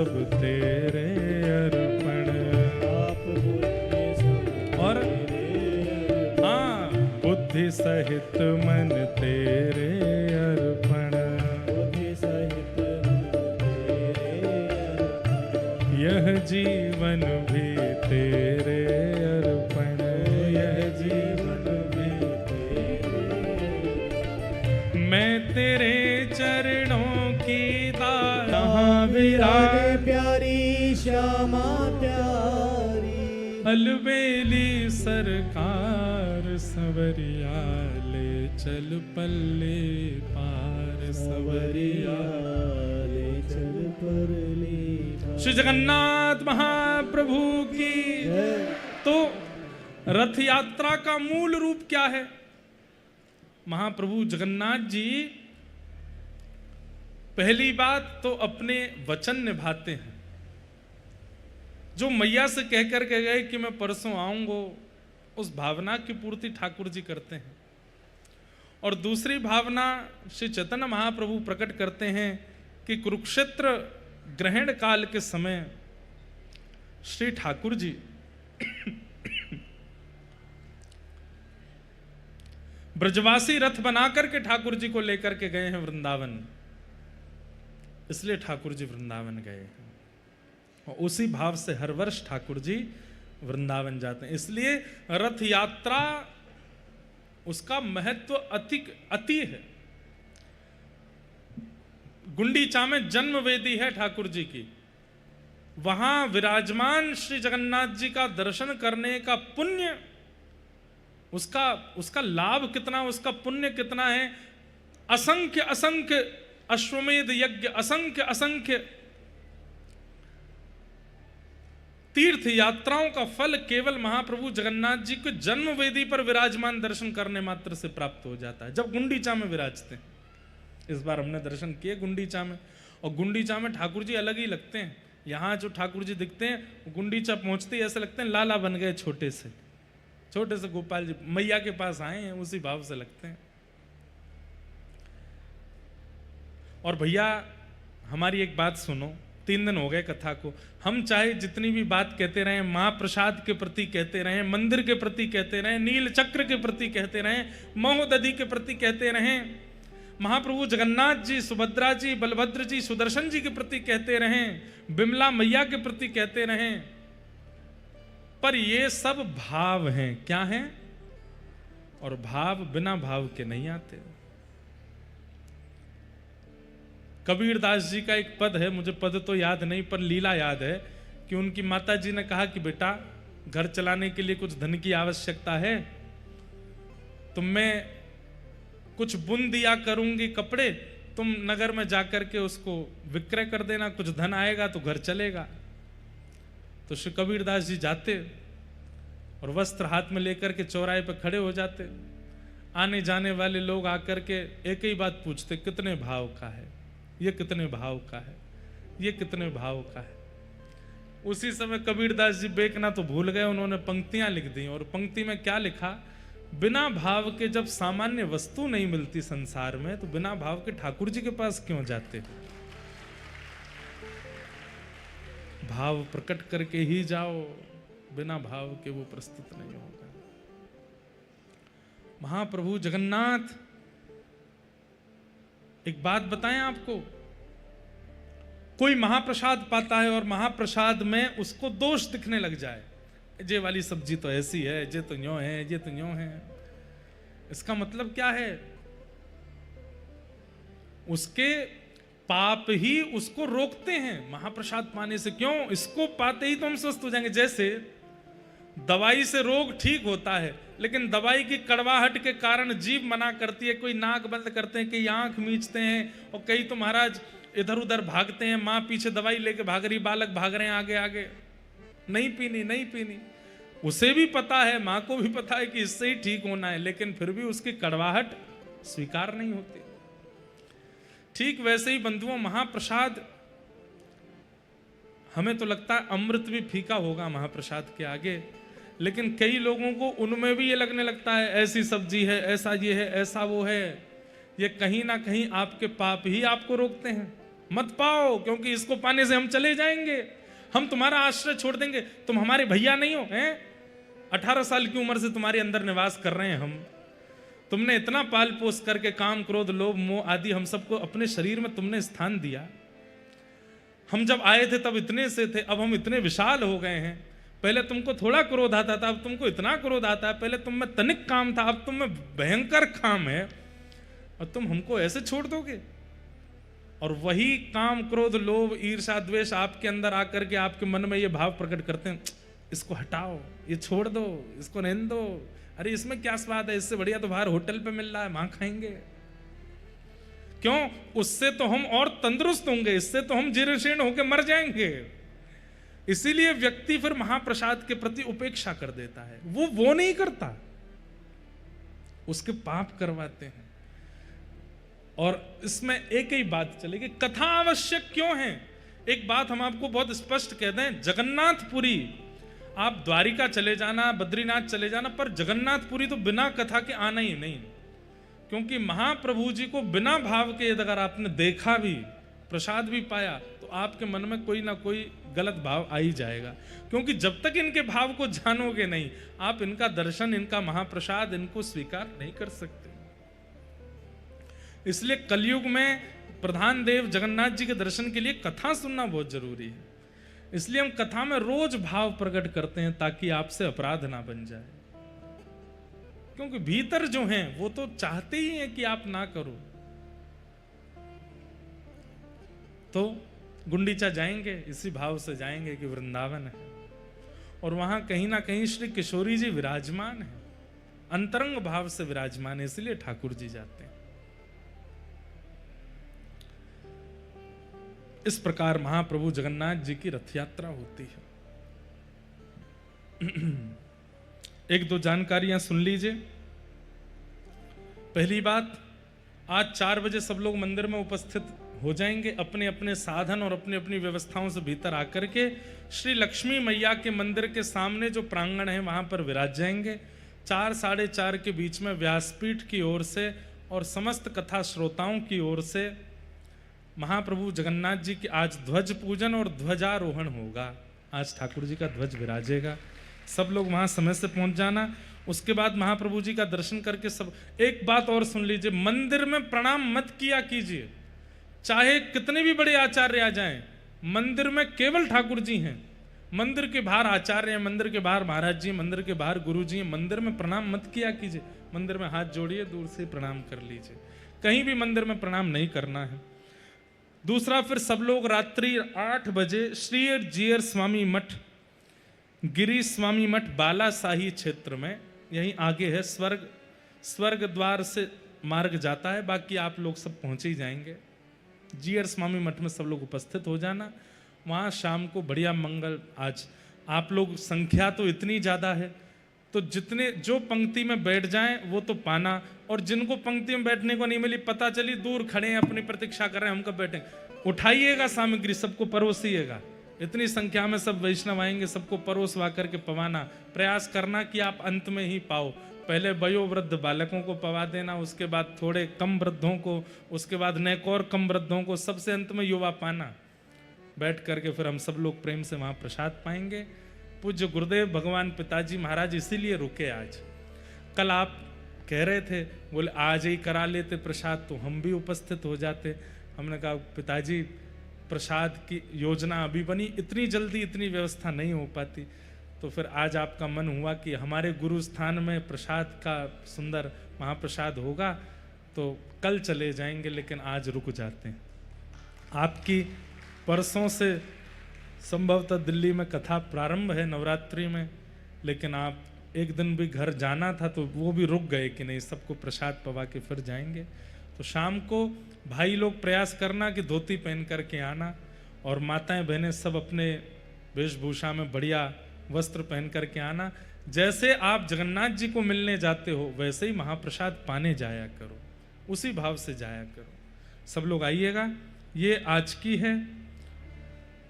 सब तेरे अर्पण। पाप पुण्य सब और हाँ, बुद्धि सहित मन तेरे अर्पण। बुद्धि सहित मन तेरे अर्पण। यह जीवन भी तेरे अर्पण। यह जीवन भी मैं तेरे चरणों की दास। राधे प्यारी श्यामा प्यारी। अलबेली सरकार सवरिया ले चल पल्ले पार। सवरिया ले चल परले पार। श्री जगन्नाथ महाप्रभु की। तो रथ यात्रा का मूल रूप क्या है? महाप्रभु जगन्नाथ जी पहली बात तो अपने वचन निभाते हैं। जो मैया से कह कर के गए कि मैं परसों आऊंगा, उस भावना की पूर्ति ठाकुर जी करते हैं। और दूसरी भावना श्री चैतन्य महाप्रभु प्रकट करते हैं कि कुरुक्षेत्र ग्रहण काल के समय श्री ठाकुर जी ब्रजवासी रथ बनाकर के ठाकुर जी को लेकर के गए हैं वृंदावन, इसलिए ठाकुर जी वृंदावन गए हैं। और उसी भाव से हर वर्ष ठाकुर जी वृंदावन जाते हैं। इसलिए रथ यात्रा उसका महत्व अति है। गुंडीचा में जन्म वेदी है ठाकुर जी की। वहां विराजमान श्री जगन्नाथ जी का दर्शन करने का पुण्य, उसका लाभ कितना, उसका पुण्य कितना है। असंख्य असंख्य अश्वमेध यज्ञ, असंख्य असंख्य तीर्थ यात्राओं का फल केवल महाप्रभु जगन्नाथ जी को जन्म वेदी पर विराजमान दर्शन करने मात्र से प्राप्त हो जाता है, जब गुंडीचा में विराजते हैं। इस बार हमने दर्शन किए गुंडीचा में, और गुंडीचा में ठाकुर जी अलग ही लगते हैं। यहाँ जो ठाकुर जी दिखते हैं, गुंडीचा पहुंचते ही ऐसे लगते हैं लाला बन गए, छोटे से गोपाल जी मैया के पास आए हैं, उसी भाव से लगते हैं। और भैया हमारी एक बात सुनो, 3 दिन हो गए कथा को, हम चाहे जितनी भी बात कहते रहें, महाप्रसाद के प्रति कहते रहें, मंदिर के प्रति कहते रहें, नील चक्र के प्रति कहते रहें, महोदधि के प्रति कहते रहें, महाप्रभु जगन्नाथ जी, सुभद्रा जी, बलभद्र जी, सुदर्शन जी के प्रति कहते रहें, बिमला मैया के प्रति कहते रहें, पर ये सब भाव हैं। क्या हैं? और भाव बिना भाव के नहीं आते। कबीरदास जी का एक पद है, मुझे पद तो याद नहीं पर लीला याद है, कि उनकी माता जी ने कहा कि बेटा घर चलाने के लिए कुछ धन की आवश्यकता है, तो मैं कुछ बुन दिया करूंगी कपड़े, तुम नगर में जाकर के उसको विक्रय कर देना, कुछ धन आएगा तो घर चलेगा। तो श्री कबीरदास जी जाते और वस्त्र हाथ में लेकर के चौराहे पर खड़े हो जाते। आने जाने वाले लोग आकर के एक ही बात पूछते, कितने भाव का है ये, कितने भाव का है ये, कितने भाव का है। उसी समय कबीरदास जी बेकना तो भूल गए, उन्होंने पंक्तियां लिख दी। और पंक्ति में क्या लिखा? बिना भाव के जब सामान्य वस्तु नहीं मिलती संसार में, तो बिना भाव के ठाकुर जी के पास क्यों जाते? भाव प्रकट करके ही जाओ, बिना भाव के वो प्रस्तुत नहीं होगा। महाप्रभु जगन्नाथ, एक बात बताएं आपको, कोई महाप्रसाद पाता है और महाप्रसाद में उसको दोष दिखने लग जाए, ये वाली सब्जी तो ऐसी है, ये तो यूं है, ये तो यूं है, इसका मतलब क्या है? उसके पाप ही उसको रोकते हैं महाप्रसाद पाने से। क्यों? इसको पाते ही तो हम स्वस्थ हो जाएंगे। जैसे दवाई से रोग ठीक होता है, लेकिन दवाई की कड़वाहट के कारण जीभ मना करती है, कोई नाक बंद करते हैं, कई आंख मीचते हैं, और कई तो महाराज इधर उधर भागते हैं, माँ पीछे दवाई लेके भाग रही, बालक भाग रहे हैं आगे आगे, नहीं पीनी नहीं पीनी। उसे भी पता है, माँ को भी पता है कि इससे ही ठीक होना है, लेकिन फिर भी उसकी कड़वाहट स्वीकार नहीं होती। ठीक वैसे ही बंधुओं, महाप्रसाद, हमें तो लगता है अमृत भी फीका होगा महाप्रसाद के आगे, लेकिन कई लोगों को उनमें भी ये लगने लगता है ऐसी सब्जी है, ऐसा ये है, ऐसा वो है। ये कहीं ना कहीं आपके पाप ही आपको रोकते हैं। मत पाओ, क्योंकि इसको पाने से हम चले जाएंगे, हम तुम्हारा आश्रय छोड़ देंगे, तुम हमारे भैया नहीं हो हैं? 18 साल की उम्र से तुम्हारे अंदर निवास कर रहे हैं हम, तुमने इतना पाल पोस करके काम क्रोध लोभ मोह आदि हम सबको अपने शरीर में तुमने स्थान दिया। हम जब आए थे तब इतने से थे, अब हम इतने विशाल हो गए हैं। पहले तुमको थोड़ा क्रोध आता था, अब तुमको इतना क्रोध आता है। पहले तुम में तनिक काम था, अब तुम में भयंकर काम है, और तुम हमको ऐसे छोड़ दोगे? और वही काम क्रोध लोभ ईर्षा द्वेष आपके अंदर आकर के आपके मन में ये भाव प्रकट करते हैं, इसको हटाओ, ये छोड़ दो, इसको रहने दो, अरे इसमें क्या स्वाद है, इससे बढ़िया तो बाहर होटल पे मिल रहा है, वहां खाएंगे। क्यों? उससे तो हम और तंदुरुस्त होंगे, इससे तो हम जीर्ण होकर मर जाएंगे। इसीलिए व्यक्ति फिर महाप्रसाद के प्रति उपेक्षा कर देता है, वो नहीं करता, उसके पाप करवाते हैं। और इसमें एक ही बात चलेगी, कथा आवश्यक क्यों है? एक बात हम आपको बहुत स्पष्ट कह दें, जगन्नाथपुरी आप द्वारिका चले जाना, बद्रीनाथ चले जाना, पर जगन्नाथपुरी तो बिना कथा के आना ही नहीं, क्योंकि महाप्रभु जी को बिना भाव के अगर आपने देखा भी, प्रसाद भी पाया, तो आपके मन में कोई ना कोई गलत भाव आ ही जाएगा। क्योंकि जब तक इनके भाव को जानोगे नहीं, आप इनका दर्शन, इनका महाप्रसाद, इनको स्वीकार नहीं कर सकते। इसलिए कलयुग में प्रधान देव जगन्नाथ जी के दर्शन के लिए कथा सुनना बहुत जरूरी है। इसलिए हम कथा में रोज भाव प्रकट करते हैं, ताकि आपसे अपराध ना बन जाए। क्योंकि भीतर जो हैं वो तो चाहते ही हैं कि आप ना करो। तो गुंडीचा जाएंगे, इसी भाव से जाएंगे कि वृंदावन है, और वहां कहीं ना कहीं श्री किशोरी जी विराजमान है, अंतरंग भाव से विराजमान है, इसलिए ठाकुर जी जाते हैं। इस प्रकार महाप्रभु जगन्नाथ जी की रथ यात्रा होती है। एक दो जानकारियां सुन लीजिए। पहली बात, आज 4 बजे सब लोग मंदिर में उपस्थित हो जाएंगे, अपने अपने साधन और अपनी अपनी व्यवस्थाओं से भीतर आकर के श्री लक्ष्मी मैया के मंदिर के सामने जो प्रांगण है वहां पर विराज जाएंगे। 4 साढ़े 4 के बीच में व्यासपीठ की ओर से और समस्त कथा श्रोताओं की ओर से महाप्रभु जगन्नाथ जी की आज ध्वज पूजन और ध्वजारोहण होगा। आज ठाकुर जी का ध्वज विराजेगा, सब लोग वहां समय से पहुंच जाना। उसके बाद महाप्रभु जी का दर्शन करके सब, एक बात और सुन लीजिए, मंदिर में प्रणाम मत किया कीजिए, चाहे कितने भी बड़े आचार्य आ जाएं, मंदिर में केवल ठाकुर जी हैं। मंदिर के बाहर आचार्य हैं, मंदिर के बाहर महाराज जी, मंदिर के बाहर गुरु जी हैं, मंदिर में प्रणाम मत किया कीजिए। मंदिर में हाथ जोड़िए, दूर से प्रणाम कर लीजिए, कहीं भी मंदिर में प्रणाम नहीं करना है। दूसरा, फिर सब लोग रात्रि 8 बजे श्री जीयर स्वामी मठ, गिरी स्वामी मठ बालासाही क्षेत्र में, यहीं आगे है, स्वर्ग द्वार से मार्ग जाता है, बाकी आप लोग सब पहुंचे ही जाएंगे। जीयर स्वामी मठ में सब लोग उपस्थित हो जाना। वहाँ शाम को बढ़िया मंगल, आज आप लोग संख्या तो इतनी ज़्यादा है, तो जितने जो पंक्ति में बैठ जाएं वो तो पाना, और जिनको पंक्ति में बैठने को नहीं मिली, पता चली दूर खड़े हैं अपनी प्रतीक्षा कर रहे हैं हम कब बैठें, उठाइएगा सामग्री, सबको परोसिएगा। इतनी संख्या में सब वैष्णव आएंगे, सबको परोसवा करके पवाना। प्रयास करना कि आप अंत में ही पाओ। पहले वयोवृद्ध बालकों को पवा देना, उसके बाद थोड़े कम वृद्धों को, उसके बाद नेक और कम वृद्धों को, सबसे अंत में युवा पाना। बैठ करके फिर हम सब लोग प्रेम से वहाँ प्रसाद पाएंगे। पूज्य गुरुदेव भगवान पिताजी महाराज इसीलिए रुके आज। कल आप कह रहे थे, बोले आज ही करा लेते प्रसाद तो हम भी उपस्थित हो जाते। हमने कहा पिताजी प्रसाद की योजना अभी बनी, इतनी जल्दी इतनी व्यवस्था नहीं हो पाती। तो फिर आज आपका मन हुआ कि हमारे गुरु स्थान में प्रसाद का सुंदर महाप्रसाद होगा, तो कल चले जाएंगे, लेकिन आज रुक जाते हैं। आपकी परसों से संभवतः दिल्ली में कथा प्रारंभ है नवरात्रि में, लेकिन आप एक दिन भी घर जाना था तो वो भी रुक गए कि नहीं, सबको प्रसाद पवा के फिर जाएंगे। तो शाम को भाई लोग प्रयास करना कि धोती पहन करके आना, और माताएं बहनें सब अपने वेशभूषा में बढ़िया वस्त्र पहन करके आना। जैसे आप जगन्नाथ जी को मिलने जाते हो वैसे ही महाप्रसाद पाने जाया करो, उसी भाव से जाया करो। सब लोग आइएगा। ये आज की है।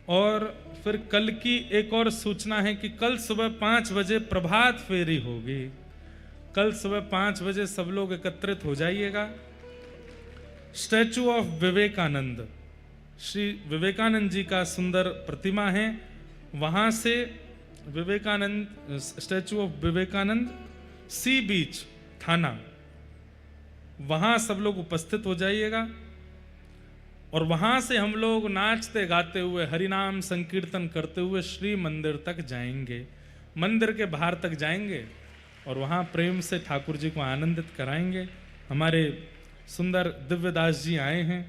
और फिर कल की एक और सूचना है कि कल सुबह 5 बजे प्रभात फेरी होगी। कल सुबह 5 बजे सब लोग एकत्रित हो जाइएगा। स्टैचू ऑफ विवेकानंद श्री विवेकानंद जी का सुंदर प्रतिमा है, वहाँ से विवेकानंद स्टैचू ऑफ विवेकानंद सी बीच थाना, वहाँ सब लोग उपस्थित हो जाइएगा। और वहाँ से हम लोग नाचते गाते हुए हरिनाम संकीर्तन करते हुए श्री मंदिर तक जाएंगे, मंदिर के बाहर तक जाएंगे और वहाँ प्रेम से ठाकुर जी को आनंदित कराएंगे। हमारे सुंदर दिव्यदास जी आए हैं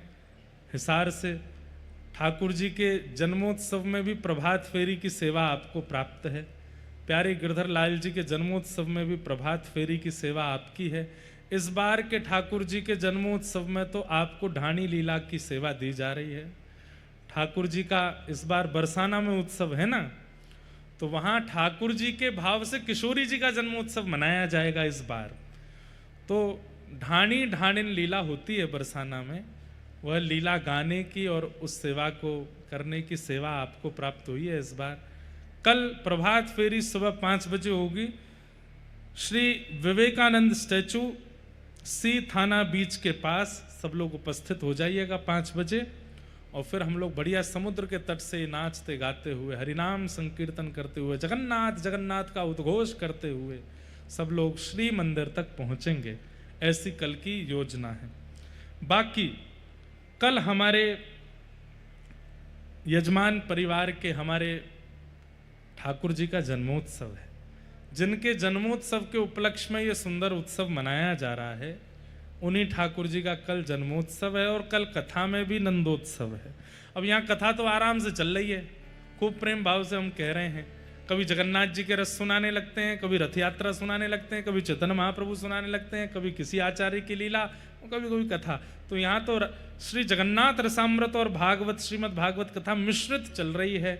हिसार से। ठाकुर जी के जन्मोत्सव में भी प्रभात फेरी की सेवा आपको प्राप्त है। प्यारे गिरधर लाल जी के जन्मोत्सव में भी प्रभात फेरी की सेवा आपकी है। इस बार के ठाकुर जी के जन्मोत्सव में तो आपको ढाणी लीला की सेवा दी जा रही है। ठाकुर जी का इस बार बरसाना में उत्सव है ना, तो वहाँ ठाकुर जी के भाव से किशोरी जी का जन्मोत्सव मनाया जाएगा इस बार। तो ढाणी ढाणिन लीला होती है बरसाना में, वह लीला गाने की और उस सेवा को करने की सेवा आपको प्राप्त हुई है इस बार। कल प्रभात फेरी सुबह 5 बजे होगी। श्री विवेकानंद स्टैचू सी थाना बीच के पास सब लोग उपस्थित हो जाइएगा 5 बजे। और फिर हम लोग बढ़िया समुद्र के तट से नाचते गाते हुए हरिनाम संकीर्तन करते हुए जगन्नाथ जगन्नाथ का उद्घोष करते हुए सब लोग श्री मंदिर तक पहुंचेंगे। ऐसी कल की योजना है। बाकी कल हमारे यजमान परिवार के हमारे ठाकुर जी का जन्मोत्सव है, जिनके जन्मोत्सव के उपलक्ष्य में ये सुंदर उत्सव मनाया जा रहा है। उन्हीं ठाकुर जी का कल जन्मोत्सव है और कल कथा में भी नंदोत्सव है। अब यहाँ कथा तो आराम से चल रही है, खूब प्रेम भाव से हम कह रहे हैं। कभी जगन्नाथ जी के रस सुनाने लगते हैं, कभी रथ यात्रा सुनाने लगते हैं, कभी चैतन्य महाप्रभु सुनाने लगते हैं, कभी किसी आचार्य की लीला, कभी कभी कथा। तो यहाँ तो श्री जगन्नाथ रसामृत और भागवत श्रीमद् भागवत कथा मिश्रित चल रही है।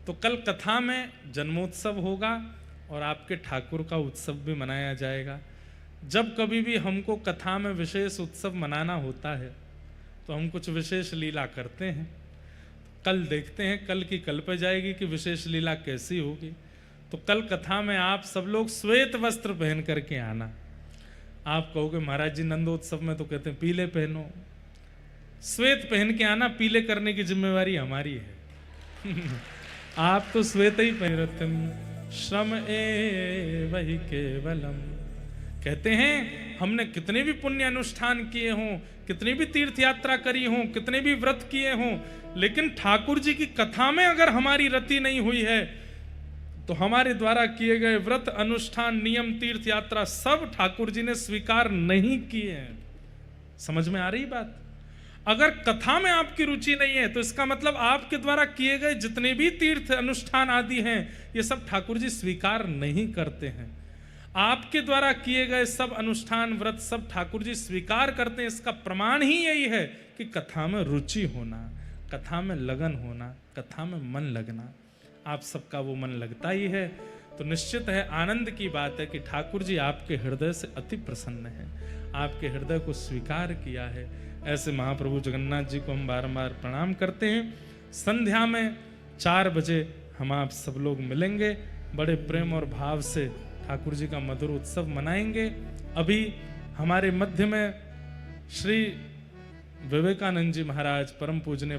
तो कल कथा में जन्मोत्सव होगा और आपके ठाकुर का उत्सव भी मनाया जाएगा। जब कभी भी हमको कथा में विशेष उत्सव मनाना होता है तो हम कुछ विशेष लीला करते हैं। कल देखते हैं, कल की कल पे जाएगी कि विशेष लीला कैसी होगी। तो कल कथा में आप सब लोग श्वेत वस्त्र पहन करके आना। आप कहोगे महाराज जी नंदोत्सव में तो कहते हैं पीले पहनो, श्वेत पहन के आना, पीले करने की जिम्मेवारी हमारी है। आप तो श्वेत ही पहन रहे। श्रम ए वही केवलम, कहते हैं हमने कितने भी पुण्य अनुष्ठान किए हों, कितनी भी तीर्थ यात्रा करी हों, कितने भी व्रत किए हों, लेकिन ठाकुर जी की कथा में अगर हमारी रति नहीं हुई है तो हमारे द्वारा किए गए व्रत अनुष्ठान नियम तीर्थ यात्रा सब ठाकुर जी ने स्वीकार नहीं किए हैं। समझ में आ रही बात? अगर कथा में आपकी रुचि नहीं है तो इसका मतलब आपके द्वारा किए गए जितने भी तीर्थ अनुष्ठान आदि हैं ये सब ठाकुर जी स्वीकार नहीं करते हैं। आपके द्वारा किए गए सब अनुष्ठान व्रत सब ठाकुर जी स्वीकार करते हैं। इसका प्रमाण ही यही है कि कथा में रुचि होना, कथा में लगन होना, कथा में मन लगना। आप सबका वो मन लगता ही है। तो निश्चित है आनंद की बात है कि ठाकुर जी आपके हृदय से अति प्रसन्न है, आपके हृदय को स्वीकार किया है। ऐसे महाप्रभु जगन्नाथ जी को हम बारंबार प्रणाम करते हैं। संध्या में 4 बजे हम आप सब लोग मिलेंगे, बड़े प्रेम और भाव से ठाकुर जी का मधुर उत्सव मनाएंगे। अभी हमारे मध्य में श्री विवेकानंद जी महाराज परम पूजनीय